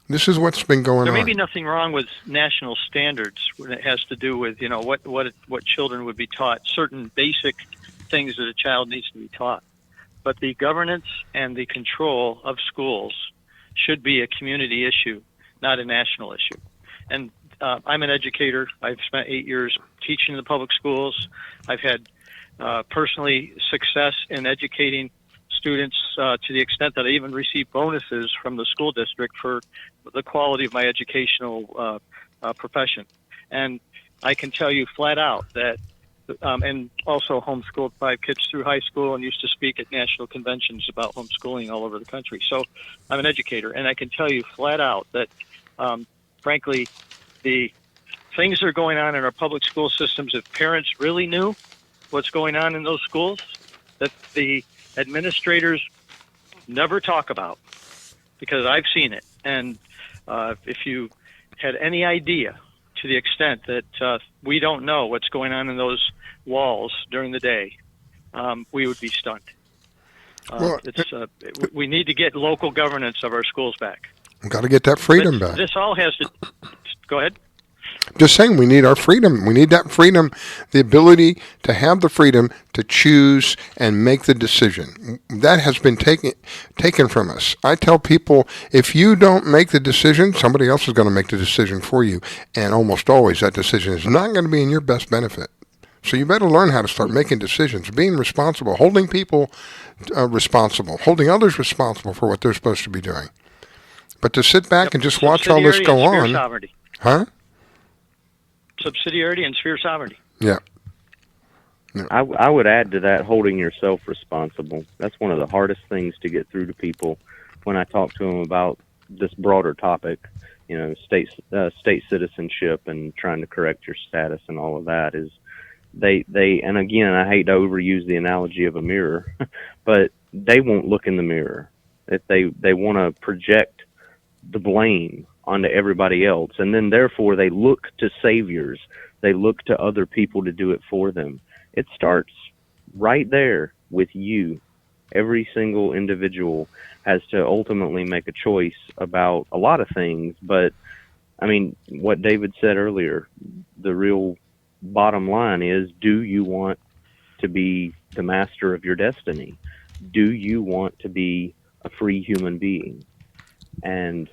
This is what's been going on. There may be nothing wrong with national standards when it has to do with, you know, what children would be taught, certain basic things that a child needs to be taught. But the governance and the control of schools should be a community issue, not a national issue. And I'm an educator. I've spent 8 years teaching in the public schools. I've had personally success in educating students to the extent that I even received bonuses from the school district for the quality of my educational profession. And I can tell you flat out that, and also homeschooled 5 kids through high school and used to speak at national conventions about homeschooling all over the country. So I'm an educator, and I can tell you flat out that, frankly, the things that are going on in our public school systems, if parents really knew what's going on in those schools, that the administrators never talk about, because I've seen it. And if you had any idea to the extent that we don't know what's going on in those walls during the day, we would be stunned. We need to get local governance of our schools back. We've got to get that freedom back. This all has to... Go ahead. Just saying, we need our freedom. We need that freedom, the ability to have the freedom to choose and make the decision. That has been taken from us. I tell people, if you don't make the decision, somebody else is going to make the decision for you. And almost always that decision is not going to be in your best benefit. So you better learn how to start making decisions, being responsible, holding people responsible, holding others responsible for what they're supposed to be doing. But to sit back and just watch all this go on... Sovereignty. Huh? Subsidiarity and sphere sovereignty. Yeah. I would add to that holding yourself responsible. That's one of the hardest things to get through to people when I talk to them about this broader topic, you know, state citizenship and trying to correct your status and all of that is they and again, I hate to overuse the analogy of a mirror, but they won't look in the mirror. If they want to project the blame onto everybody else, and then therefore they look to saviors. They look to other people to do it for them. It starts right there with you. Every single individual has to ultimately make a choice about a lot of things, but I mean, what David said earlier, the real bottom line is, do you want to be the master of your destiny? Do you want to be a free human being? And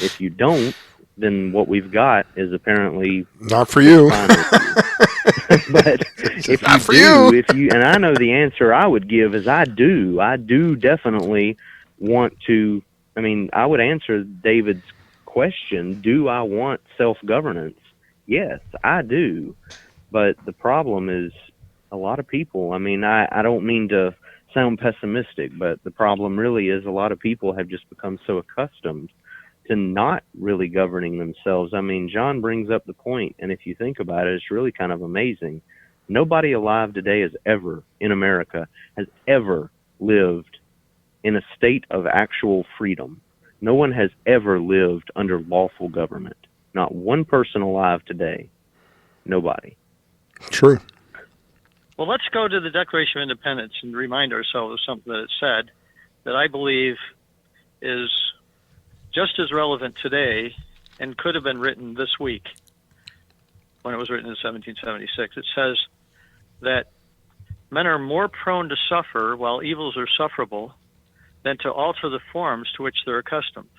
if you don't, then what we've got is apparently not for you. But if not you for do, you. And I know the answer I would give is I do definitely want to. I mean, I would answer David's question: do I want self-governance? Yes, I do. But the problem is a lot of people. I mean, I don't mean to sound pessimistic, but the problem really is a lot of people have just become so accustomed to not really governing themselves. I mean, John brings up the point, and if you think about it, it's really kind of amazing. Nobody alive today in America has ever lived in a state of actual freedom. No one has ever lived under lawful government. Not one person alive today. Nobody. True. Well, let's go to the Declaration of Independence and remind ourselves of something that it said that I believe is just as relevant today and could have been written this week when it was written in 1776. It says that men are more prone to suffer while evils are sufferable than to alter the forms to which they're accustomed.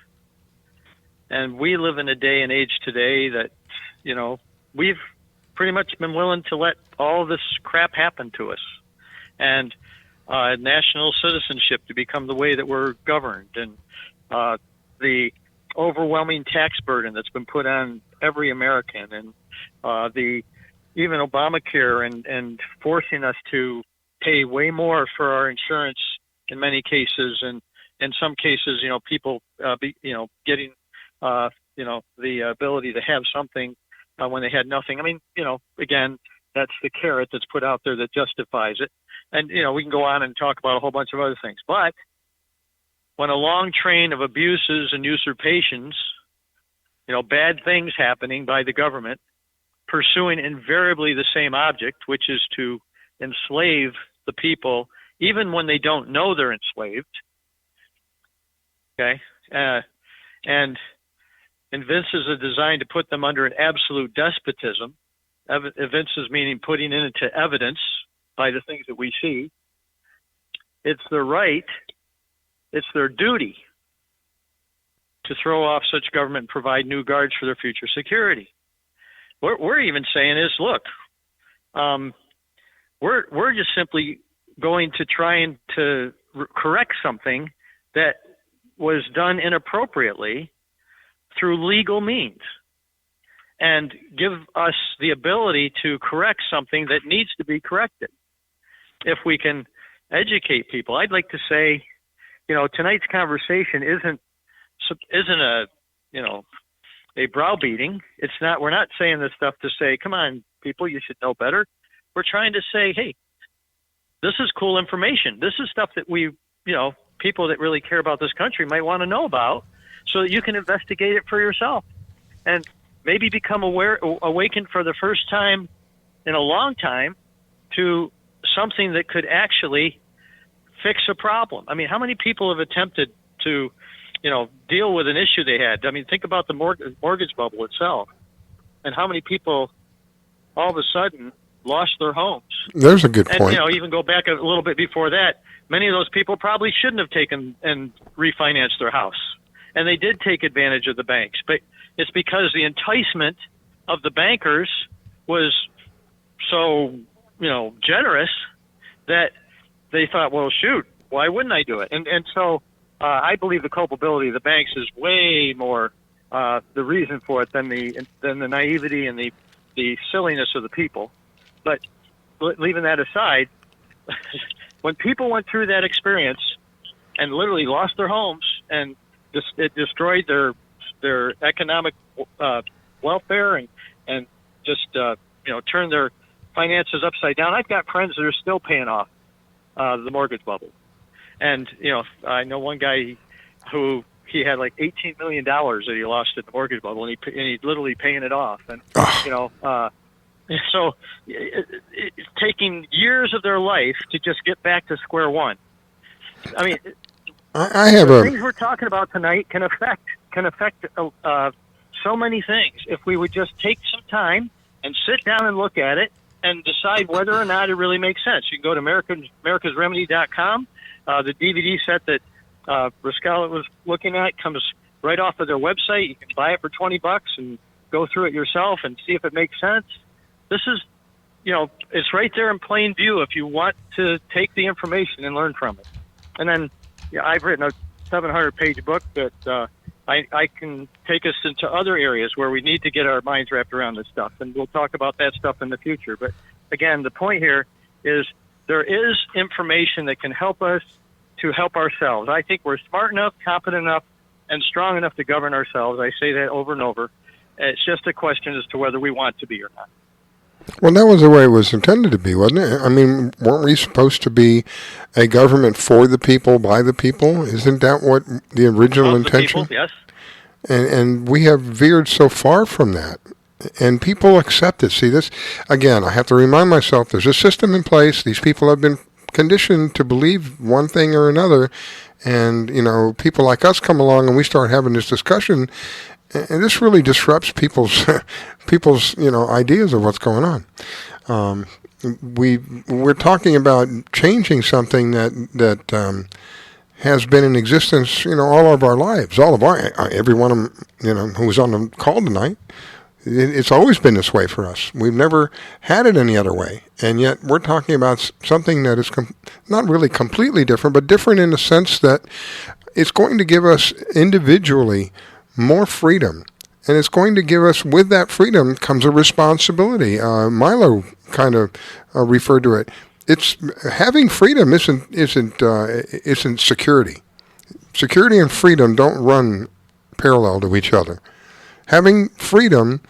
And we live in a day and age today that, we've pretty much been willing to let all this crap happen to us. And national citizenship to become the way that we're governed, and the overwhelming tax burden that's been put on every American, and even Obamacare and forcing us to pay way more for our insurance in many cases, and in some cases, people getting the ability to have something when they had nothing. I mean, again, that's the carrot that's put out there that justifies it. And, we can go on and talk about a whole bunch of other things. But when a long train of abuses and usurpations, bad things happening by the government, pursuing invariably the same object, which is to enslave the people, even when they don't know they're enslaved, okay, and evinces a design to put them under an absolute despotism, evinces meaning putting it into evidence by the things that we see. It's their right, it's their duty to throw off such government and provide new guards for their future security. What we're even saying is, look, we're just simply going to try and to correct something that was done inappropriately through legal means, and give us the ability to correct something that needs to be corrected. If we can educate people, I'd like to say, tonight's conversation isn't a browbeating. It's not. We're not saying this stuff to say, come on, people, you should know better. We're trying to say, hey, this is cool information. This is stuff that we, people that really care about this country might want to know about, so that you can investigate it for yourself and maybe become awakened for the first time in a long time to something that could actually fix a problem. I mean, how many people have attempted to, deal with an issue they had? I mean, think about the mortgage bubble itself, and how many people all of a sudden lost their homes. There's a good point. And, even go back a little bit before that, many of those people probably shouldn't have taken and refinanced their house. And they did take advantage of the banks, but it's because the enticement of the bankers was so, generous that they thought, well, shoot, why wouldn't I do it? And so I believe the culpability of the banks is way more the reason for it than the naivety and the silliness of the people. But leaving that aside, when people went through that experience and literally lost their homes, and it destroyed their economic welfare and just turned their finances upside down. I've got friends that are still paying off the mortgage bubble, and I know one guy who he had like $18 million that he lost in the mortgage bubble, and he's literally paying it off, and so it's taking years of their life to just get back to square one. I mean, I have the things we're talking about tonight can affect so many things if we would just take some time and sit down and look at it and decide whether or not it really makes sense. You can go to americasremedy.com. The DVD set that Riscalla was looking at comes right off of their website. You can buy it for $20 and go through it yourself and see if it makes sense. This is, it's right there in plain view if you want to take the information and learn from it. And then I've written a 700-page book that I can take us into other areas where we need to get our minds wrapped around this stuff, and we'll talk about that stuff in the future. But again, the point here is there is information that can help us to help ourselves. I think we're smart enough, competent enough, and strong enough to govern ourselves. I say that over and over. It's just a question as to whether we want to be or not. Well, that was the way it was intended to be, wasn't it? I mean, weren't we supposed to be a government for the people, by the people? Isn't that what the original intention? The people, yes. And we have veered so far from that. And people accept it. See, this, again, I have to remind myself, there's a system in place. These people have been conditioned to believe one thing or another. And, you know, people like us come along and we start having this discussion. And this really disrupts people's, ideas of what's going on. We're talking about changing something that has been in existence, all of our lives, every one of them, who was on the call tonight. It's always been this way for us. We've never had it any other way. And yet we're talking about something that is not really completely different, but different in the sense that it's going to give us individually more freedom. And it's going to give us, with that freedom comes a responsibility. Milo kind of referred to it. It's having freedom isn't security. Security and freedom don't run parallel to each other. Having freedom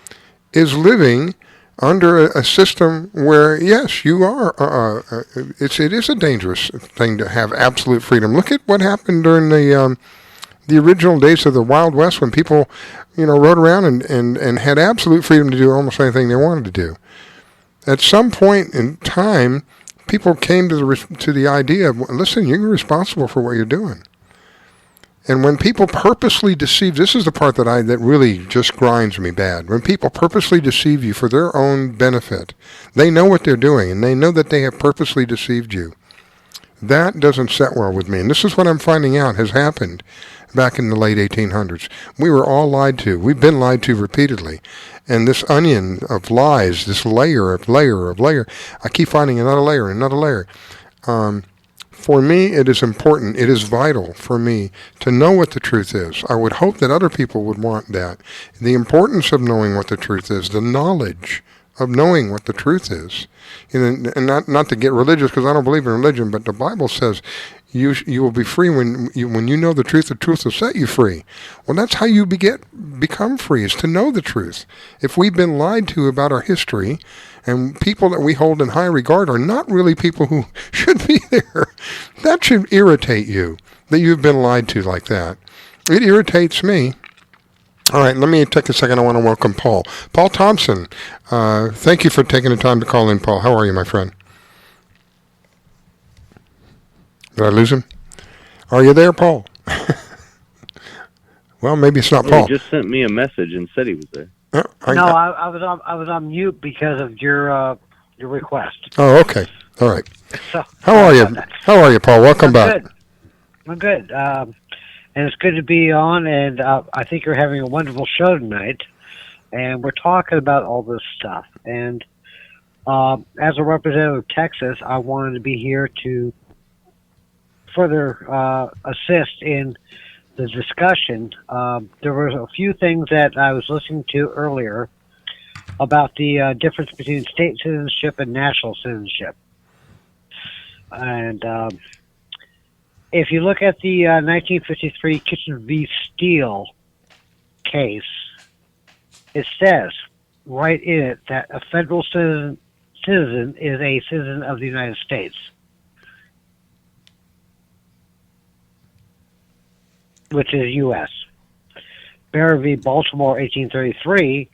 is living under a system where, yes, you are. It is a dangerous thing to have absolute freedom. Look at what happened during the original days of the Wild West, when people, rode around and had absolute freedom to do almost anything they wanted to do. At some point in time, people came to the idea of, listen, you're responsible for what you're doing. And when people purposely deceive, this is the part that really just grinds me bad. When people purposely deceive you for their own benefit, they know what they're doing, and they know that they have purposely deceived you. That doesn't set well with me. And this is what I'm finding out has happened back in the late 1800s. We were all lied to. We've been lied to repeatedly. And this onion of lies, this layer, I keep finding another layer. For me, it is important, it is vital for me to know what the truth is. I would hope that other people would want that. The importance of knowing what the truth is, the knowledge of knowing what the truth is. And not to get religious, because I don't believe in religion, but the Bible says you will be free when you know the truth will set you free. Well, that's how you become free, is to know the truth. If we've been lied to about our history, and people that we hold in high regard are not really people who should be there, that should irritate you, that you've been lied to like that. It irritates me. All right, let me take a second. I want to welcome Paul. Paul Thompson, thank you for taking the time to call in, Paul. How are you, my friend? Did I lose him? Are you there, Paul? Well, maybe it's not Paul. He just sent me a message and said he was there. I was on mute because of your request. Oh, okay. All right. So, how are you? How are you, Paul? Welcome back. Good. I'm good. And it's good to be on, and I think you're having a wonderful show tonight. And we're talking about all this stuff. And as a representative of Texas, I wanted to be here to further assist in the discussion. There were a few things that I was listening to earlier about the difference between state citizenship and national citizenship. And if you look at the 1953 Kitchen v. Steele case, it says right in it that a federal citizen is a citizen of the United States, which is U.S. Bear v. Baltimore, 1833,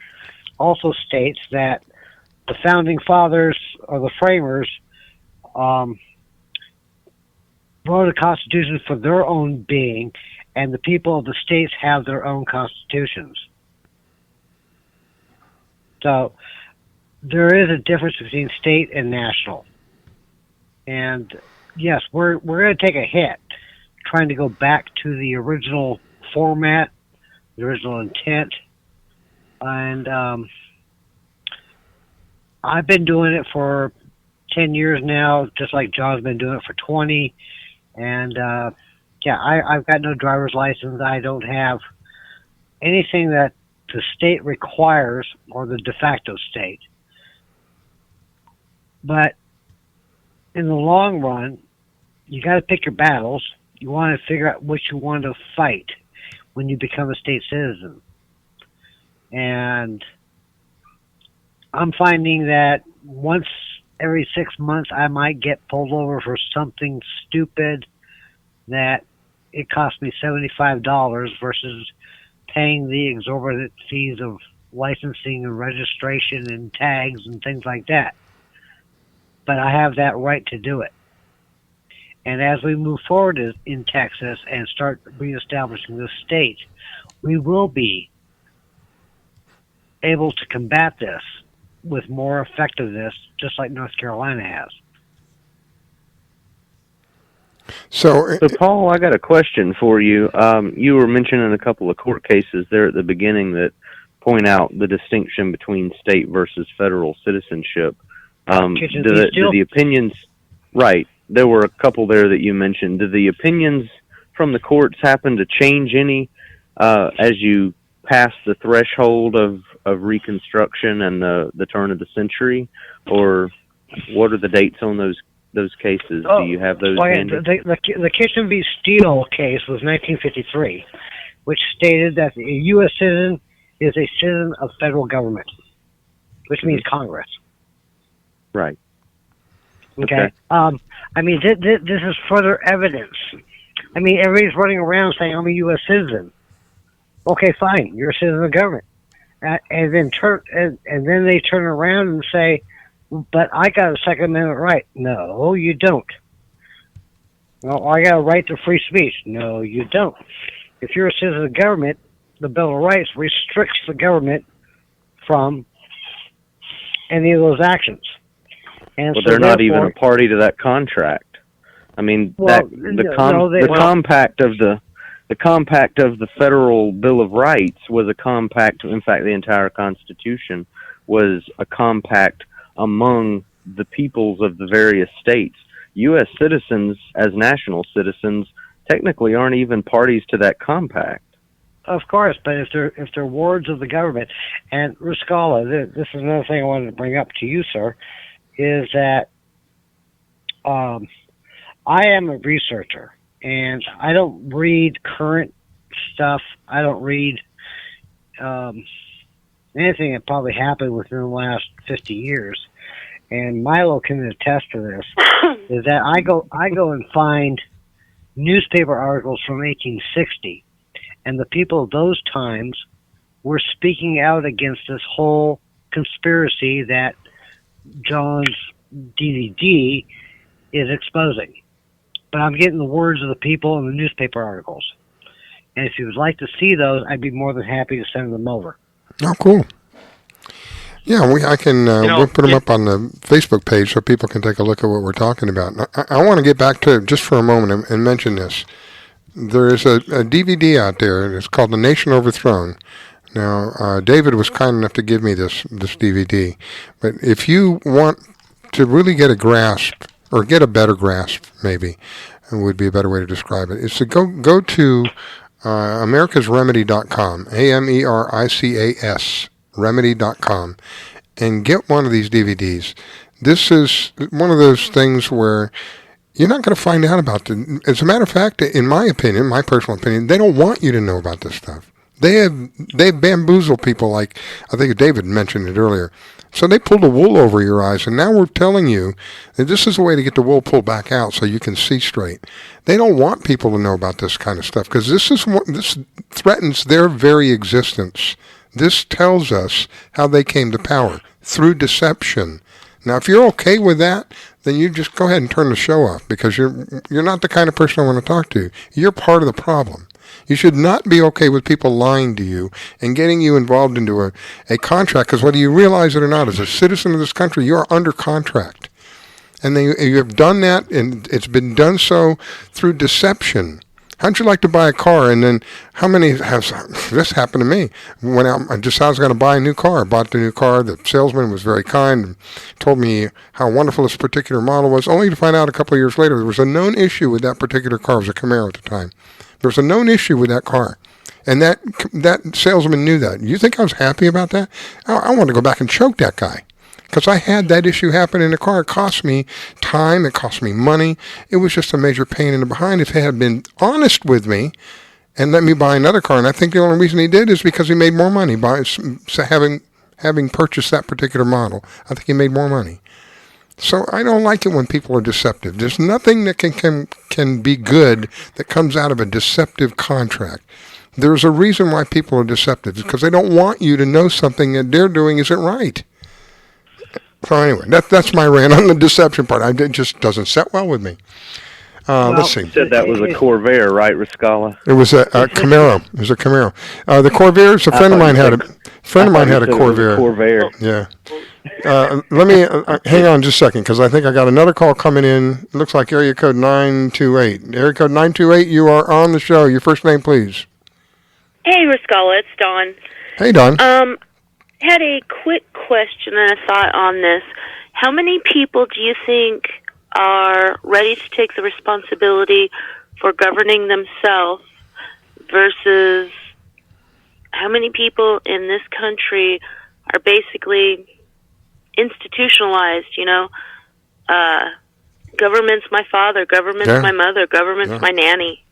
also states that the founding fathers or the framers wrote a constitution for their own being, and the people of the states have their own constitutions. So there is a difference between state and national. And yes, we're going to take a hit trying to go back to the original format, the original intent. And I've been doing it for 10 years now, just like John's been doing it for 20. And I've got no driver's license. I don't have anything that the state requires, or the de facto state. But in the long run, you got to pick your battles. You want to figure out what you want to fight. when you become a state citizen. And I'm finding that once every 6 months I might get pulled over for something stupid that it cost me $75 versus paying the exorbitant fees of licensing and registration and tags and things like that. But I have that right to do it. And as we move forward in Texas and start reestablishing the state, we will be able to combat this with more effectiveness, just like North Carolina has. So, Paul, I got a question for you. You were mentioning a couple of court cases there at the beginning that point out the distinction between state versus federal citizenship. Do the opinions, right, there were a couple there that you mentioned. Do the opinions from the courts happen to change any as you pass the threshold of Reconstruction and the turn of the century? Or what are the dates on those cases? Do you have those handy? The Kitchen v. Steele case was 1953, which stated that a U.S. citizen is a citizen of federal government, which means Congress. Right. Okay. I mean, this is further evidence. I mean, everybody's running around saying, I'm a U.S. citizen. Okay, fine. You're a citizen of government. And then they turn around and say, but I got a Second Amendment right. No, you don't. Well, I got a right to free speech. No, you don't. If you're a citizen of government, the Bill of Rights restricts the government from any of those actions. And well, so they're not even a party to that contract. I mean, the compact of the Federal Bill of Rights was a compact. In fact, the entire Constitution was a compact among the peoples of the various states. U.S. citizens, as national citizens, technically aren't even parties to that compact. Of course, but if they're wards of the government, and Riscalla, this is another thing I wanted to bring up to you, sir, is that I am a researcher, and I don't read current stuff. I don't read anything that probably happened within the last 50 years. And Milo can attest to this, is that I go and find newspaper articles from 1860, and the people of those times were speaking out against this whole conspiracy that John's DVD is exposing. But I'm getting the words of the people in the newspaper articles. And if you would like to see those, I'd be more than happy to send them over. Oh, cool. Yeah, I can. We'll put them up on the Facebook page so people can take a look at what we're talking about. I want to get back to just for a moment and mention this. There is a DVD out there, and it's called The Nation Overthrown. Now, David was kind enough to give me this DVD. But if you want to really get a grasp, or get a better grasp, maybe, would be a better way to describe it, is to go to americasremedy.com, AMERICAS, remedy.com, and get one of these DVDs. This is one of those things where you're not going to find out about it. As a matter of fact, in my opinion, my personal opinion, they don't want you to know about this stuff. They've bamboozled people, like I think David mentioned it earlier. So they pulled the wool over your eyes, and now we're telling you that this is a way to get the wool pulled back out so you can see straight. They don't want people to know about this kind of stuff because this threatens their very existence. This tells us how they came to power, through deception. Now, if you're okay with that, then you just go ahead and turn the show off because you're not the kind of person I want to talk to. You're part of the problem. You should not be okay with people lying to you and getting you involved into a contract, because whether you realize it or not, as a citizen of this country, you are under contract. And you have done that, and it's been done so through deception. How'd you like to buy a car, and then how many has this happened to me? When I just I was going to buy a new car. I bought the new car. The salesman was very kind and told me how wonderful this particular model was, only to find out a couple of years later there was a known issue with that particular car. It was a Camaro at the time. There was a known issue with that car, and that salesman knew that. You think I was happy about that? I wanted to go back and choke that guy. Because I had that issue happen in the car. It cost me time. It cost me money. It was just a major pain in the behind. If he had been honest with me and let me buy another car. And I think the only reason he did is because he made more money by having purchased that particular model. I think he made more money. So I don't like it when people are deceptive. There's nothing that can be good that comes out of a deceptive contract. There's a reason why people are deceptive. It's because they don't want you to know something that they're doing isn't right. So anyway, that's my rant on the deception part. It just doesn't set well with me. Let's see. You said that was a Corvair, right, Riscala? It was a Camaro. It was a Camaro. The Corvair's a friend of mine had a Corvair. Yeah. Let me hang on just a second, because I think I got another call coming in. It looks like area code 928. Area code 928, you are on the show. Your first name, please. Hey, Riscalla, it's Dawn. Hey, Dawn. Had a quick question and a thought on this. How many people do you think are ready to take the responsibility for governing themselves versus how many people in this country are basically institutionalized, government's my father, government's my mother, government's my nanny.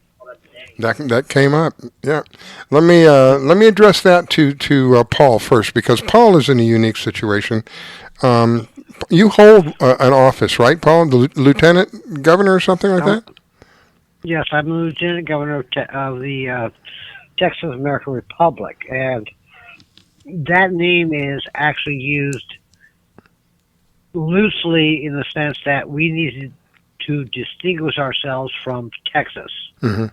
That came up, yeah. Let me address that to Paul first, because Paul is in a unique situation. You hold an office, right, Paul? The lieutenant governor or something like that? Yes, I'm the lieutenant governor of the Texas American Republic, and that name is actually used loosely in the sense that we needed to distinguish ourselves from Texas. Mm-hmm.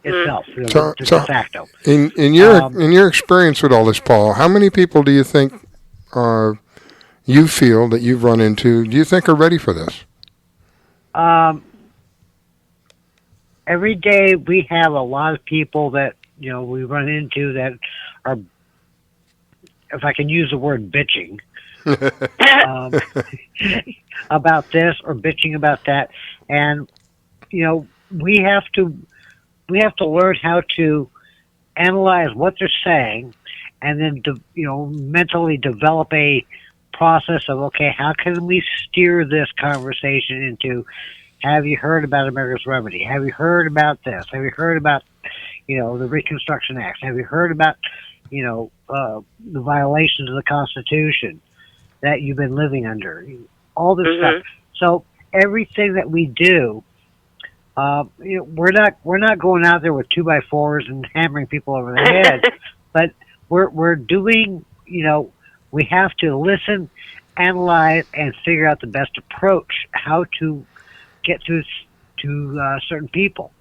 Itself, DeFacto. In your experience with all this, Paul, how many people do you think you feel that you've run into? Do you think are ready for this? Every day we have a lot of people that we run into that are, if I can use the word, bitching about this or bitching about that, and we have to learn how to analyze what they're saying, and then mentally develop a process of, okay, how can we steer this conversation into, have you heard about America's Remedy? Have you heard about this? Have you heard about the Reconstruction Act? Have you heard about the violations of the Constitution that you've been living under? All this stuff. So everything that we do, we're not going out there with 2x4s and hammering people over the head, but we're doing, we have to listen, analyze, and figure out the best approach, how to get through to certain people.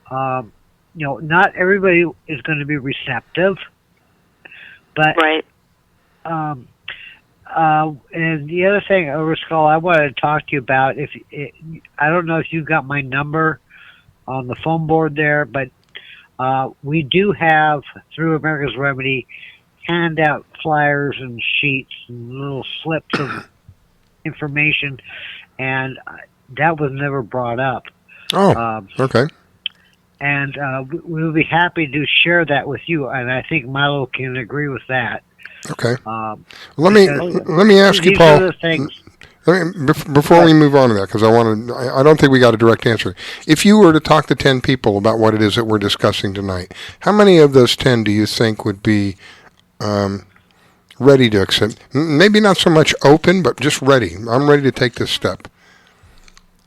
Not everybody is going to be receptive, but right. And the other thing, Riscalla, I wanted to talk to you about, I don't know if you got my number on the phone board there, but we do have, through America's Remedy, hand out flyers and sheets and little slips of information, and that was never brought up. Oh, okay. And we'll be happy to share that with you, and I think Milo can agree with that. Okay. Let me ask you, Paul. Before we move on to that, because I don't think we got a direct answer. If you were to talk to 10 people about what it is that we're discussing tonight, how many of those 10 do you think would be ready to accept? Maybe not so much open, but just ready. I'm ready to take this step.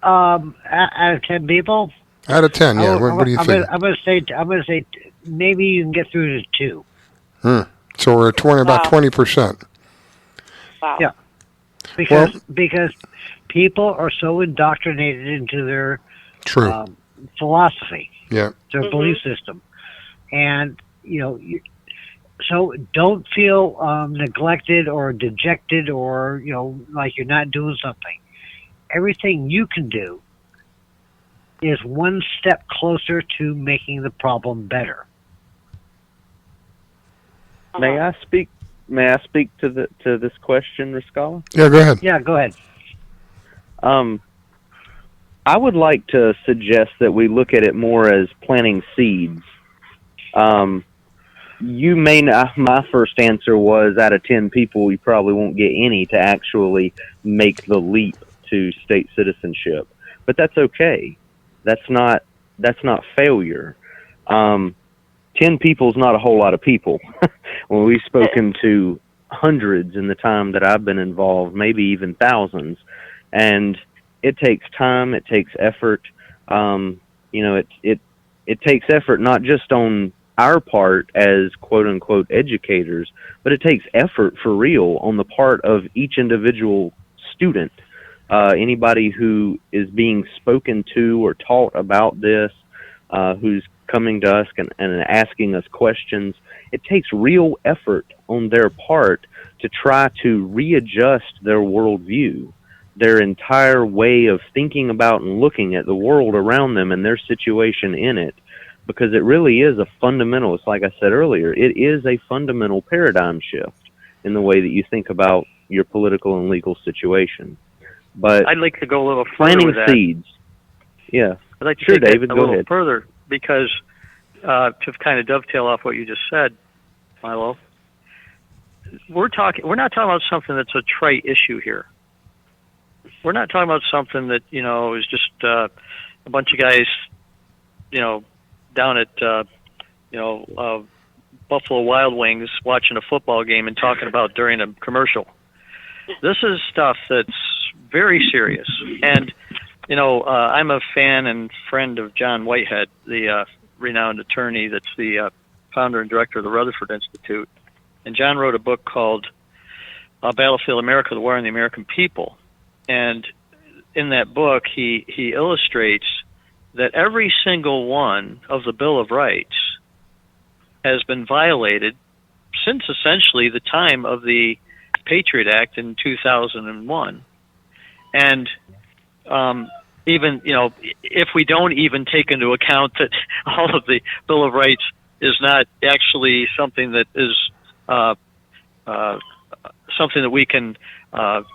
Out of 10 people. Out of 10, yeah. What do you think? I'm going to say maybe you can get through to 2. So we're at about 20%. Wow. Yeah. Because people are so indoctrinated into their philosophy, their belief system, and so don't feel neglected or dejected or like you're not doing something. Everything you can do is one step closer to making the problem better. May I speak to this question, Riscalla? Yeah, go ahead. Yeah, go ahead. I would like to suggest that we look at it more as planting seeds. You may not. My first answer was, out of 10 people, you probably won't get any to actually make the leap to state citizenship, but that's okay. That's not failure. 10 people is not a whole lot of people. When we've spoken to hundreds in the time that I've been involved, maybe even thousands, and it takes time, it takes effort. It takes effort not just on our part as quote-unquote educators, but it takes effort for real on the part of each individual student. Anybody who is being spoken to or taught about this, who's coming to us and asking us questions, it takes real effort on their part to try to readjust their worldview, their entire way of thinking about and looking at the world around them and their situation in it, because it really is a fundamental, it's like I said earlier, it is a fundamental paradigm shift in the way that you think about your political and legal situation. But I'd like to go a little further planting with that. seeds. Yeah. I'd like to sure, take that David, a go little ahead. further because to kind of dovetail off what you just said, Milo, we're not talking about something that's a trite issue here. We're not talking about something that, is just a bunch of guys, down at, Buffalo Wild Wings watching a football game and talking about during a commercial. This is stuff that's very serious. And, I'm a fan and friend of John Whitehead, the renowned attorney that's the founder and director of the Rutherford Institute. And John wrote a book called Battlefield America, the War on the American People. And in that book, he illustrates that every single one of the Bill of Rights has been violated since essentially the time of the Patriot Act in 2001. And even, if we don't even take into account that all of the Bill of Rights is not actually something that is something that we can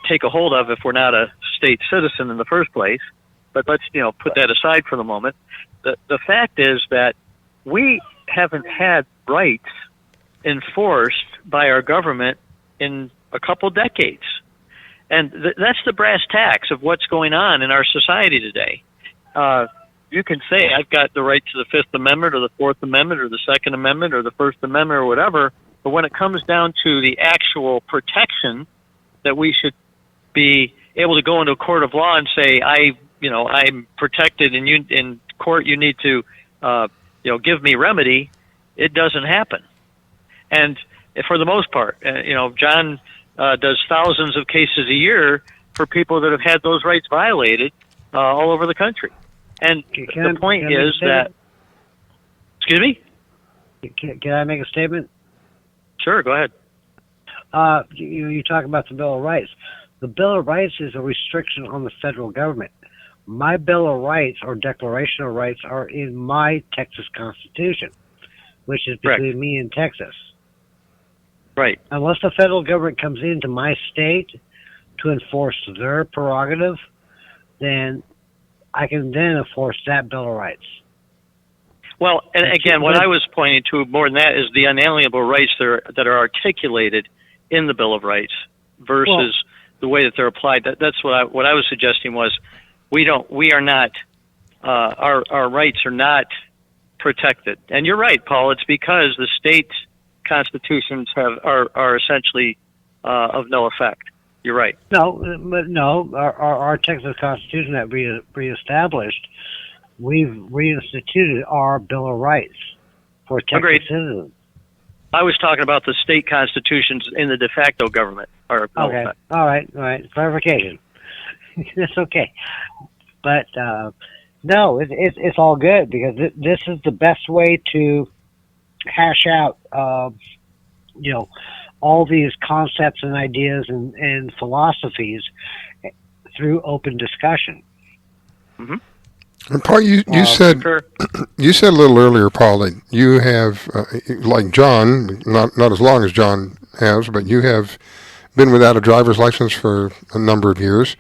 take a hold of if we're not a state citizen in the first place. But let's, put that aside for the moment. The fact is that we haven't had rights enforced by our government in a couple decades. And that's the brass tacks of what's going on in our society today. You can say, I've got the right to the Fifth Amendment or the Fourth Amendment or the Second Amendment or the First Amendment or whatever, but when it comes down to the actual protection that we should be able to go into a court of law and say, I'm protected, and you in court you need to, give me remedy, it doesn't happen. And for the most part, John does thousands of cases a year for people that have had those rights violated all over the country. And the point is that, excuse me? Can I make a statement? Sure, go ahead. You talk about the Bill of Rights. The Bill of Rights is a restriction on the federal government. My Bill of Rights or Declaration of Rights are in my Texas Constitution, which is between me and Texas. Right. Unless the federal government comes into my state to enforce their prerogative, then I can then enforce that Bill of Rights. Well, and again, what I was pointing to more than that is the unalienable rights that are articulated in the Bill of Rights versus the way that they're applied. That's what I was suggesting was we are not our rights are not protected. And you're right, Paul. It's because the state constitutions are essentially of no effect. You're right. No, our Texas Constitution that we reestablished, we've reinstituted our Bill of Rights for Texas citizens. I was talking about the state constitutions in the de facto government. Okay. All right. Clarification. That's okay. But no, it's all good because this is the best way to hash out, all these concepts and ideas and philosophies through open discussion. Mm-hmm. And Paul, you said you said a little earlier, Paul, that you have, like John, not as long as John has, but you have been without a driver's license for a number of years.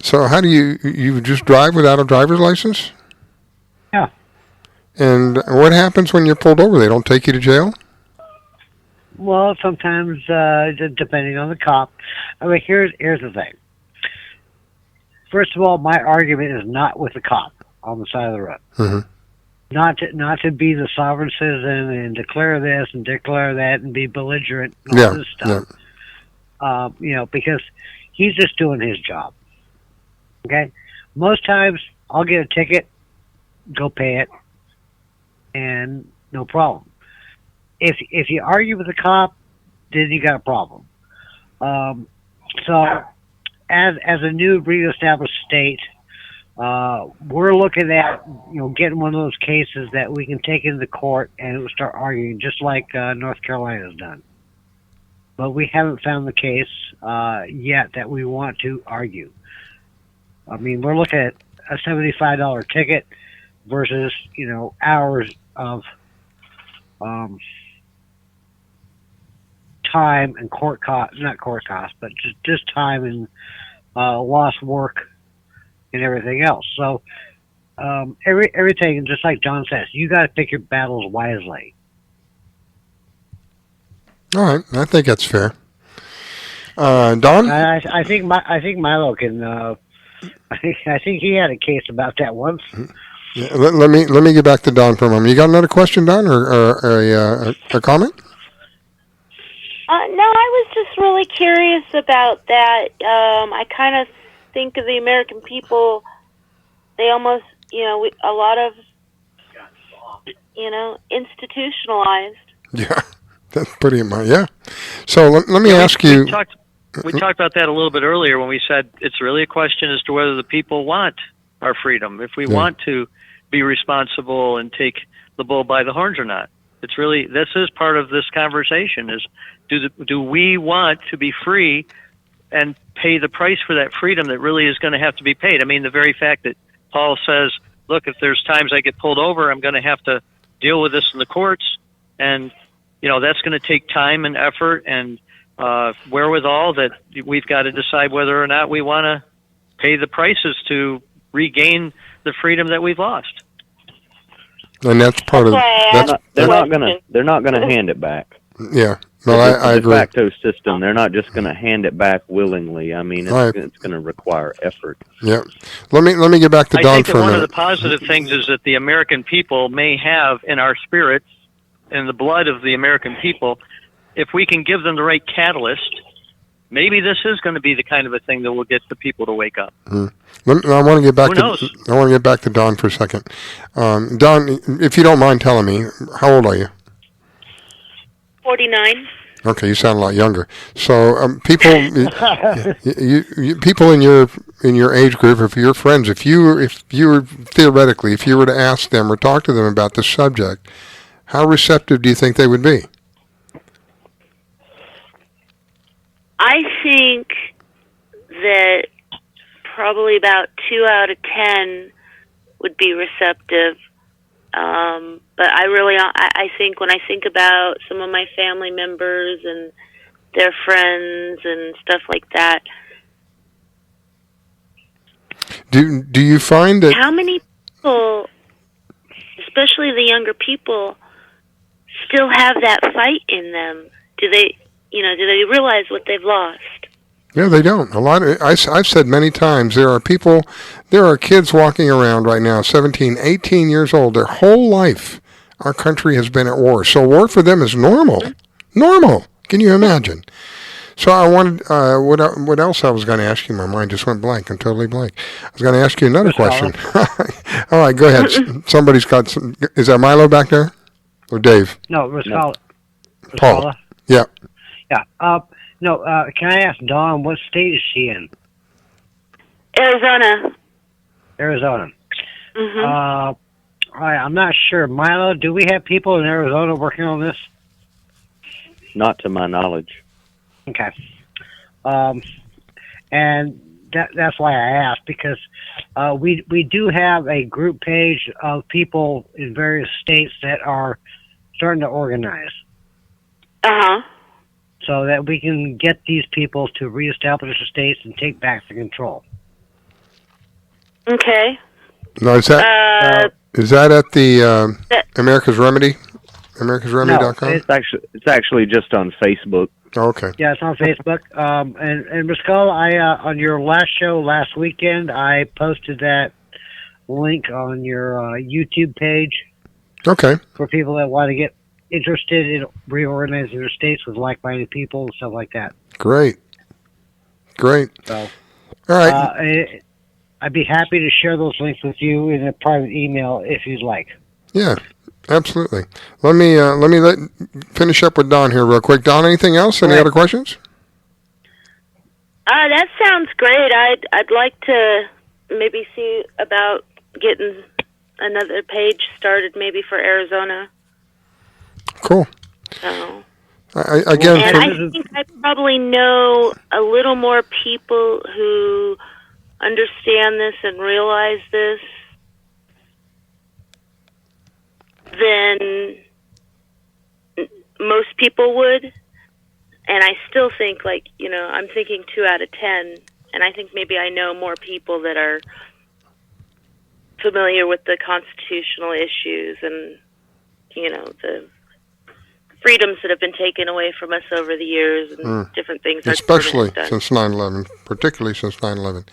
So how do you just drive without a driver's license? Yeah. And what happens when you're pulled over? They don't take you to jail? Well, sometimes, depending on the cop. I mean, here's the thing. First of all, my argument is not with the cop on the side of the road. Mm-hmm. not to be the sovereign citizen and declare this and declare that and be belligerent and all this stuff. Because he's just doing his job. Okay? Most times, I'll get a ticket, go pay it, and no problem. If you argue with a cop, then you got a problem. So, as a new reestablished state, we're looking at getting one of those cases that we can take into court and we'll start arguing, just like North Carolina's done. But we haven't found the case yet that we want to argue. I mean, we're looking at a $75 ticket versus hours of time and not court cost, but just time and lost work and everything else. So everything, just like John says, you got to pick your battles wisely. All right, I think that's fair. Don, I think Milo can. I think he had a case about that once. Yeah, let me get back to Don for a moment. You got another question, Don, or a comment? No, I was just really curious about that. I kind of think of the American people, they almost, a lot of, institutionalized. Yeah, that's pretty much, yeah. So let me ask you. We talked about that a little bit earlier when we said it's really a question as to whether the people want our freedom, if we want to be responsible and take the bull by the horns or not. It's really, this is part of this conversation, is do we want to be free and pay the price for that freedom that really is going to have to be paid? I mean, the very fact that Paul says, look, if there's times I get pulled over, I'm going to have to deal with this in the courts, and that's going to take time and effort and wherewithal that we've got to decide whether or not we want to pay the prices to regain the freedom that we've lost. And that's part of they're not gonna hand it back. Yeah, no, I agree. The DeFacto system, they're not just going to hand it back willingly. I mean, it's going to require effort. Yeah. Let me get back to Don think for a minute. One of the positive things is that the American people may have in our spirits, in the blood of the American people, if we can give them the right catalyst, maybe this is going to be the kind of a thing that will get the people to wake up. I want to get back to Don for a second. Don, if you don't mind telling me, how old are you? 49. Okay, you sound a lot younger. So people, people in your age group, if your friends, if you were theoretically, if you were to ask them or talk to them about this subject, how receptive do you think they would be? I think that probably about 2 out of 10 would be receptive. But I think when I think about some of my family members and their friends and stuff like that. Do you find that... How many people, especially the younger people, still have that fight in them? Do they realize what they've lost? Yeah, they don't. I've said many times, there are kids walking around right now, 17, 18 years old, their whole life, our country has been at war. So war for them is normal. Normal. Can you imagine? So I wanted, what else I was going to ask you? My mind just went blank. I'm totally blank. I was going to ask you another question. All right, go ahead. Somebody's got some, is that Milo back there? Or Dave? No, Riscalla. Paul. Yeah. Yeah. Can I ask Dawn, what state is she in? Arizona. Mm-hmm. I'm not sure. Milo, do we have people in Arizona working on this? Not to my knowledge. Okay. And that's why I asked, because we do have a group page of people in various states that are starting to organize. Uh-huh. So that we can get these people to reestablish the states and take back the control. Okay. No, is that at the America's Remedy? AmericasRemedy.com? No, it's actually just on Facebook. Oh, okay. Yeah, it's on Facebook. And Riscalla, I on your last show last weekend, I posted that link on your YouTube page. Okay. For people that want to get interested in reorganizing their states with like-minded people and stuff like that. Great. So, all right. I'd be happy to share those links with you in a private email if you'd like. Yeah, absolutely. Let me finish up with Don here real quick. Don, anything else? Any other questions? That sounds great. I'd like to maybe see about getting another page started, maybe for Arizona. Cool. So. I think I probably know a little more people who understand this and realize this than most people would. And I still think, I'm thinking 2 out of 10, and I think maybe I know more people that are familiar with the constitutional issues and, the freedoms that have been taken away from us over the years and different things. Especially since 9/11, particularly since 9/11.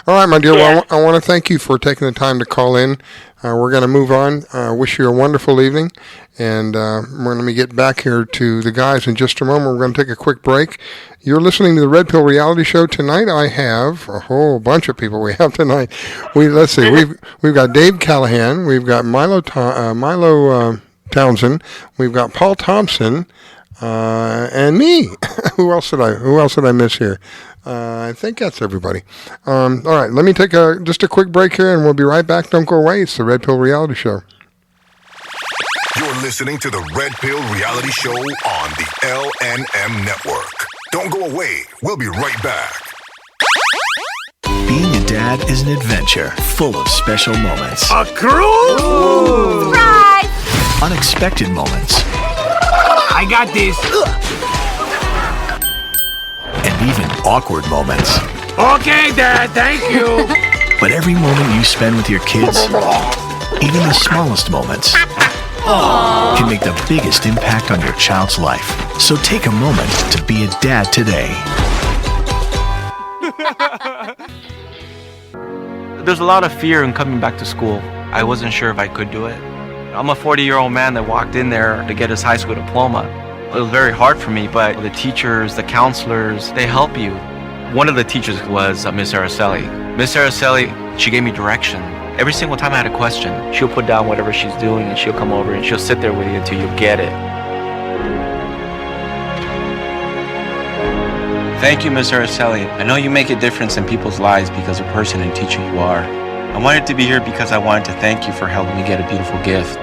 All right, my dear, well, I want to thank you for taking the time to call in. We're going to move on. Wish you a wonderful evening. And we're going to get back here to the guys in just a moment. We're going to take a quick break. You're listening to the Red Pill Reality Show. Tonight I have a whole bunch of people we have tonight. Let's see. We've got Dave Callihan. We've got Milo Townsend. We've got Paul Thompson, and me. Who else did I miss here? I think that's everybody. All right, let me take just a quick break here, and we'll be right back. Don't go away. It's the Red Pill Reality Show. You're listening to the Red Pill Reality Show on the LNM Network. Don't go away. We'll be right back. Being a dad is an adventure full of special moments. A cruise? Surprise! Unexpected moments. I got this. And even awkward moments. Okay, Dad, thank you. But every moment you spend with your kids, even the smallest moments, can make the biggest impact on your child's life. So take a moment to be a dad today. There's a lot of fear in coming back to school. I wasn't sure if I could do it. I'm a 40-year-old man that walked in there to get his high school diploma. It was very hard for me, but the teachers, the counselors, they help you. One of the teachers was Miss Araceli. Miss Araceli, she gave me direction. Every single time I had a question, she'll put down whatever she's doing and she'll come over and she'll sit there with you until you get it. Thank you, Miss Araceli. I know you make a difference in people's lives because of the person and teacher you are. I wanted to be here because I wanted to thank you for helping me get a beautiful gift.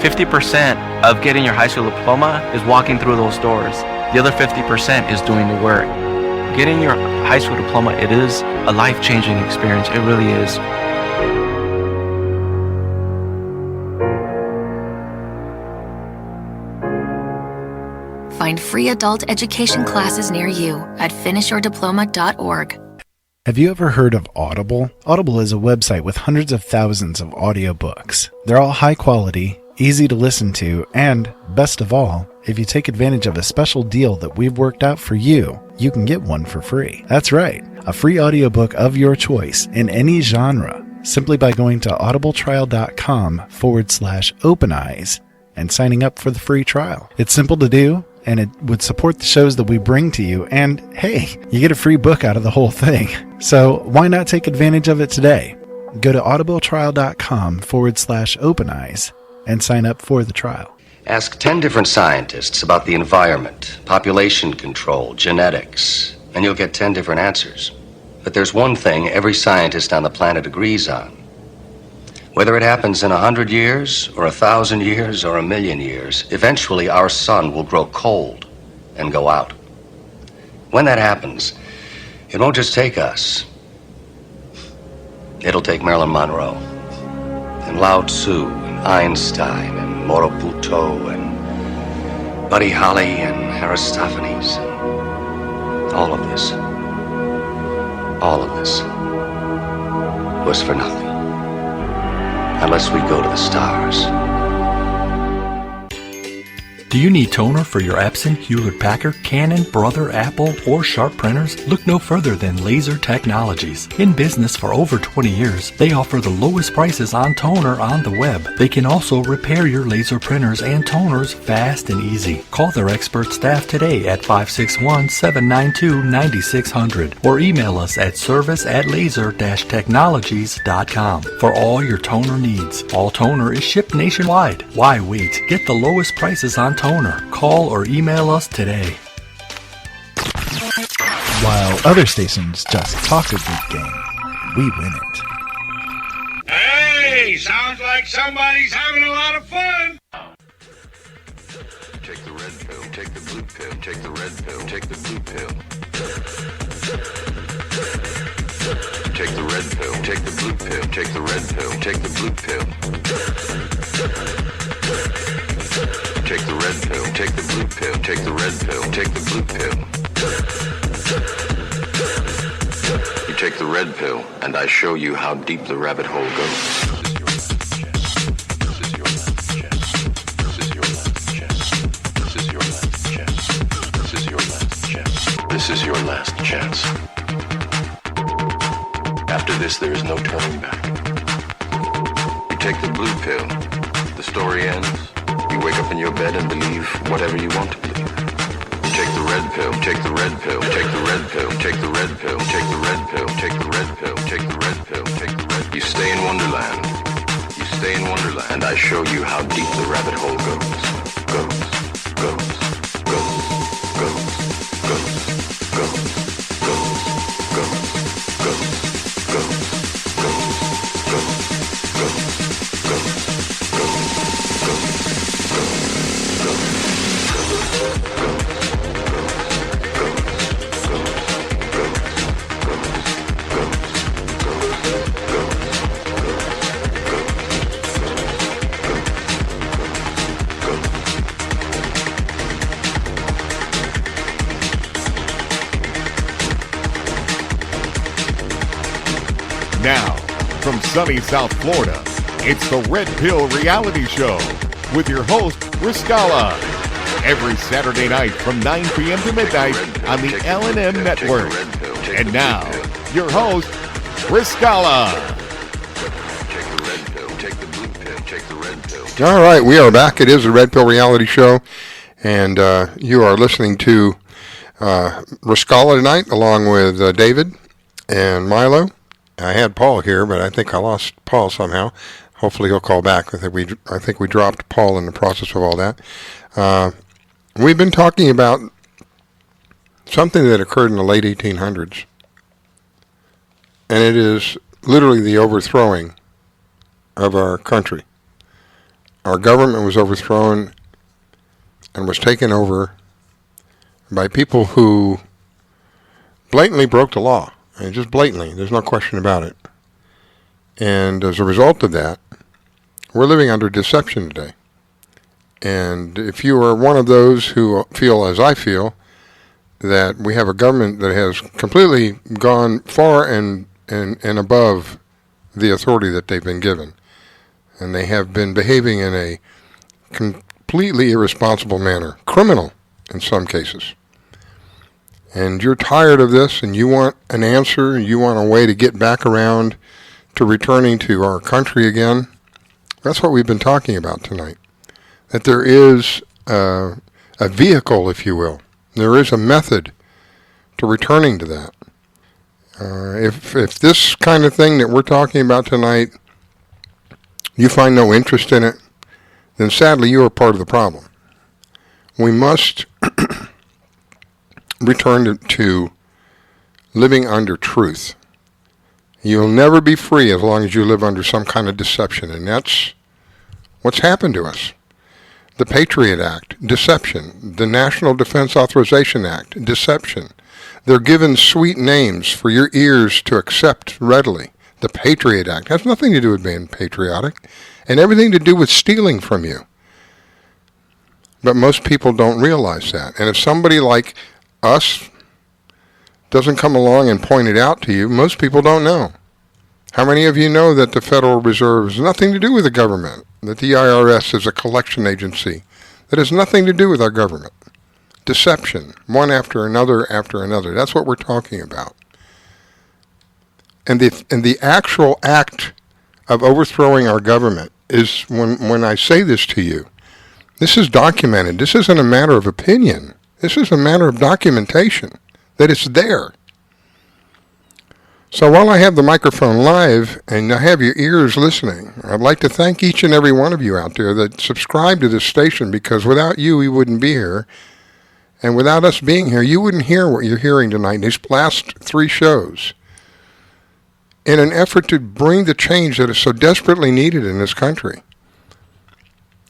50% of getting your high school diploma is walking through those doors. The other 50% is doing the work. Getting your high school diploma, it is a life-changing experience. It really is. Find free adult education classes near you at finishyourdiploma.org. Have you ever heard of Audible? Audible is a website with hundreds of thousands of audiobooks. They're all high quality, easy to listen to, and, best of all, if you take advantage of a special deal that we've worked out for you, you can get one for free. That's right, a free audiobook of your choice in any genre, simply by going to audibletrial.com/openeyes and signing up for the free trial. It's simple to do, and it would support the shows that we bring to you, and hey, you get a free book out of the whole thing. So why not take advantage of it today? Go to audibletrial.com/openeyes and sign up for the trial. Ask 10 different scientists about the environment, population control, genetics, and you'll get 10 different answers. But there's one thing every scientist on the planet agrees on. Whether it happens in 100 years, or 1,000 years, or 1,000,000 years, eventually our sun will grow cold and go out. When that happens, it won't just take us. It'll take Marilyn Monroe, and Lao Tzu, and Einstein, and Morobuto, and Buddy Holly, and Aristophanes. All of this was for nothing. Unless we go to the stars. Do you need toner for your Epson, Hewlett-Packard, Canon, Brother, Apple, or Sharp printers? Look no further than Laser Technologies. In business for over 20 years, they offer the lowest prices on toner on the web. They can also repair your laser printers and toners fast and easy. Call their expert staff today at 561-792-9600 or email us at service@laser-technologies.com for all your toner needs. All toner is shipped nationwide. Why wait? Get the lowest prices on toner. Call or email us today. While other stations just talk a good game, we win it. Hey, sounds like somebody's having a lot of fun. Take the red pill, take the blue pill, take the red pill, take the blue pill. Take the red pill, take the blue pill, take the red pill, take the blue pill. Take the red pill, take the blue pill, take the red pill, take the blue pill. You take the red pill, and I show you how deep the rabbit hole goes. This is your last chance. After this, there is no turning back. You take the blue pill, the story ends. You wake up in your bed and believe whatever you want to believe. You take the red pill, take the red pill, take the red pill, take the red pill, take the red pill, take the red pill, take the red pill, take the red. You stay in Wonderland. You stay in Wonderland, and I show you how deep the rabbit hole goes. Goes, goes, goes, goes, goes, goes, goes, goes, goes, goes, goes, goes, goes, Now, from sunny South Florida, it's the Red Pill Reality Show with your host, Riscalla. Every Saturday night from 9 p.m. to midnight on the L&M Network. And now, your host, Riscalla. All right, we are back. It is the Red Pill Reality Show, and you are listening to Riscalla tonight, along with David and Milo. I had Paul here, but I think I lost Paul somehow. Hopefully he'll call back. I think we dropped Paul in the process of all that. We've been talking about something that occurred in the late 1800s, and it is literally the overthrowing of our country. Our government was overthrown and was taken over by people who blatantly broke the law. And just blatantly, there's no question about it. And as a result of that, we're living under deception today. And if you are one of those who feel, as I feel, that we have a government that has completely gone far and above the authority that they've been given, and they have been behaving in a completely irresponsible manner, criminal in some cases, and you're tired of this and you want an answer, and you want a way to get back around to returning to our country again, that's what we've been talking about tonight. That there is a vehicle, if you will. There is a method to returning to that. If this kind of thing that we're talking about tonight, you find no interest in it, then sadly you are part of the problem. We must return to living under truth. You'll never be free as long as you live under some kind of deception, and that's what's happened to us. The Patriot Act, deception. The National Defense Authorization Act, deception. They're given sweet names for your ears to accept readily. The Patriot Act has nothing to do with being patriotic, and everything to do with stealing from you. But most people don't realize that. And if somebody like us doesn't come along and point it out to you, most people don't know. How many of you know that the Federal Reserve has nothing to do with the government? That the IRS is a collection agency that has nothing to do with our government. Deception, one after another. That's what we're talking about. And the actual act of overthrowing our government is, when I say this to you, this is documented. This isn't a matter of opinion. This is a matter of documentation, that it's there. So while I have the microphone live and I have your ears listening, I'd like to thank each and every one of you out there that subscribe to this station, because without you, we wouldn't be here. And without us being here, you wouldn't hear what you're hearing tonight, these last 3 shows, in an effort to bring the change that is so desperately needed in this country.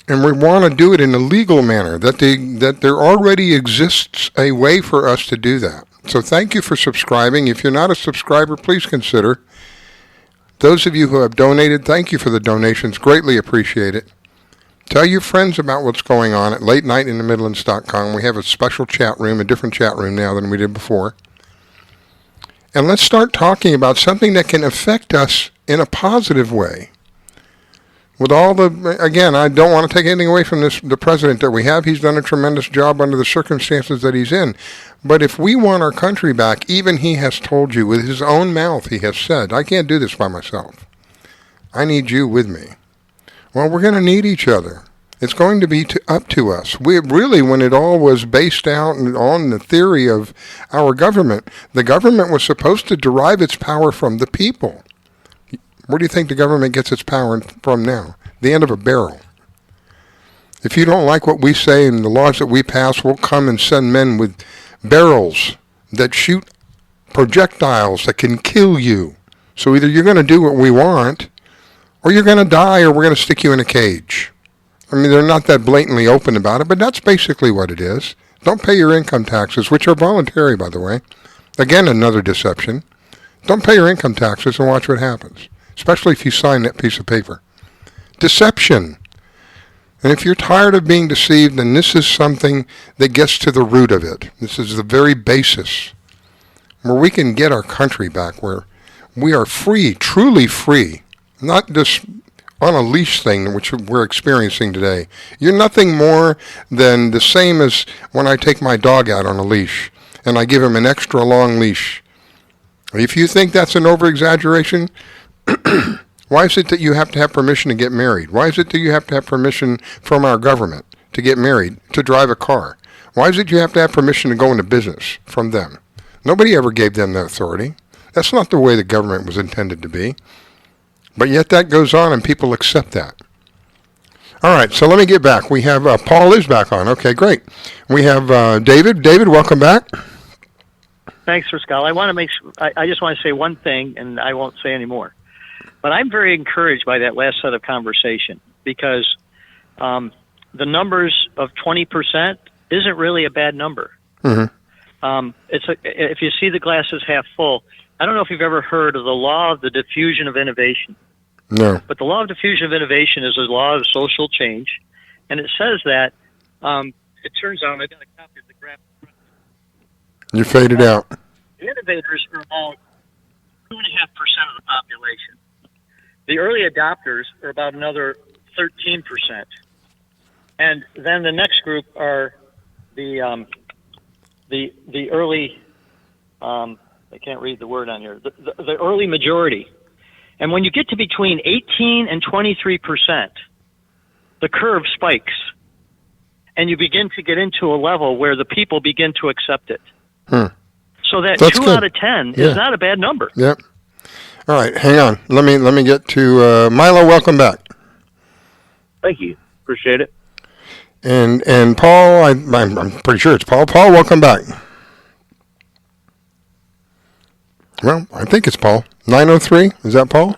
And we want to do it in a legal manner, that there already exists a way for us to do that. So thank you for subscribing. If you're not a subscriber, please consider. Those of you who have donated, thank you for the donations. Greatly appreciate it. Tell your friends about what's going on at latenightinthemidlands.com. We have a special chat room, a different chat room now than we did before. And let's start talking about something that can affect us in a positive way. With all again, I don't want to take anything away from the president that we have. He's done a tremendous job under the circumstances that he's in. But if we want our country back, even he has told you with his own mouth, he has said, I can't do this by myself. I need you with me. Well, we're going to need each other. It's going to be up to us. We really, when it all was based out on the theory of our government, the government was supposed to derive its power from the people. Where do you think the government gets its power from now? The end of a barrel. If you don't like what we say and the laws that we pass, we'll come and send men with barrels that shoot projectiles that can kill you. So either you're going to do what we want, or you're going to die, or we're going to stick you in a cage. I mean, they're not that blatantly open about it, but that's basically what it is. Don't pay your income taxes, which are voluntary, by the way. Again, another deception. Don't pay your income taxes and watch what happens, especially if you sign that piece of paper. Deception. And if you're tired of being deceived, then this is something that gets to the root of it. This is the very basis where we can get our country back, where we are free, truly free, not this on a leash thing which we're experiencing today. You're nothing more than the same as when I take my dog out on a leash and I give him an extra long leash. If you think that's an over-exaggeration, why is it that you have to have permission to get married? Why is it that you have to have permission from our government to get married, to drive a car? Why is it you have to have permission to go into business from them? Nobody ever gave them that authority. That's not the way the government was intended to be. But yet that goes on and people accept that. All right, so let me get back. We have Paul is back on. Okay, great. We have David. David, welcome back. Thanks, Riscalla. I just want to say one thing, and I won't say any more. But I'm very encouraged by that last set of conversation, because the numbers of 20% isn't really a bad number. Mm-hmm. If you see the glass as half full, I don't know if you've ever heard of the law of the diffusion of innovation. No. But the law of diffusion of innovation is a law of social change, and it says that it turns out, I've got a copy of the graph. You faded out. The innovators are about 2.5% of the population. The early adopters are about another 13%. And then the next group are the early, I can't read the word on here, the early majority. And when you get to between 18 and 23%, the curve spikes. And you begin to get into a level where the people begin to accept it. So that That's 2 good. Out of 10 is not a bad number. Yep. All right, hang on. Let me get to Milo. Welcome back. Thank you. Appreciate it. And Paul, I'm pretty sure it's Paul. Paul, welcome back. Well, I think it's Paul. 903, is that Paul?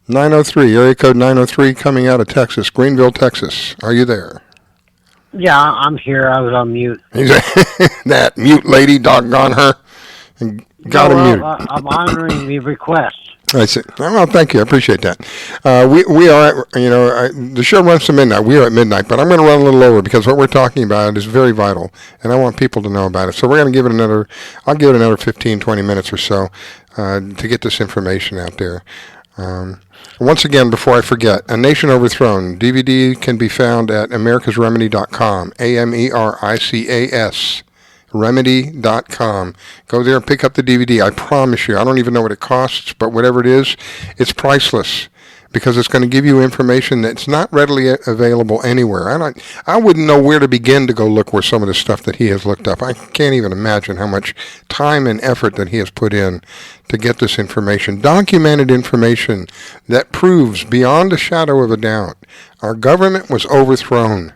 903, area code 903, coming out of Texas, Greenville, Texas. Are you there? Yeah, I'm here. I was on mute. That mute lady, doggone her. Got him muted. I'm honoring the request. I see. Well, thank you. I appreciate that. We are at, the show runs to midnight. We are at midnight, but I'm going to run a little over because what we're talking about is very vital, and I want people to know about it. So we're going to give it I'll give it another 15, 20 minutes or so to get this information out there. Once again, before I forget, A Nation Overthrown DVD can be found at americasremedy.com, AMERICAS, remedy.com. Go there and pick up the DVD. I promise you, I don't even know what it costs, but whatever it is, it's priceless, because it's going to give you information that's not readily available anywhere. I wouldn't know where to begin to go look where some of the stuff that he has looked up. I can't even imagine how much time and effort that he has put in to get this information, documented information that proves beyond a shadow of a doubt our government was overthrown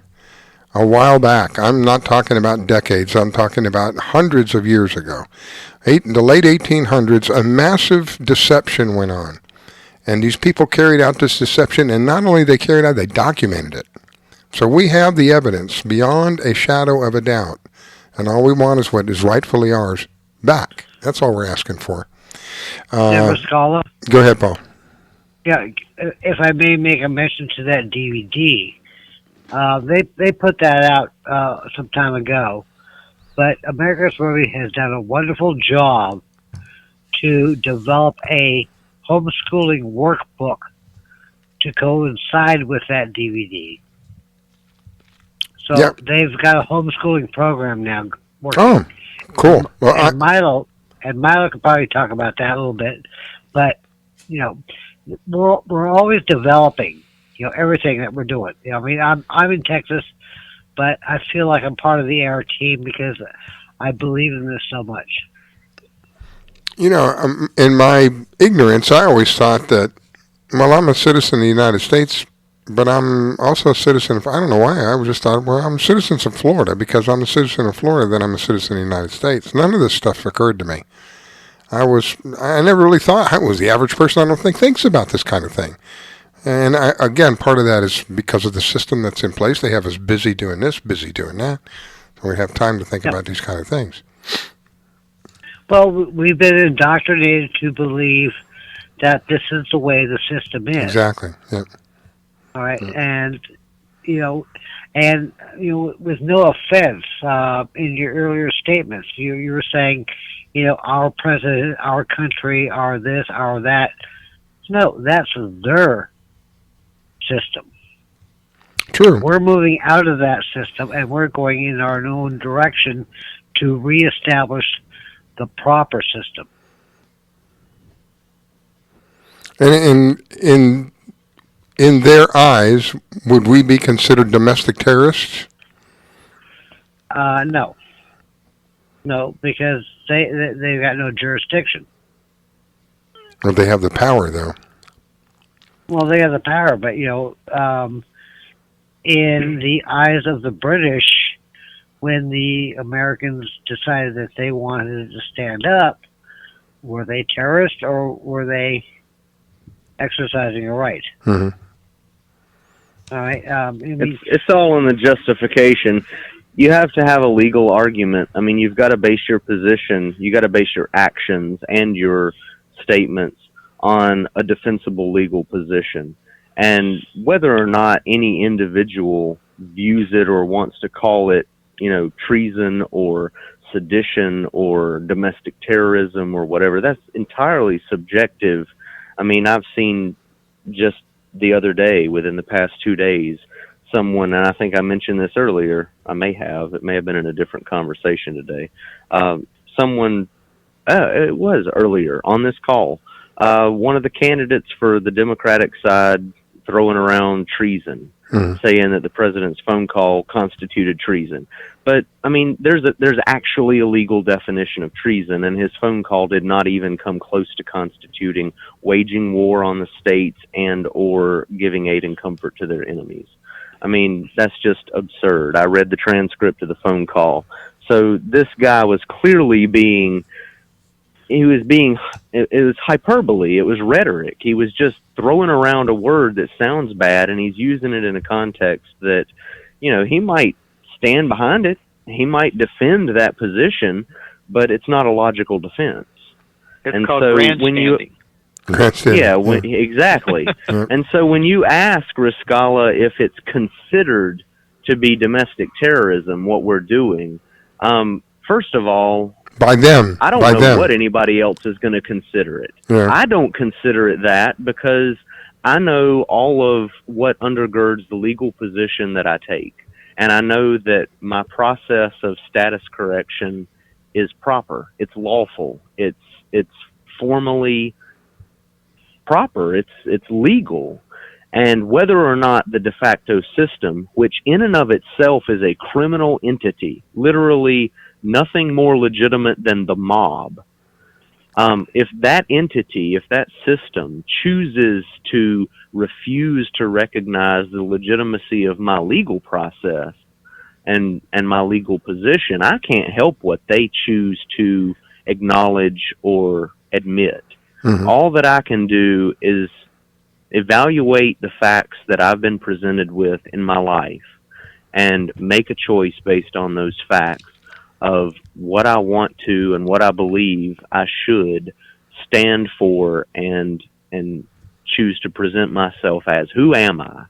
a while back. I'm not talking about decades. I'm talking about hundreds of years ago. The late 1800s, a massive deception went on. And these people carried out this deception, and not only they carried out, they documented it. So we have the evidence beyond a shadow of a doubt. And all we want is what is rightfully ours back. That's all we're asking for. Riscalla? Go ahead, Paul. Yeah, if I may make a mention to that DVD, they put that out some time ago, but America's Remedy has done a wonderful job to develop a homeschooling workbook to coincide with that DVD. So they've got a homeschooling program now working. Oh, cool. Well, and Milo could probably talk about that a little bit, but you know, we're always developing, you know, everything that we're doing. You know, I mean, I'm in Texas, but I feel like I'm part of the AR team because I believe in this so much. You know, in my ignorance, I always thought that, well, I'm a citizen of the United States, but I'm also a citizen of, I don't know why, I just thought, well, I'm a citizen of Florida. Because I'm a citizen of Florida, then I'm a citizen of the United States. None of this stuff occurred to me. I never really thought, I was the average person, I don't think, thinks about this kind of thing. And again, part of that is because of the system that's in place. They have us busy doing this, busy doing that. So we have time to think about these kind of things. Well, we've been indoctrinated to believe that this is the way the system is. Exactly. Yep. All right, and you know, with no offense, in your earlier statements, you were saying, you know, our president, our country, our this, our that. No, that's their system. True. We're moving out of that system, and we're going in our own direction to reestablish the proper system. And in their eyes, would we be considered domestic terrorists? No, because they've got no jurisdiction. Well, they have the power, though. Well, they have the power, but you know, in the eyes of the British, when the Americans decided that they wanted to stand up, were they terrorists or were they exercising a right? Mm-hmm. All right. It's all in the justification. You have to have a legal argument. I mean, you've got to base your position, you got to base your actions and your statements on a defensible legal position. And whether or not any individual views it or wants to call it, you know, treason or sedition or domestic terrorism or whatever, that's entirely subjective. I mean, I've seen just the other day, within the past 2 days, someone, and I think I mentioned this earlier, it may have been in a different conversation today, it was earlier on this call, one of the candidates for the Democratic side throwing around treason, saying that the president's phone call constituted treason. But, I mean, there's actually a legal definition of treason, and his phone call did not even come close to constituting waging war on the states and or giving aid and comfort to their enemies. I mean, that's just absurd. I read the transcript of the phone call. So this guy was clearly it was hyperbole, it was rhetoric. He was just throwing around a word that sounds bad, and he's using it in a context that, you know, he might stand behind it, he might defend that position, but it's not a logical defense. It's called grandstanding. Exactly. And so when you ask Riscalla if it's considered to be domestic terrorism, what we're doing, first of all, By them. I don't by know them. what anybody else is going to consider it. Yeah. I don't consider it that because I know all of what undergirds the legal position that I take. And I know that my process of status correction is proper. It's lawful. It's formally proper. It's legal. And whether or not the de facto system, which in and of itself is a criminal entity, literally nothing more legitimate than the mob, if that entity, if that system chooses to refuse to recognize the legitimacy of my legal process and my legal position, I can't help what they choose to acknowledge or admit. Mm-hmm. All that I can do is evaluate the facts that I've been presented with in my life and make a choice based on those facts of what I want to and what I believe I should stand for and choose to present myself as. Who am I?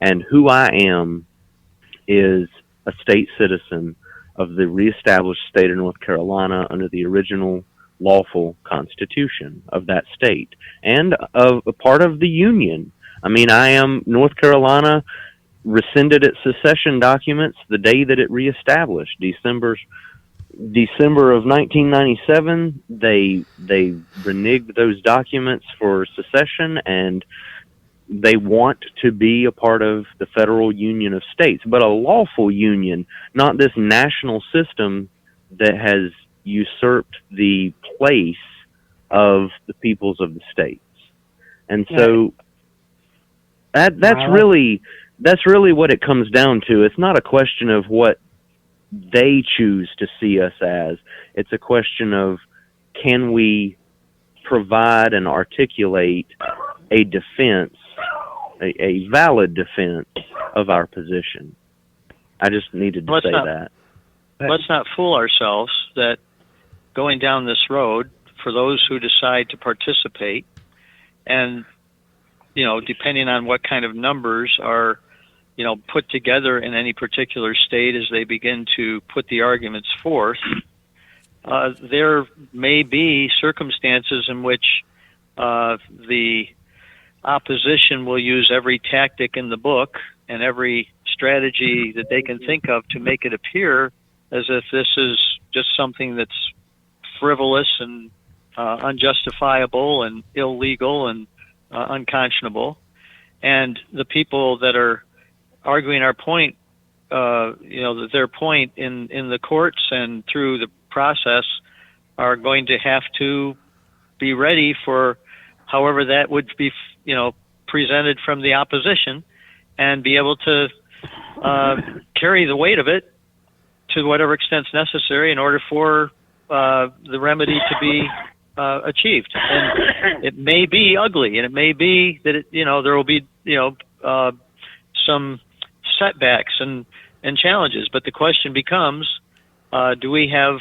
And who I am is a state citizen of the reestablished state of North Carolina under the original lawful constitution of that state and of a part of the Union. I mean, I am North Carolina rescinded its secession documents the day that it reestablished, December of 1997. They reneged those documents for secession, and they want to be a part of the federal union of states, but a lawful union, not this national system that has usurped the place of the peoples of the states. And so that's really what it comes down to. It's not a question of what they choose to see us as. It's a question of, can we provide and articulate a defense, a valid defense of our position. I just needed to say that. Let's not fool ourselves that going down this road, for those who decide to participate, and, depending on what kind of numbers are, put together in any particular state as they begin to put the arguments forth, there may be circumstances in which the opposition will use every tactic in the book and every strategy that they can think of to make it appear as if this is just something that's frivolous and unjustifiable and illegal and unconscionable. And the people that are arguing our point, their point in the courts and through the process are going to have to be ready for however that would be, presented from the opposition, and be able to carry the weight of it to whatever extent necessary in order for the remedy to be achieved. And it may be ugly, and it may be that there will be some setbacks and challenges. But the question becomes: do we have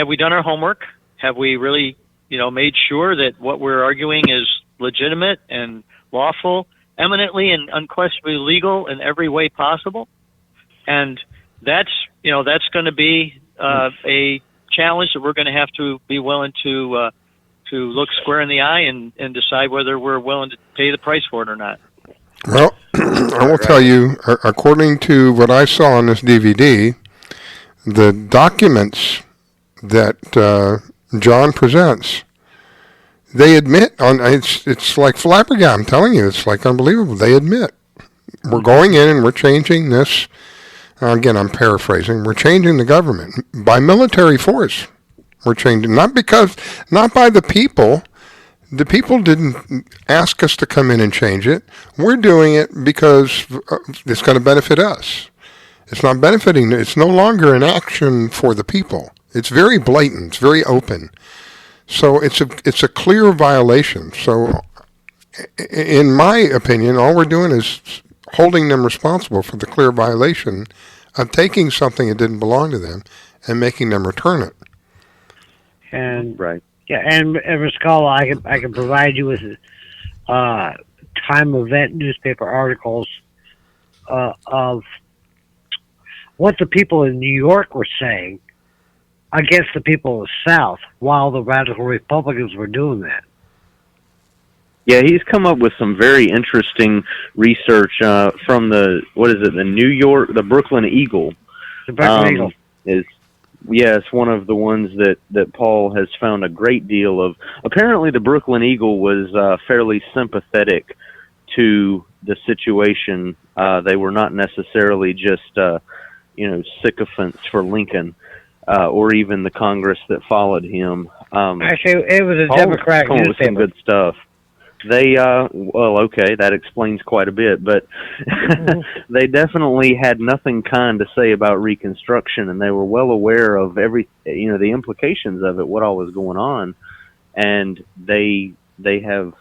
we done our homework? Have we really made sure that what we're arguing is legitimate and lawful, eminently and unquestionably legal in every way possible? And that's going to be a challenge that we're going to have to be willing to look square in the eye and decide whether we're willing to pay the price for it or not. Well, I will tell you, according to what I saw on this DVD, the documents that John presents, they admit it's like flabbergasted. I'm telling you, it's like unbelievable. They admit we're going in and we're changing this. Again, I'm paraphrasing. We're changing the government by military force. We're changing not by the people. The people didn't ask us to come in and change it. We're doing it because it's going to benefit us. It's not benefiting. It's no longer an action for the people. It's very blatant. It's very open. So it's a clear violation. So, in my opinion, all we're doing is holding them responsible for the clear violation of taking something that didn't belong to them and making them return it. And right. Yeah, and Riscalla, I can provide you with time event newspaper articles of what the people in New York were saying against the people of the South while the radical Republicans were doing that. Yeah, he's come up with some very interesting research from the Brooklyn Eagle. The Brooklyn Eagle it's one of the ones that Paul has found a great deal of. Apparently, the Brooklyn Eagle was fairly sympathetic to the situation. They were not necessarily just sycophants for Lincoln or even the Congress that followed him. Actually, it was a Paul Democratic came up with some newspaper. good stuff. They, okay, that explains quite a bit, but they definitely had nothing kind to say about Reconstruction, and they were well aware of the implications of it, what all was going on, and they said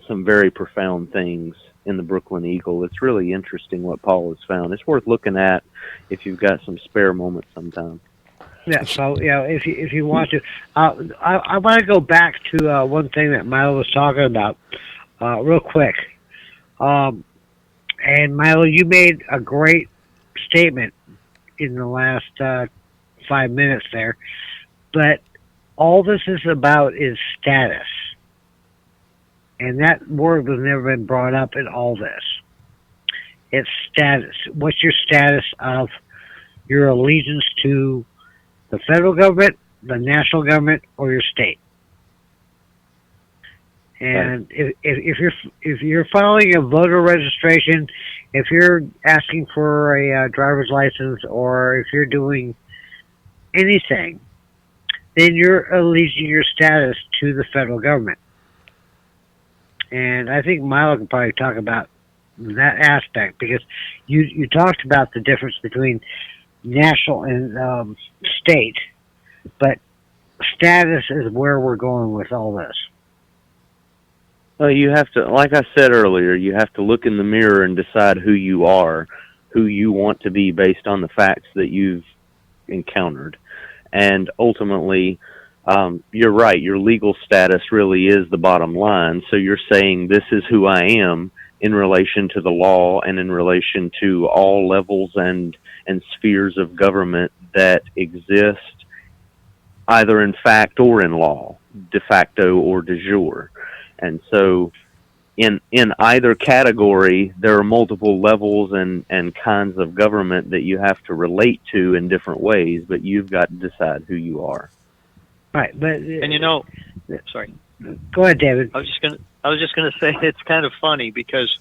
some very profound things in the Brooklyn Eagle. It's really interesting what Paul has found. It's worth looking at if you've got some spare moments sometime. Yeah, so if you want to, I want to go back to one thing that Milo was talking about, real quick. And Milo, you made a great statement in the last 5 minutes there, but all this is about is status, and that word has never been brought up in all this. It's status. What's your status of your allegiance to the federal government, the national government, or your state? And if you're filing a voter registration, if you're asking for a driver's license, or if you're doing anything, then you're alleging your status to the federal government. And I think Milo can probably talk about that aspect, because you talked about the difference between national and state, but status is where we're going with all this. Well, you have to, like I said earlier, you have to look in the mirror and decide who you are, who you want to be based on the facts that you've encountered. And ultimately, you're right, your legal status really is the bottom line. So you're saying this is who I am in relation to the law and in relation to all levels and spheres of government that exist either in fact or in law, de facto or de jure. And so in either category, there are multiple levels and kinds of government that you have to relate to in different ways, but you've got to decide who you are. Right, but and sorry. Go ahead, David. I was just gonna say it's kind of funny because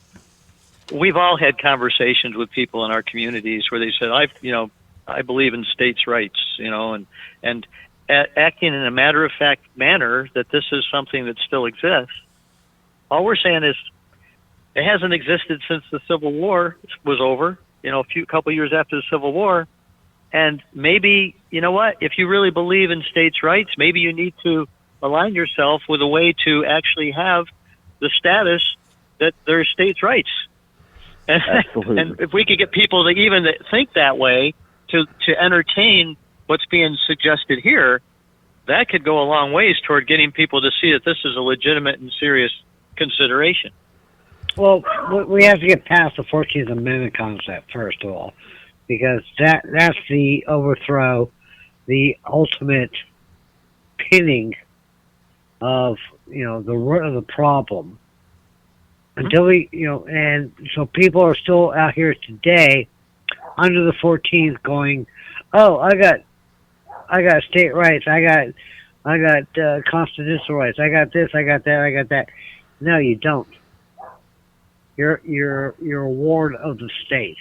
we've all had conversations with people in our communities where they said, I believe in states' rights, and acting in a matter-of-fact manner that this is something that still exists. All we're saying is it hasn't existed since the Civil War was over, a couple years after the Civil War. And maybe, if you really believe in states' rights, maybe you need to align yourself with a way to actually have the status that there's states' rights. And if we could get people to even think that way, to entertain what's being suggested here, that could go a long ways toward getting people to see that this is a legitimate and serious consideration. Well, we have to get past the 14th Amendment concept, first of all, because that's the overthrow, the ultimate pinning of, the root of the problem. Until we, and so people are still out here today under the 14th going, oh, I got state rights, I got constitutional rights, I got this, I got that, I got that. No, you don't. You're a ward of the state.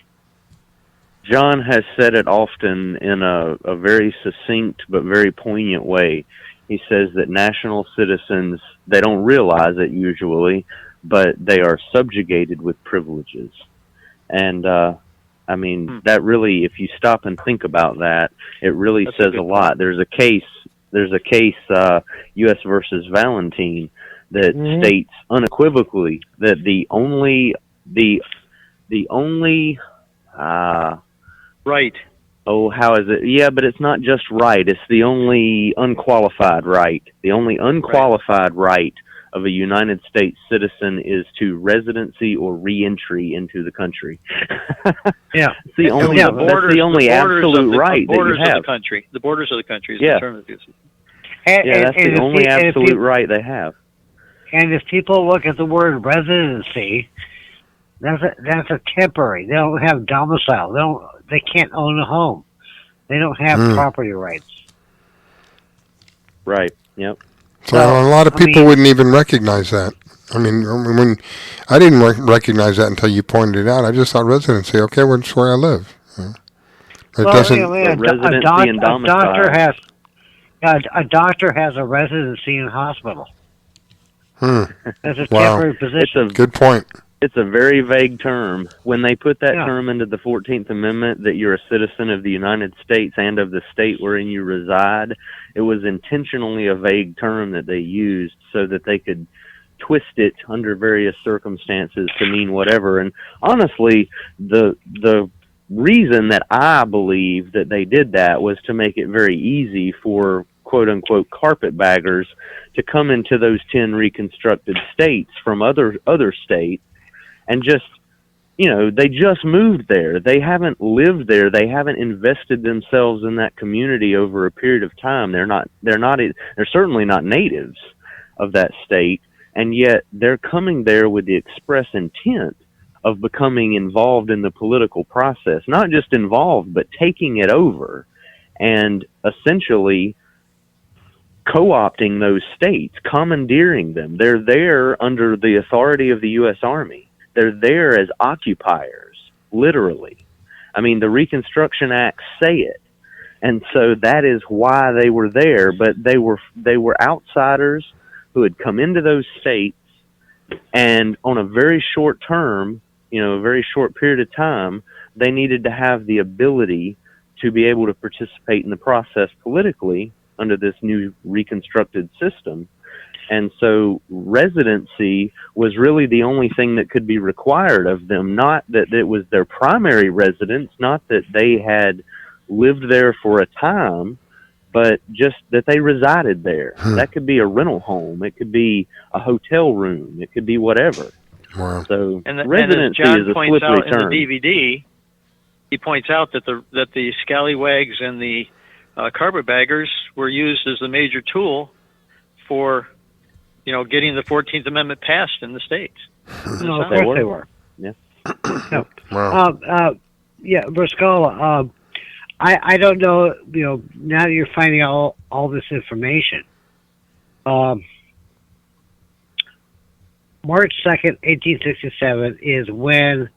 John has said it often in a very succinct but very poignant way. He says that national citizens, they don't realize it usually, but they are subjugated with privileges. And, that really, if you stop and think about that, it really says a lot. There's a case, U.S. versus Valentine, that states unequivocally that the only right. Oh, how is it? Yeah, but it's not just right. It's the only unqualified right. The only unqualified right of a United States citizen is to residency or reentry into the country. Yeah, it's the only, yeah, that's the only absolute right that you borders have. of the country. The borders of the country is Yeah. the term of use. Yeah, that's the only absolute right they have. And if people look at the word residency, that's a temporary. They don't have domicile. They can't own a home. They don't have property rights. Right. Yep. So a lot of people wouldn't even recognize that. I mean, when I didn't recognize that until you pointed it out. I just thought residency. Okay, that's where I live. It doesn't. Residency and domicile. A doctor has a residency in hospital. That's a Wow. temporary position. Good point. It's a very vague term. When they put that term into the 14th Amendment, that you're a citizen of the United States and of the state wherein you reside, it was intentionally a vague term that they used so that they could twist it under various circumstances to mean whatever. And honestly, the reason that I believe that they did that was to make it very easy for quote-unquote carpetbaggers to come into those 10 reconstructed states from other states and just, they just moved there. They haven't lived there. They haven't invested themselves in that community over a period of time. They're certainly not natives of that state, and yet they're coming there with the express intent of becoming involved in the political process. Not just involved, but taking it over and essentially co-opting those states, commandeering them. They're there under the authority of the U.S. Army. They're there as occupiers, literally. I mean, the Reconstruction Acts say it. And so that is why they were there, but they were outsiders who had come into those states, and on a very short term, a very short period of time, they needed to have the ability to be able to participate in the process politically under this new reconstructed system. And so residency was really the only thing that could be required of them, not that it was their primary residence, not that they had lived there for a time, but just that they resided there. That could be a rental home. It could be a hotel room. It could be whatever. Wow. So and residency as John is a points slippery out term. in the DVD, he points out that the scallywags and the carpetbaggers were used as the major tool for getting the 14th Amendment passed in the states. No, of course they were. Yeah. No. Wow. Yeah, Riscalla, I don't know, now that you're finding out all this information, March 2nd, 1867 is when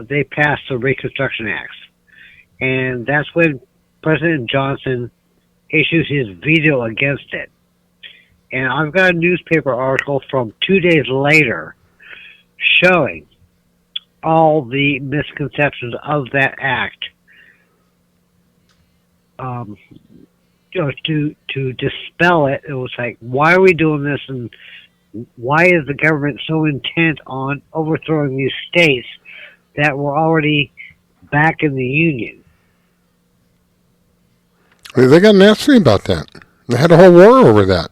they passed the Reconstruction Acts. And that's when President Johnson issues his veto against it. And I've got a newspaper article from 2 days later showing all the misconceptions of that act. To dispel it, it was like, why are we doing this, and why is the government so intent on overthrowing these states that were already back in the Union? They got nasty about that. They had a whole war over that.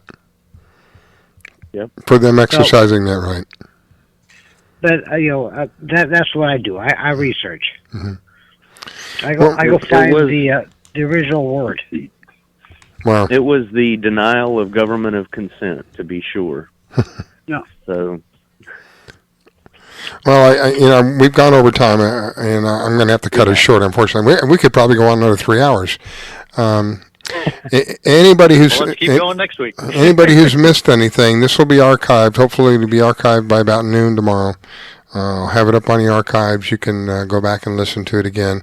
Yep. For them exercising that right. But that's what I do. I research. Mm-hmm. I go find the original word. Wow. It was the denial of government of consent, to be sure. No. So. Well, we've gone over time, and I'm going to have to cut it short. Unfortunately, we could probably go on another 3 hours. Anybody who's let's keep going next week. Anybody who's missed anything, this will be archived. Hopefully, it'll be archived by about noon tomorrow. I'll have it up on the archives. You can go back and listen to it again.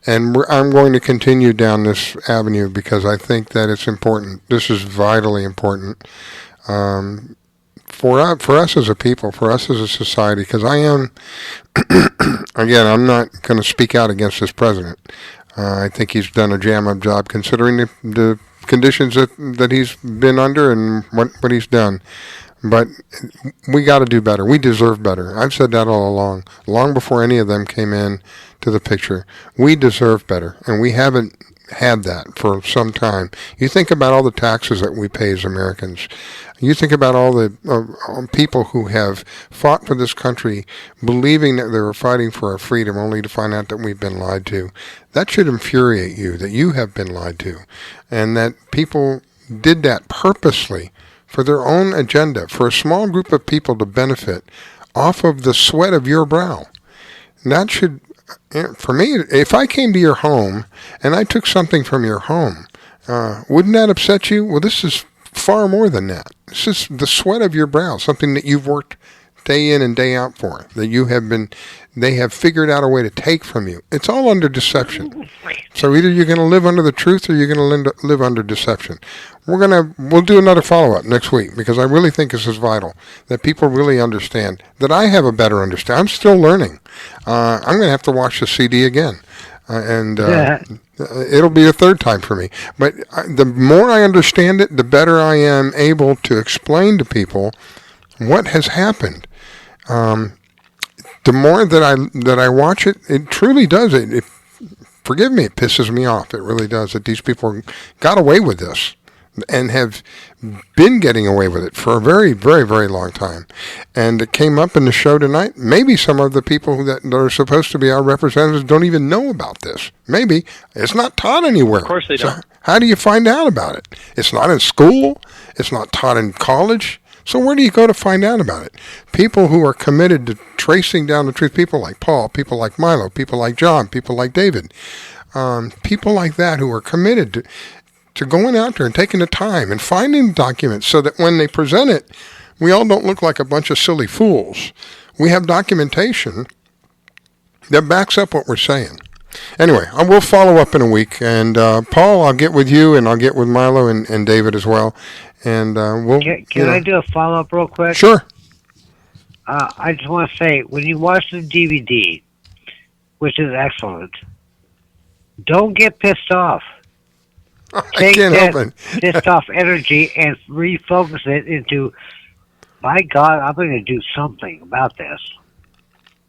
And I'm going to continue down this avenue because I think that it's important. This is vitally important for us as a people, for us as a society. Because I am, again, I'm not going to speak out against this president. I think he's done a jam-up job considering the conditions that he's been under and what he's done. But we got to do better. We deserve better. I've said that all along, long before any of them came in to the picture. We deserve better, and we haven't had that for some time. You think about all the taxes that we pay as Americans. You think about all the people who have fought for this country, believing that they were fighting for our freedom, only to find out that we've been lied to. That should infuriate you, that you have been lied to, and that people did that purposely for their own agenda, for a small group of people to benefit off of the sweat of your brow. And that should, for me, if I came to your home and I took something from your home, wouldn't that upset you? Well, this is far more than that. This is the sweat of your brow, something that you've worked day in and day out for, that they have figured out a way to take from you. It's all under deception. So either you're going to live under the truth or you're going to live under deception. We'll do another follow-up next week, because I really think this is vital, that people really understand, that I have a better understanding. I'm still learning. I'm going to have to watch the CD again. It'll be a third time for me. But the more I understand it, the better I am able to explain to people what has happened. The more that I watch it, it truly does. Forgive me, it pisses me off. It really does, that these people got away with this and have been getting away with it for a very, very, very long time. And it came up in the show tonight. Maybe some of the people that are supposed to be our representatives don't even know about this. Maybe. It's not taught anywhere. Of course they don't. So how do you find out about it? It's not in school. It's not taught in college. So where do you go to find out about it? People who are committed to tracing down the truth, people like Paul, people like Milo, people like John, people like David, people like that who are committed to going out there and taking the time and finding documents so that when they present it, we all don't look like a bunch of silly fools. We have documentation that backs up what we're saying. Anyway, I will follow up in a week. And Paul, I'll get with you, and I'll get with Milo and David as well. And we'll. Can I do a follow-up real quick? Sure. I just want to say, when you watch the DVD, which is excellent, don't get pissed off. Take that pissed off energy and refocus it into, by God, I'm going to do something about this.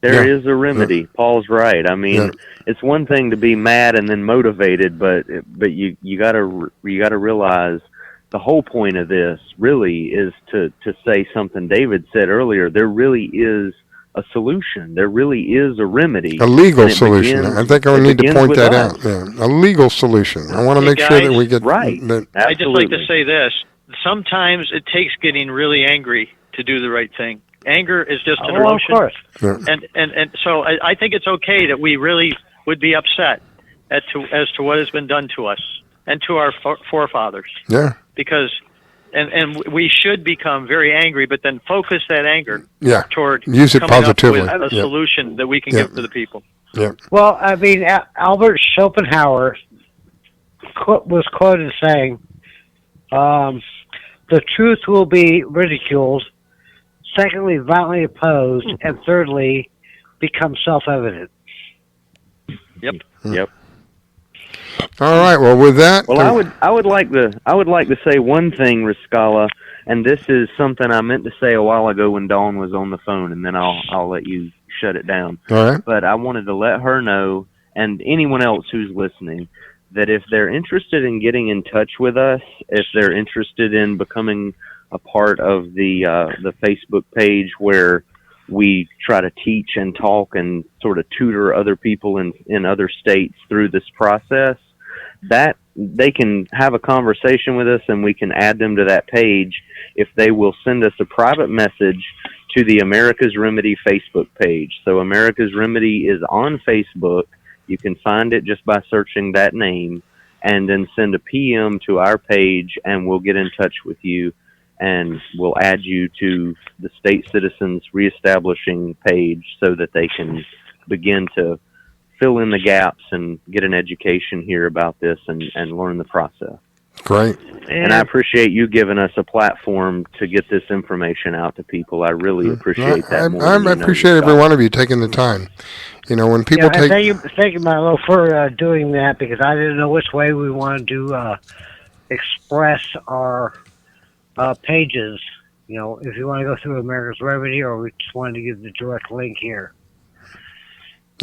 There is a remedy. Paul's right. I mean, it's one thing to be mad and then motivated, but you gotta realize the whole point of this really is to say something David said earlier. There really is a solution. There really is a remedy. A legal solution. I think I need to point that out. Yeah. A legal solution. I want to make sure that we get right. I just like to say this. Sometimes it takes getting really angry to do the right thing. Anger is just an emotion. Of course. Yeah. And so I think it's okay that we really would be upset as to what has been done to us and to our forefathers. Yeah. Because and we should become very angry, but then focus that anger toward use it coming positively. up with a solution that we can give to the people. Yeah. Well, I mean, Albert Schopenhauer was quoted saying, "The truth will be ridiculed. Secondly, violently opposed, and thirdly, become self-evident." Yep. Yep. All right. Well, with that, well, I would like to say one thing, Riscalla, and this is something I meant to say a while ago when Dawn was on the phone, and then I'll let you shut it down. All right. But I wanted to let her know, and anyone else who's listening, that if they're interested in getting in touch with us, if they're interested in becoming a part of the Facebook page where we try to teach and talk and sort of tutor other people in other states through this process, that they can have a conversation with us and we can add them to that page if they will send us a private message to the America's Remedy Facebook page. So America's Remedy is on Facebook. You can find it just by searching that name, and then send a PM to our page and we'll get in touch with you. And we'll add you to the State Citizens Reestablishing page so that they can begin to fill in the gaps and get an education here about this and learn the process. Great. And I appreciate you giving us a platform to get this information out to people. I really appreciate that. I appreciate every one of you taking the time. You know, when people take... Thank you, Milo, for doing that, because I didn't know which way we wanted to express our... pages, you know, if you want to go through America's Remedy, or we just wanted to give the direct link here.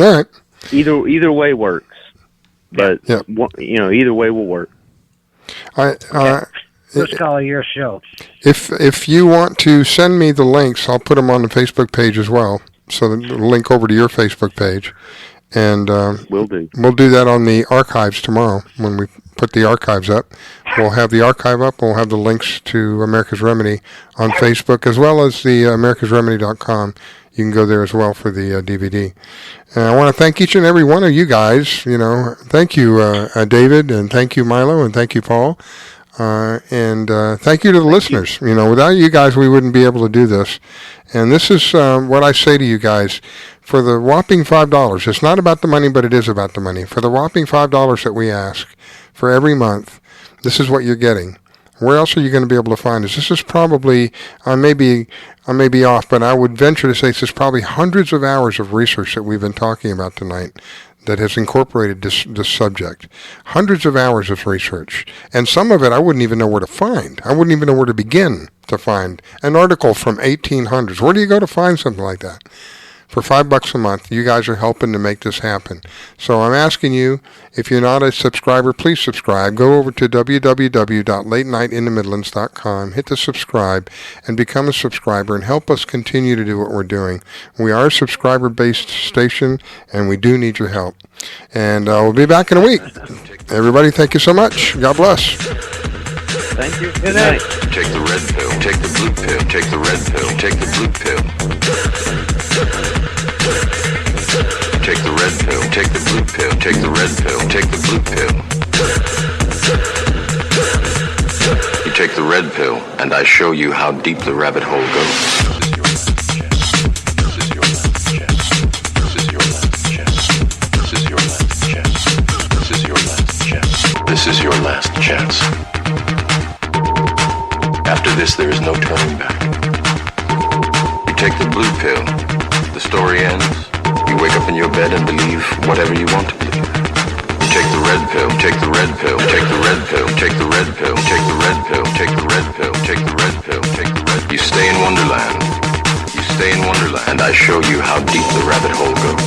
All right. Either way works. But either way will work. Riscalla, your show. If you want to send me the links, I'll put them on the Facebook page as well. So the link over to your Facebook page, and will do. We'll do that on the archives tomorrow when we put the archives up. We'll have the archive up. We'll have the links to America's Remedy on Facebook as well as the americasremedy.com. You can go there as well for the DVD. And I want to thank each and every one of you guys. Thank you, David, and thank you, Milo, and thank you, Paul. And thank you to the listeners. Without you guys, we wouldn't be able to do this. And this is what I say to you guys. For the whopping $5, it's not about the money, but it is about the money. For the whopping $5 that we ask for every month, this is what you're getting. Where else are you going to be able to find this? This is probably, I may be off, but I would venture to say this is probably hundreds of hours of research that we've been talking about tonight that has incorporated this subject. Hundreds of hours of research. And some of it I wouldn't even know where to find. I wouldn't even know where to begin to find an article from 1800s. Where do you go to find something like that? For $5 a month, you guys are helping to make this happen. So I'm asking you, if you're not a subscriber, please subscribe. Go over to www.latenightinthemidlands.com, hit the subscribe, and become a subscriber and help us continue to do what we're doing. We are a subscriber-based station, and we do need your help. And we'll be back in a week. Everybody, thank you so much. God bless. Thank you. Good night. Take the red pill, take the blue pill, take the red pill, take the blue pill. Take the red pill, take the blue pill, take the red pill, take the blue pill. You take the red pill, and I show you how deep the rabbit hole goes. This is your last chance. After this, there is no turning back. You take the blue pill, the story ends. You wake up in your bed and believe whatever you want to believe. You take the red pill, take the red pill, take the red pill, take the red pill, take the red pill, take the red pill, take the red pill, take the red. You stay in Wonderland. You stay in Wonderland, and I show you how deep the rabbit hole goes.